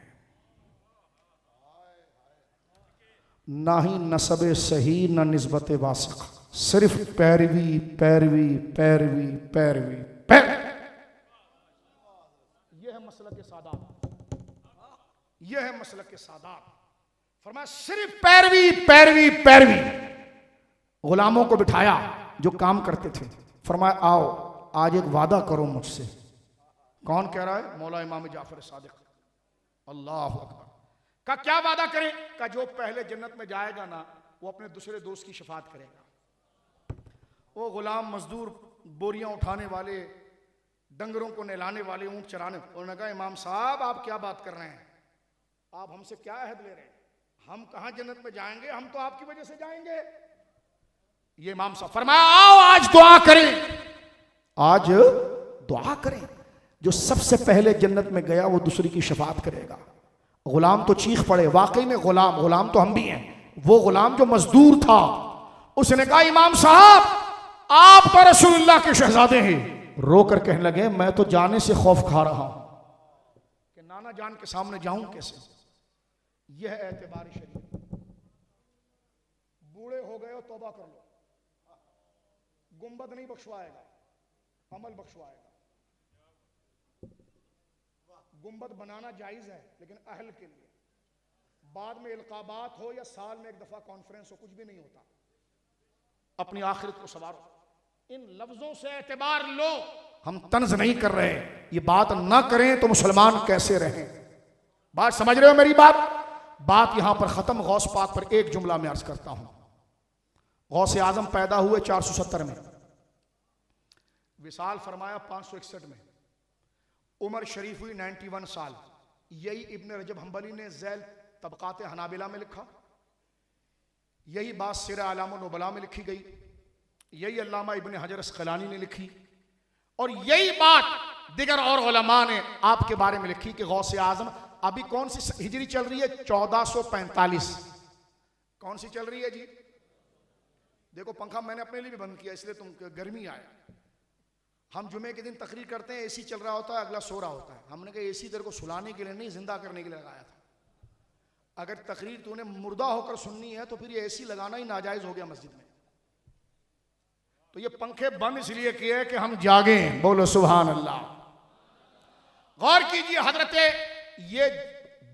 ना ही नसब सही न निस्बत वासिक, सिर्फ पैरवी पैरवी पैरवी पैरवी पैरवी। यह है मसलक के सादात, यह है मसलक के सादात। फरमाया सिर्फ पैरवी पैरवी पैरवी। गुलामों को बिठाया जो काम करते थे, फरमाया आओ आज एक वादा करो मुझसे। कौन कह रहा है? मौला इमाम जाफर सादिक। अल्लाह अकबर। का क्या वादा करें? का जो पहले जन्नत में जाएगा ना वो अपने दूसरे दोस्त की शफात करेगा। वो गुलाम मजदूर, बोरियां उठाने वाले, डंगरों को नहलाने वाले, ऊंट चराने, उन्होंने कहा इमाम साहब आप क्या बात कर रहे हैं? आप हमसे क्या अहद ले रहे हैं? हम कहां जन्नत में जाएंगे, हम तो आपकी वजह से जाएंगे। ये इमाम साहब फरमाया आओ आज दुआ करें, आज दुआ करें। जो सबसे पहले जन्नत में गया वो दूसरी की शफात करेगा। गुलाम तो चीख पड़े, वाकई में गुलाम, गुलाम तो हम भी हैं। वो गुलाम जो मजदूर था उसने कहा इमाम साहब आप तो रसूलुल्लाह के शहजादे हैं। रोकर कहने लगे मैं तो जाने से खौफ खा रहा हूं कि नाना जान के सामने जाऊं कैसे। यह है एतबार शरीफ। बूढ़े हो गए हो तौबा कर लो, गुंबद नहीं बख्शवाएगा, अमल बख्शवाएगा। गुंबद बनाना जायज है लेकिन अहल के लिए, बाद में इल्काबात हो या साल में एक दफा कॉन्फ्रेंस हो, कुछ भी नहीं होता। अपनी आखिरत को सवारो। इन लफ्जों से एतबार लो। हम तंज नहीं कर रहे, ये बात ना करें तो मुसलमान कैसे रहें। बात समझ रहे हो मेरी बात? बात यहां पर खत्म। गौस पाक पर एक जुमला में अर्ज करता हूं। गौस आजम पैदा हुए 470 में, विसाल फरमाया 561 में, उमर शरीफ हुई 91 साल। यही इब्न रजब हम्बली ने ज़ैल तबकात हनाबिला में लिखा, यही बात सिर आलाम नुबला में लिखी गई, यही अल्लामा इब्न हजर अस्क़लानी ने लिखी, और यही बात दिगर और उलमा ने आपके बारे में लिखी कि गौस आजम अभी कौन सी हिजरी चल रही है? 1445। कौन सी चल रही है जी? देखो पंखा मैंने अपने लिए भी बंद किया इसलिए तुम गर्मी आए। हम जुमे के दिन तकरीर करते हैं, एसी चल रहा होता है, अगला सो रहा होता है। हमने कहा एसी तेरे को सुलाने के लिए नहीं, जिंदा करने के लिए लगाया था। अगर तकरीर तूने मुर्दा होकर सुननी है तो फिर ये एसी लगाना ही नाजायज हो गया मस्जिद में। तो ये पंखे बंद इसलिए किए कि हम जागें। बोलो सुभान अल्लाह। गौर कीजिए हजरत, ये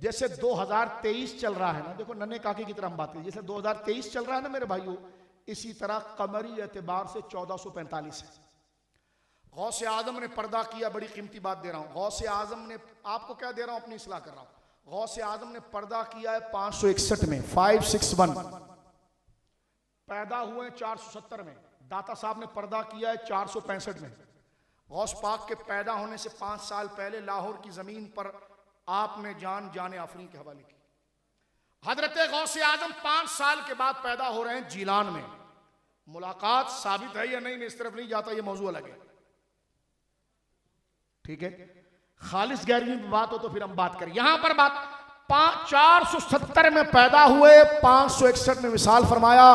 जैसे 2023 चल रहा है ना, देखो नन्हे काकी की तरह हम बात करें, जैसे 2023 चल रहा है ना मेरे भाइयों, इसी तरह कमरी एतबार से 1445 है। गौसे आजम ने पर्दा किया, बड़ी कीमती बात दे रहा हूं। गौसे आजम ने, आपको क्या दे रहा हूं, अपनी इस्लाह कर रहा हूं। गौसे आजम ने पर्दा किया है 561 में, 561। पैदा हुए 470 में। दाता साहब ने पर्दा किया है 465 में। गौस पाक के पैदा होने से 5 साल पहले लाहौर की जमीन पर आपने जान आफरीन के हवाले की। हजरत गौसे आजम 5 साल के बाद पैदा हो रहे हैं जीलान में। मुलाकात साबित है या नहीं, मैं इस तरफ नहीं जाता, ये मौजूद अलग है, ठीक है। खालिस गैरवी में बात हो तो फिर हम बात करें। यहां पर बात 470 में पैदा हुए, 561 में विसाल फरमाया।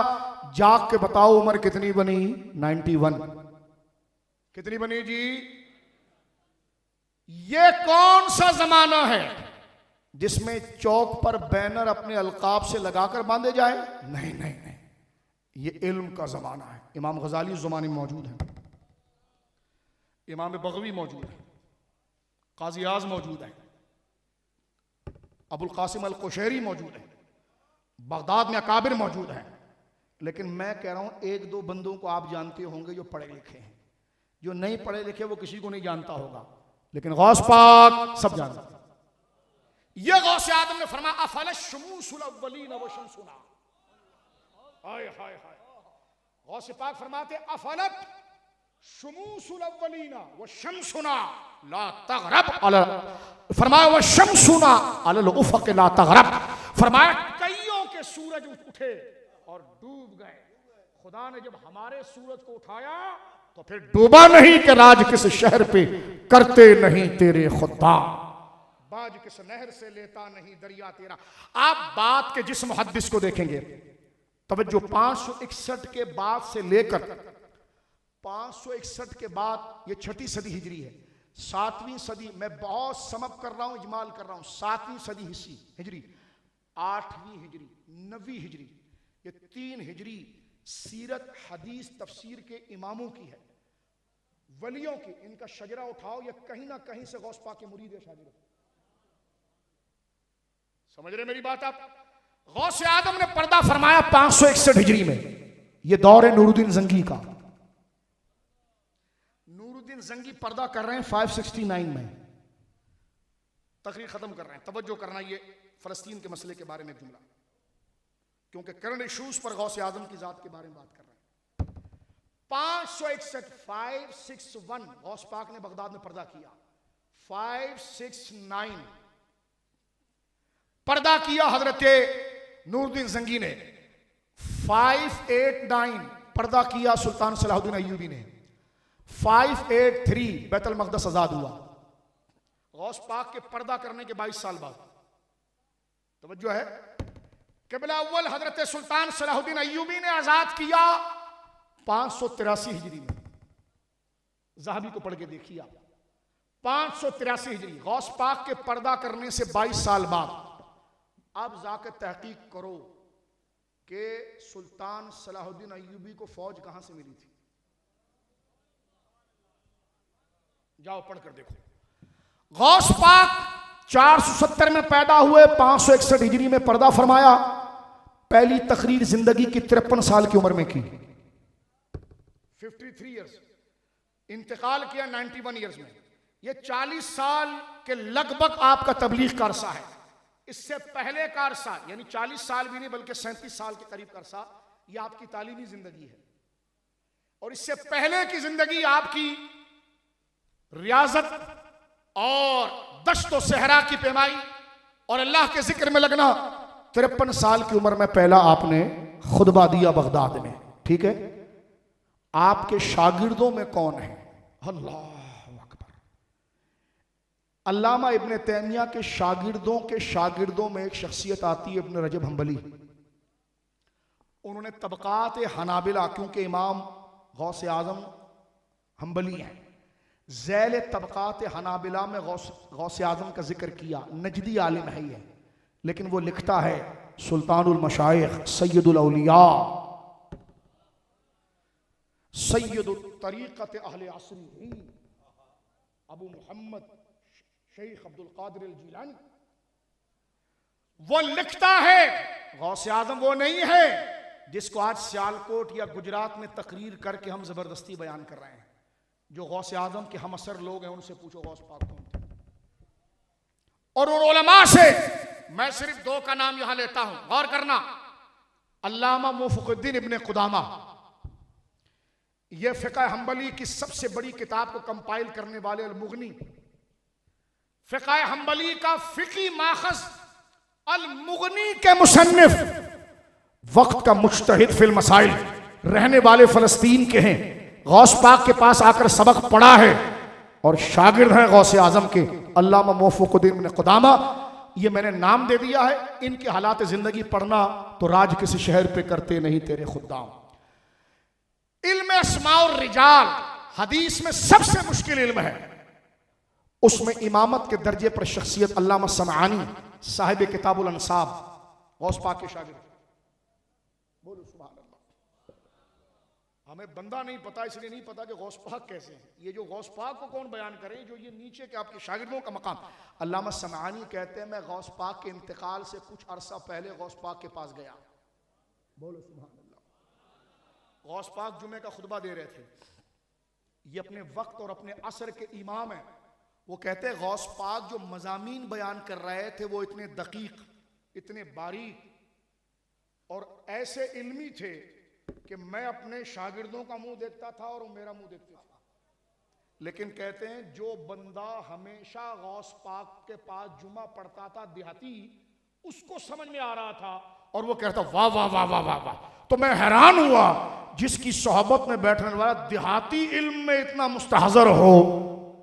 जाग के बताओ उम्र कितनी बनी? 91। कितनी बनी जी? ये कौन सा जमाना है जिसमें चौक पर बैनर अपने अलकाब से लगाकर बांधे जाए? नहीं नहीं नहीं, ये इल्म का जमाना है। इमाम गजाली उस जमाने में मौजूद है, इमाम बगवी मौजूद है, काजी आज़ मौजूद है, अबुल कासिम अल कुशैरी मौजूद है, बगदाद में अकाबिर मौजूद है। लेकिन मैं कह रहा हूं एक दो बंदों को आप जानते होंगे जो पढ़े लिखे हैं, जो नहीं पढ़े लिखे वो किसी को नहीं जानता होगा, लेकिन गौस पाक सब जानते हैं। यह गौस आदम ने फरमाया अफल शमूसुल अव्वलीन व शमसुना। हाय हाय हाय। गौस पाक फरमाते अफलत शमूसुल अव्वलीना व शमसुना ला तगरब अला, फरमाया व शमसुना अलल उफक ला तगरब। फरमाया कईयों के सूरज उठे और डूब गए, खुदा ने जब हमारे सूरज को उठाया तो फिर डूबा नहीं कि राज किस शहर पे करते नहीं तेरे खुदा। बाज किस नहर से लेता नहीं दरिया तेरा। आप बात के जिस मुहद्दिस को देखेंगे, तवज्जो, 561 के बाद से लेकर 561 के बाद, ये 6ठी सदी हिजरी है, 7वीं सदी, मैं बहुत समप कर रहा हूं, इजमाल कर रहा हूं, 7वीं सदी हिजरी, 8वीं हिजरी, 9वीं हिजरी, ये 3 हिजरी सीरत, हदीस, तफसीर के इमामों की है, वलियों की। इनका शजरा उठाओ, ये कहीं ना कहीं से गौस पाक के मुरीद है, शागिर्द। समझ रहे मेरी बात आप? गौस आदम ने पर्दा फरमाया 561 हिजरी में। ये दौर है नूरुद्दीन जंगी का। नूरुद्दीन जंगी पर्दा कर रहे हैं 569 में, तकरीर खत्म कर रहे हैं। तवज्जो करना, ये फलस्तीन के मसले के बारे में जुमला, क्योंकि करंट इश्यूज पर गौस आदम की जात के बारे में बात कर रहे हैं। 561 561 गौस पाक ने बगदाद में पर्दा किया। 569 पर्दा किया हजरत नूरुद्दीन जंगी ने। 589 पर्दा किया सुल्तान सलाहुद्दीन अय्यूबी ने। 583 बैतुल मक़दस आजाद हुआ। गौस पाक के पर्दा करने के 22 साल बाद, तवज्जो है, क़िबला अव्वल हजरत सुल्तान सलाहुद्दीन अय्यूबी ने आजाद किया 583 हिजरी में। ज़हाबी को पढ़ के देखिए आप, 583 हिजरी, गौस पाक के पर्दा करने से 22 साल बाद। अब जाकर तहकीक करो कि सुल्तान सलाहुद्दीन अय्यूबी को फौज कहां से मिली थी। जाओ पढ़ कर देखो। गौस पाक 470 में पैदा हुए, 561 हिजरी में पर्दा फरमाया। पहली तकरीर जिंदगी की 53 साल की उम्र में की, 53 ईयर्स। इंतकाल किया 91 ईयर्स में। यह 40 साल के लगभग आपका तबलीग का अरसा है। इससे पहले का अरसा, यानी 40 साल भी नहीं बल्कि 37 साल के करीब का अरसा, यह आपकी तालीमी जिंदगी है। और इससे पहले की जिंदगी आपकी रियाजत और दश्त व सहरा की पैमाई और अल्लाह के जिक्र में लगना। 53 साल की उम्र में पहला आपने खुतबा दिया बगदाद में, ठीक है। आपके शागिर्दों में कौन है? अल्लाह अकबर। अल्लामा इब्न तैमिया के शागिर्दों में एक शख्सियत आती है, इब्न रजब हम्बली। उन्होंने तबकात हनाबिला, क्योंकि इमाम गौस आजम हम्बली हैं, ज़ैल तबकात हनाबिला में गौस आजम का जिक्र किया। नजदी आलिम है ये, लेकिन वो लिखता है सुल्तानुल मशाइख सैयदुल औलिया सैयदुत तरीक़त अहले असरी अबू मोहम्मद शेख अब्दुल कादिर अल जीलानी। वो लिखता है, गौस आजम वो नहीं है जिसको आज सियालकोट या गुजरात में तकरीर करके हम जबरदस्ती बयान कर रहे हैं। जो गौस आजम के हम असर लोग हैं, उनसे पूछो गौस पाक कौन थे। और उन उलमा से मैं सिर्फ 2 का नाम यहां लेता हूं, गौर करना। अल्लामा मुफ़क़ुद्दीन इब्न क़ुदामा, यह फ़िक़्ह हम्बली की सबसे बड़ी किताब को कंपाइल करने वाले, अल-मुग़नी, फ़िक़्ह हम्बली का फ़िक़ी माख़ज़ अल-मुग़नी के मुसन्निफ़, वक्त का मुज्तहिद फिल मसाइल, रहने वाले फ़लस्तीन के हैं। गौस पाक के पास आकर सबक पढ़ा है और शागिर्द हैं गौस आजम के, अल्लामा मुफ़क़ुद्दीन इब्न क़ुदामा। ये मैंने नाम दे दिया है। इनके हालात ज़िंदगी पढ़ना तो राज किसी शहर पे करते नहीं तेरे खुद्दाम। इल्म अस्मा और रिजाल हदीस में सबसे मुश्किल इल्म है। उसमें इमामत के दर्जे पर शख्सियत अल्लामा समआनी साहिब किताबुल अंसाब, गौस पाक के शागिर्द। बोलो सुभान अल्लाह। हमें बंदा नहीं पता, इसलिए नहीं पता कि गौस पाक कैसे हैं। ये जो गौस पाक को कौन बयान करे, जो ये नीचे के आपके शागिर्दों का मकाम। अल्लामा समआनी कहते हैं, मैं गौस पाक के इंतकाल से कुछ अरसा पहले गौस पाक के पास गया। बोलो सुभान अल्लाह। गौस पाक जुमे का खुतबा दे रहे थे। ये अपने वक्त और अपने असर के इमाम हैं। वो कहते हैं गौस पाक जो मज़ामीन बयान कर रहे थे वो इतने दकीक, इतने बारीक और ऐसे इल्मी थे कि मैं अपने शागिर्दों का मुंह देखता था और वो मेरा मुंह देखते थे। लेकिन कहते हैं जो बंदा हमेशा गौस पाक के पास जुमा पढ़ता था, देहाती, उसको समझ में आ रहा था और वो कहता वाह वाह वाह वाह वाह वाह। तो मैं हैरान हुआ, जिसकी सोहबत में बैठने वाला देहाती इल्म में इतना मुस्तहज़र हो,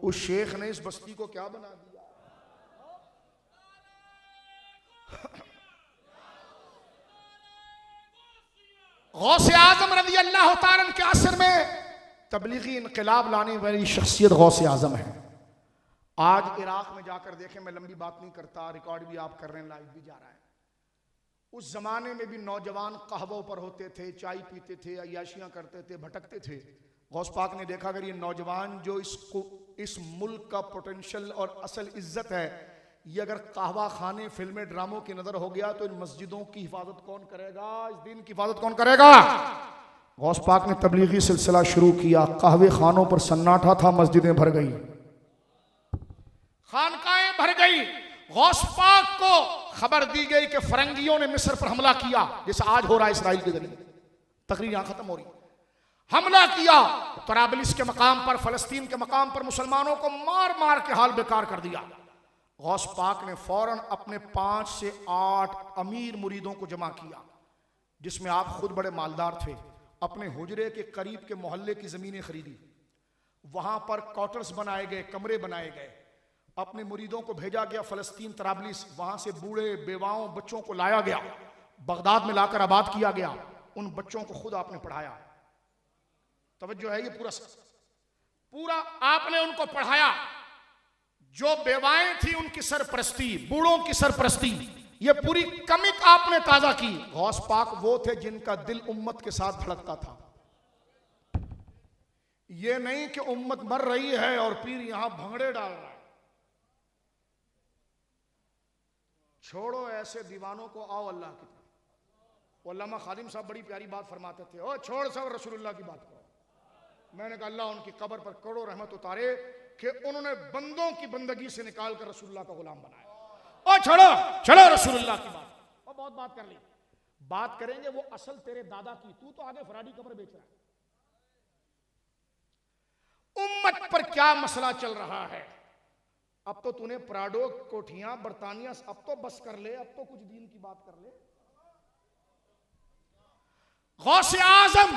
उस शेख ने इस बस्ती को क्या बना दिया। गौसे आजम रज़ी अल्लाह तआला के असर में तबलीगी इनकलाब लाने वाली शख्सियत गौसे आजम है। आज इराक में जाकर देखें, मैं लंबी बात नहीं करता, रिकॉर्ड भी आप कर रहे हैं, लाइव भी जा रहा है। उस जमाने में भी नौजवान कहवों पर होते थे, चाय पीते थे, अय्याशियां करते थे, भटकते थे। गौस पाक ने देखा अगर ये नौजवान जो इस मुल्क का पोटेंशियल और असल इज्जत है, ये अगर कहवा खाने, फिल्में, ड्रामों की नजर हो गया तो इन मस्जिदों की हिफाजत कौन करेगा, इस दिन की हिफाजत कौन करेगा। गौस पाक ने तबलीगी सिलसिला शुरू किया। कहवे खानों पर सन्नाटा था, मस्जिदें भर गई, खानकाएं भर गई। गौस पाक को खबर दी गई कि फरंगियों ने मिस्र पर हमला किया, जैसे आज हो रहा है इसराइल के जरिए। तकरीर यहां खत्म हो रही। हमला किया तराबलिस के मकाम पर, फलस्तीन के मकाम पर मुसलमानों को मार मार के हाल बेकार कर दिया। गौस पाक ने फौरन अपने 5 से 8 अमीर मुरीदों को जमा किया, जिसमें आप खुद बड़े मालदार थे। अपने हुजरे के करीब के मोहल्ले की जमीनें खरीदी, वहां पर क्वार्टर्स बनाए गए, कमरे बनाए गए। अपने मुरीदों को भेजा गया फलस्तीन, तराबलिस। वहां से बूढ़े, बेवाओं, बच्चों को लाया गया, बगदाद में लाकर आबाद किया गया। उन बच्चों को खुद आपने पढ़ाया। तवज्जो है, ये पूरा आपने उनको पढ़ाया। जो बेवाएं थी उनकी सरपरस्ती, बूढ़ों की सरपरस्ती, ये पूरी कमिक आपने ताजा की। गौस पाक वो थे जिनका दिल उम्मत के साथ धड़कता था। ये नहीं कि उम्मत मर रही है और पीर यहां भंगड़े डाल रहा है। छोड़ो ऐसे दीवानों को, आओ अल्लाह की तरफ। अल्लामा खादिम साहब बड़ी प्यारी बात फरमाते थे, ओ छोड़ सब रसूलुल्लाह की बात करो। मैंने कहा अल्लाह उनकी कब्र पर करोड़ों रहमत उतारे कि उन्होंने बंदों की बंदगी से निकाल कर रसूलुल्लाह का गुलाम बनाया। ओ छोड़ो, चलो रसूलुल्लाह की बात। और बहुत बात कर ली, बात करेंगे वो असल तेरे दादा की। तू तो आगे फराडी कब्र बेच रहा है। उम्मत पर क्या मसला चल रहा है। अब तो तूने प्राडो, कोठियां, बर्तानिया, अब तो बस कर ले, अब तो कुछ दीन की बात कर ले। गौसे आजम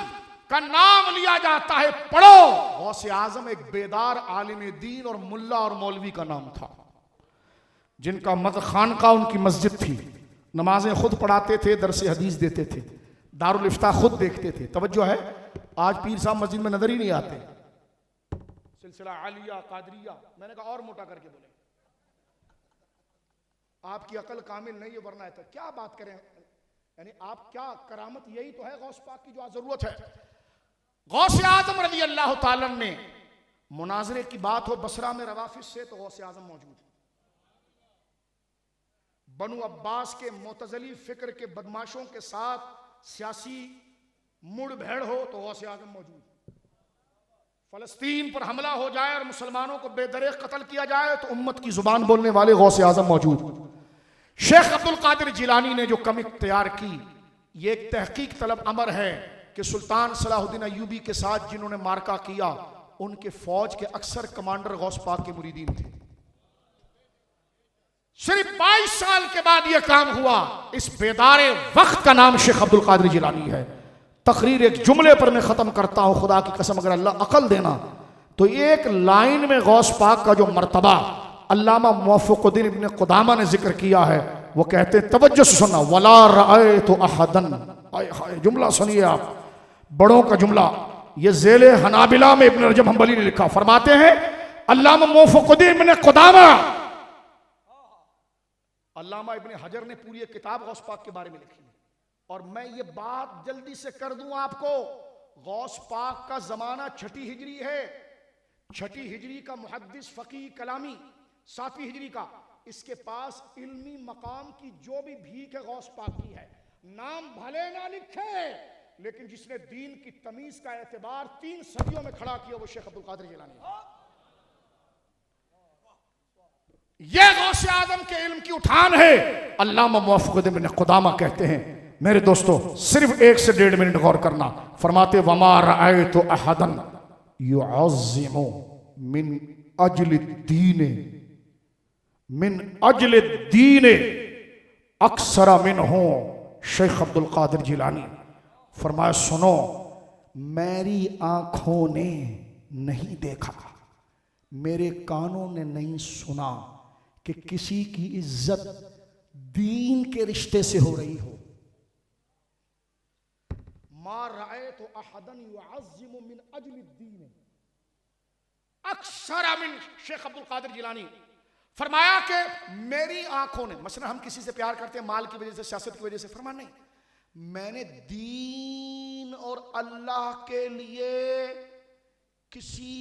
का नाम लिया जाता है, पढ़ो। गौसे आजम एक बेदार आलिम दीन और मुल्ला और मौलवी का नाम था, जिनका खानका उनकी मस्जिद थी। नमाजें खुद पढ़ाते थे, दरसे हदीस देते थे, दारुल इफ्ता खुद देखते थे। तवज्जो है, आज पीर साहब मस्जिद में नजर ही नहीं आते। सिलसिला आलिया, कादरिया, मैंने कहा और मोटा करके बोले, आपकी अकल कामिल नहीं है, वरना है तो क्या बात करें। यानी आप क्या, करामत यही तो है गौस पाक की जो आज जरूरत है। गौसे आजम रज़ी अल्लाह तआला ने, मुनाजरे की बात हो बसरा में रवाफिज से, तो गौसे आजम मौजूद है। बनु अब्बास के मोतजली फिक्र के बदमाशों के साथ सियासी मुठभेड़ हो, तो गौसे आजम मौजूद। फलस्तीन पर हमला हो जाए और मुसलमानों को बेदरेक कत्ल किया जाए, तो उम्मत की जुबान बोलने वाले गौसे आजम मौजूद। शेख अब्दुल कादिर जिलानी ने जो कमिक तैयार की, ये एक तहकीक तलब अमर है कि सुल्तान सलाहुद्दीन अय्यूबी के साथ जिन्होंने मार्का किया, उनके फौज के अक्सर कमांडर गौस पाक के मुरीदीन थे। सिर्फ 22 साल के बाद यह काम हुआ। इस बेदारे वक्त का नाम शेख अब्दुल कादिर जिलानी है। तकरीर एक जुमले पर मैं खत्म करता हूं, खुदा की कसम अगर अल्लाह अकल देना तो एक लाइन में गौस पाक का जो मर्तबा अल्लामा मुवफ़्फ़िक़ुद्दीन इब्न क़ुदामा ने जिक्र किया है, वो कहते हैं, तवज्जो से सुनना, वला रअयतु अहदन। आय हाय, जुमला सुनिए आप, बड़ों का जुमला। ये ज़ेले हनाबिला में इब्न रजब हम्बली ने लिखा, फरमाते हैं अल्लामा मुवफ़्फ़िक़ुद्दीन इब्न क़ुदामा, अल्लामा इब्न हजर ने पूरी एक किताब गौस पाक के बारे में लिखी। और मैं ये बात जल्दी से कर दूं आपको, गौस पाक का जमाना 6ठी हिजरी है। 6ठी हिजरी का मुहद्दिस फकीह कलामी 7वीं हिजरी का, इसके पास इल्मी मकाम की जो भी भीख है गौस पाक की है। नाम भले ना लिखे, लेकिन जिसने दीन की तमीज का एतबार 3 सदियों में खड़ा किया, वो शेख अब्दुल कादिर जिलानी है। यह गौसे आजम के इल्म की उठान है। अल्लामा मुवफ़्फ़िक़ुद्दीन इब्न क़ुदामा कहते हैं, मेरे दोस्तों सिर्फ 1 से 1.5 मिनट गौर करना, फरमाते वमा रअयतु अहदन युअज़्ज़िमु मिन अजल दीन अक्सर मिनहु शेख अब्दुल कादिर जिलानी। फरमाया सुनो, मेरी आंखों ने नहीं देखा, मेरे कानों ने नहीं सुना कि किसी की इज्जत दीन के रिश्ते से हो रही हो। रअयतु अहदन युअज़्ज़िमु मिन अजलि दीन अक्सर मिन शेख अब्दुल कादिर जिलानी फरमाया कि मेरी आंखों ने, मसलन हम किसी से प्यार करते हैं माल की वजह से, सियासत की वजह से, फरमान नहीं, मैंने दीन और अल्लाह के लिए किसी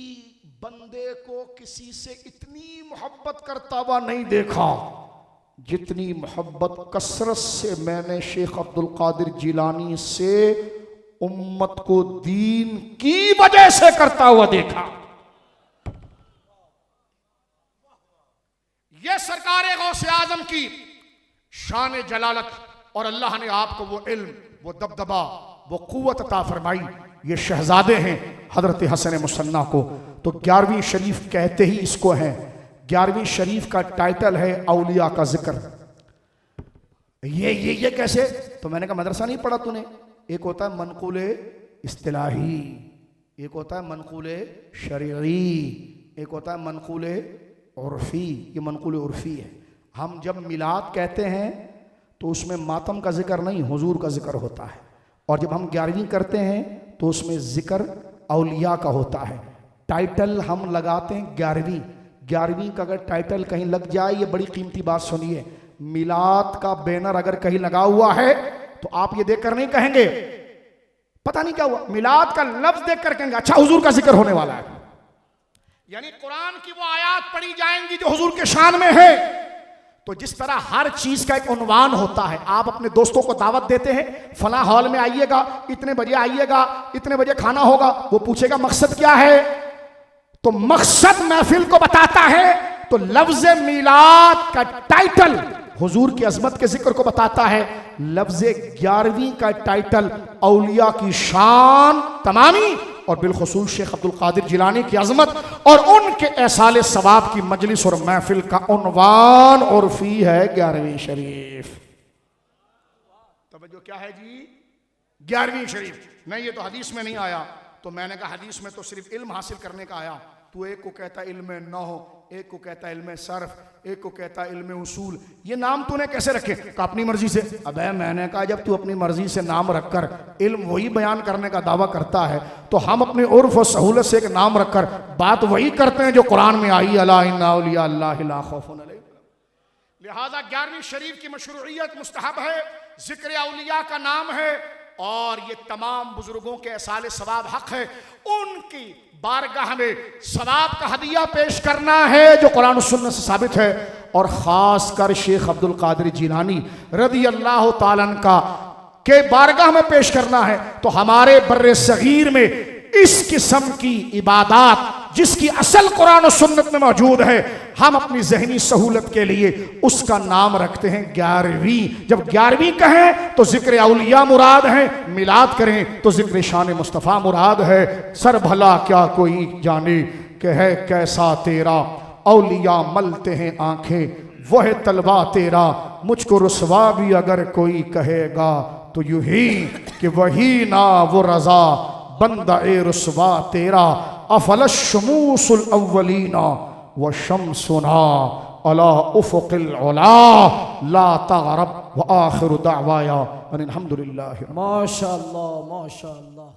बंदे को किसी से इतनी मोहब्बत करता हुआ नहीं देखा जितनी मोहब्बत कसरत से मैंने शेख अब्दुल कादिर जिलानी से उम्मत को दीन की वजह से करता हुआ देखा। यह सरकार गौसे आजम की शान जलालत, और अल्लाह ने आपको वो इल्म, वो दबदबा, वो कुव्वत अता फरमाई। ये शहजादे हैं हजरत हसन मुसन्ना को, तो 11वीं शरीफ कहते ही इसको हैं। 11वीं शरीफ का टाइटल है औलिया का जिक्र। ये कैसे? तो मैंने कहा मदरसा नहीं पढ़ा तूने? एक होता है मनकूल इस्तिलाही, एक होता है मनकूल शरई, एक होता है मनकूल उर्फी। ये मनकूल उर्फी है। हम जब मिलाद कहते हैं तो उसमें मातम का जिक्र नहीं, हुजूर का जिक्र होता है। और जब हम 11वीं करते हैं तो उसमें जिक्र औलिया का होता है। टाइटल हम लगाते हैं 11वीं। 11वीं का अगर टाइटल कहीं लग जाए, ये बड़ी कीमती बात सुनिए, मिलाद का बैनर अगर कहीं लगा हुआ है तो आप ये देखकर नहीं कहेंगे पता नहीं क्या हुआ, मिलाद का लफ्ज देखकर कहेंगे अच्छा हुजूर का जिक्र होने वाला है। यानी कुरान की वो आयत पढ़ी जाएंगी जो हुजूर के शान में है। तो जिस तरह हर चीज का एक उन्वान होता है, आप अपने दोस्तों को दावत देते हैं, फला हॉल में आइएगा, इतने बजे आइएगा, इतने बजे खाना होगा, वो पूछेगा मकसद क्या है, तो मकसद महफिल को बताता है। तो लफ्ज मिलाद का टाइटल हुजूर की अजमत के जिक्र को बताता है। लफ्ज 11वीं का टाइटल औलिया की शान तमामी और बिलखुसूस शेख अब्दुल कादिर जिलानी की अजमत और उनके एसाले सवाब की मजलिस और महफिल का उन्वान उर्फी है 11वीं शरीफ। तवज्जो क्या है जी? 11वीं शरीफ नहीं, ये तो हदीस में नहीं आया। तो मैंने कहा हदीस में तो सिर्फ इल्म हासिल करने का आया। तू एक को कहता इल्म नहव, एक को कहता इल्म सर्फ, एक को कहता इल्म उसूल। ये नाम तूने कैसे रखे? कहा अपनी मर्जी से। अबे मैंने कहा जब तू अपनी मर्जी से नाम रखकर इल्म वही बयान करने का दावा करता है तो हम अपने उर्फ और सहूलत से एक नाम रखकर बात वही करते हैं जो कुरान में आई, अला इन्ना औलिया अल्लाह ला खौफुन अलैहिम। लिहाजा 11वीं शरीफ की मशरूइयत मुस्तहब है, जिक्र औलिया का नाम है और ये तमाम बुजुर्गों के एसाले सवाब हक है। उनकी बारगाह में सवाब का हदिया पेश करना है जो कुरान और सुन्नत से साबित है। और खास कर शेख अब्दुल कादिर जिलानी रज़ी अल्लाह ताला अन्हु का के बारगाह में पेश करना है। तो हमारे बर्रे सगीर में इस किस्म की इबादत जिसकी असल कुरान और सुन्नत में मौजूद है, हम अपनी जहनी सहूलत के लिए उसका नाम रखते हैं 11वीं। जब 11वीं कहें तो जिक्र औलिया मुराद है, मिलाद करें तो जिक्र शान मुस्तफ़ा मुराद है। सर भला क्या कोई जाने कि है कैसा तेरा, औलिया मलते हैं आंखें वह तलवा तेरा। मुझको रुसवा भी अगर कोई कहेगा तो यूं ही कि वही ना वो रजा बंदा ए रुसवा तेरा। अफलश शमूसुल अव्वलीना व शमसुना अला उफ़ुक़िल उला ला तग़रब व आखिरु दअवाया अनिल हम्दुलिल्लाहि। माशाअल्लाह माशाअल्लाह।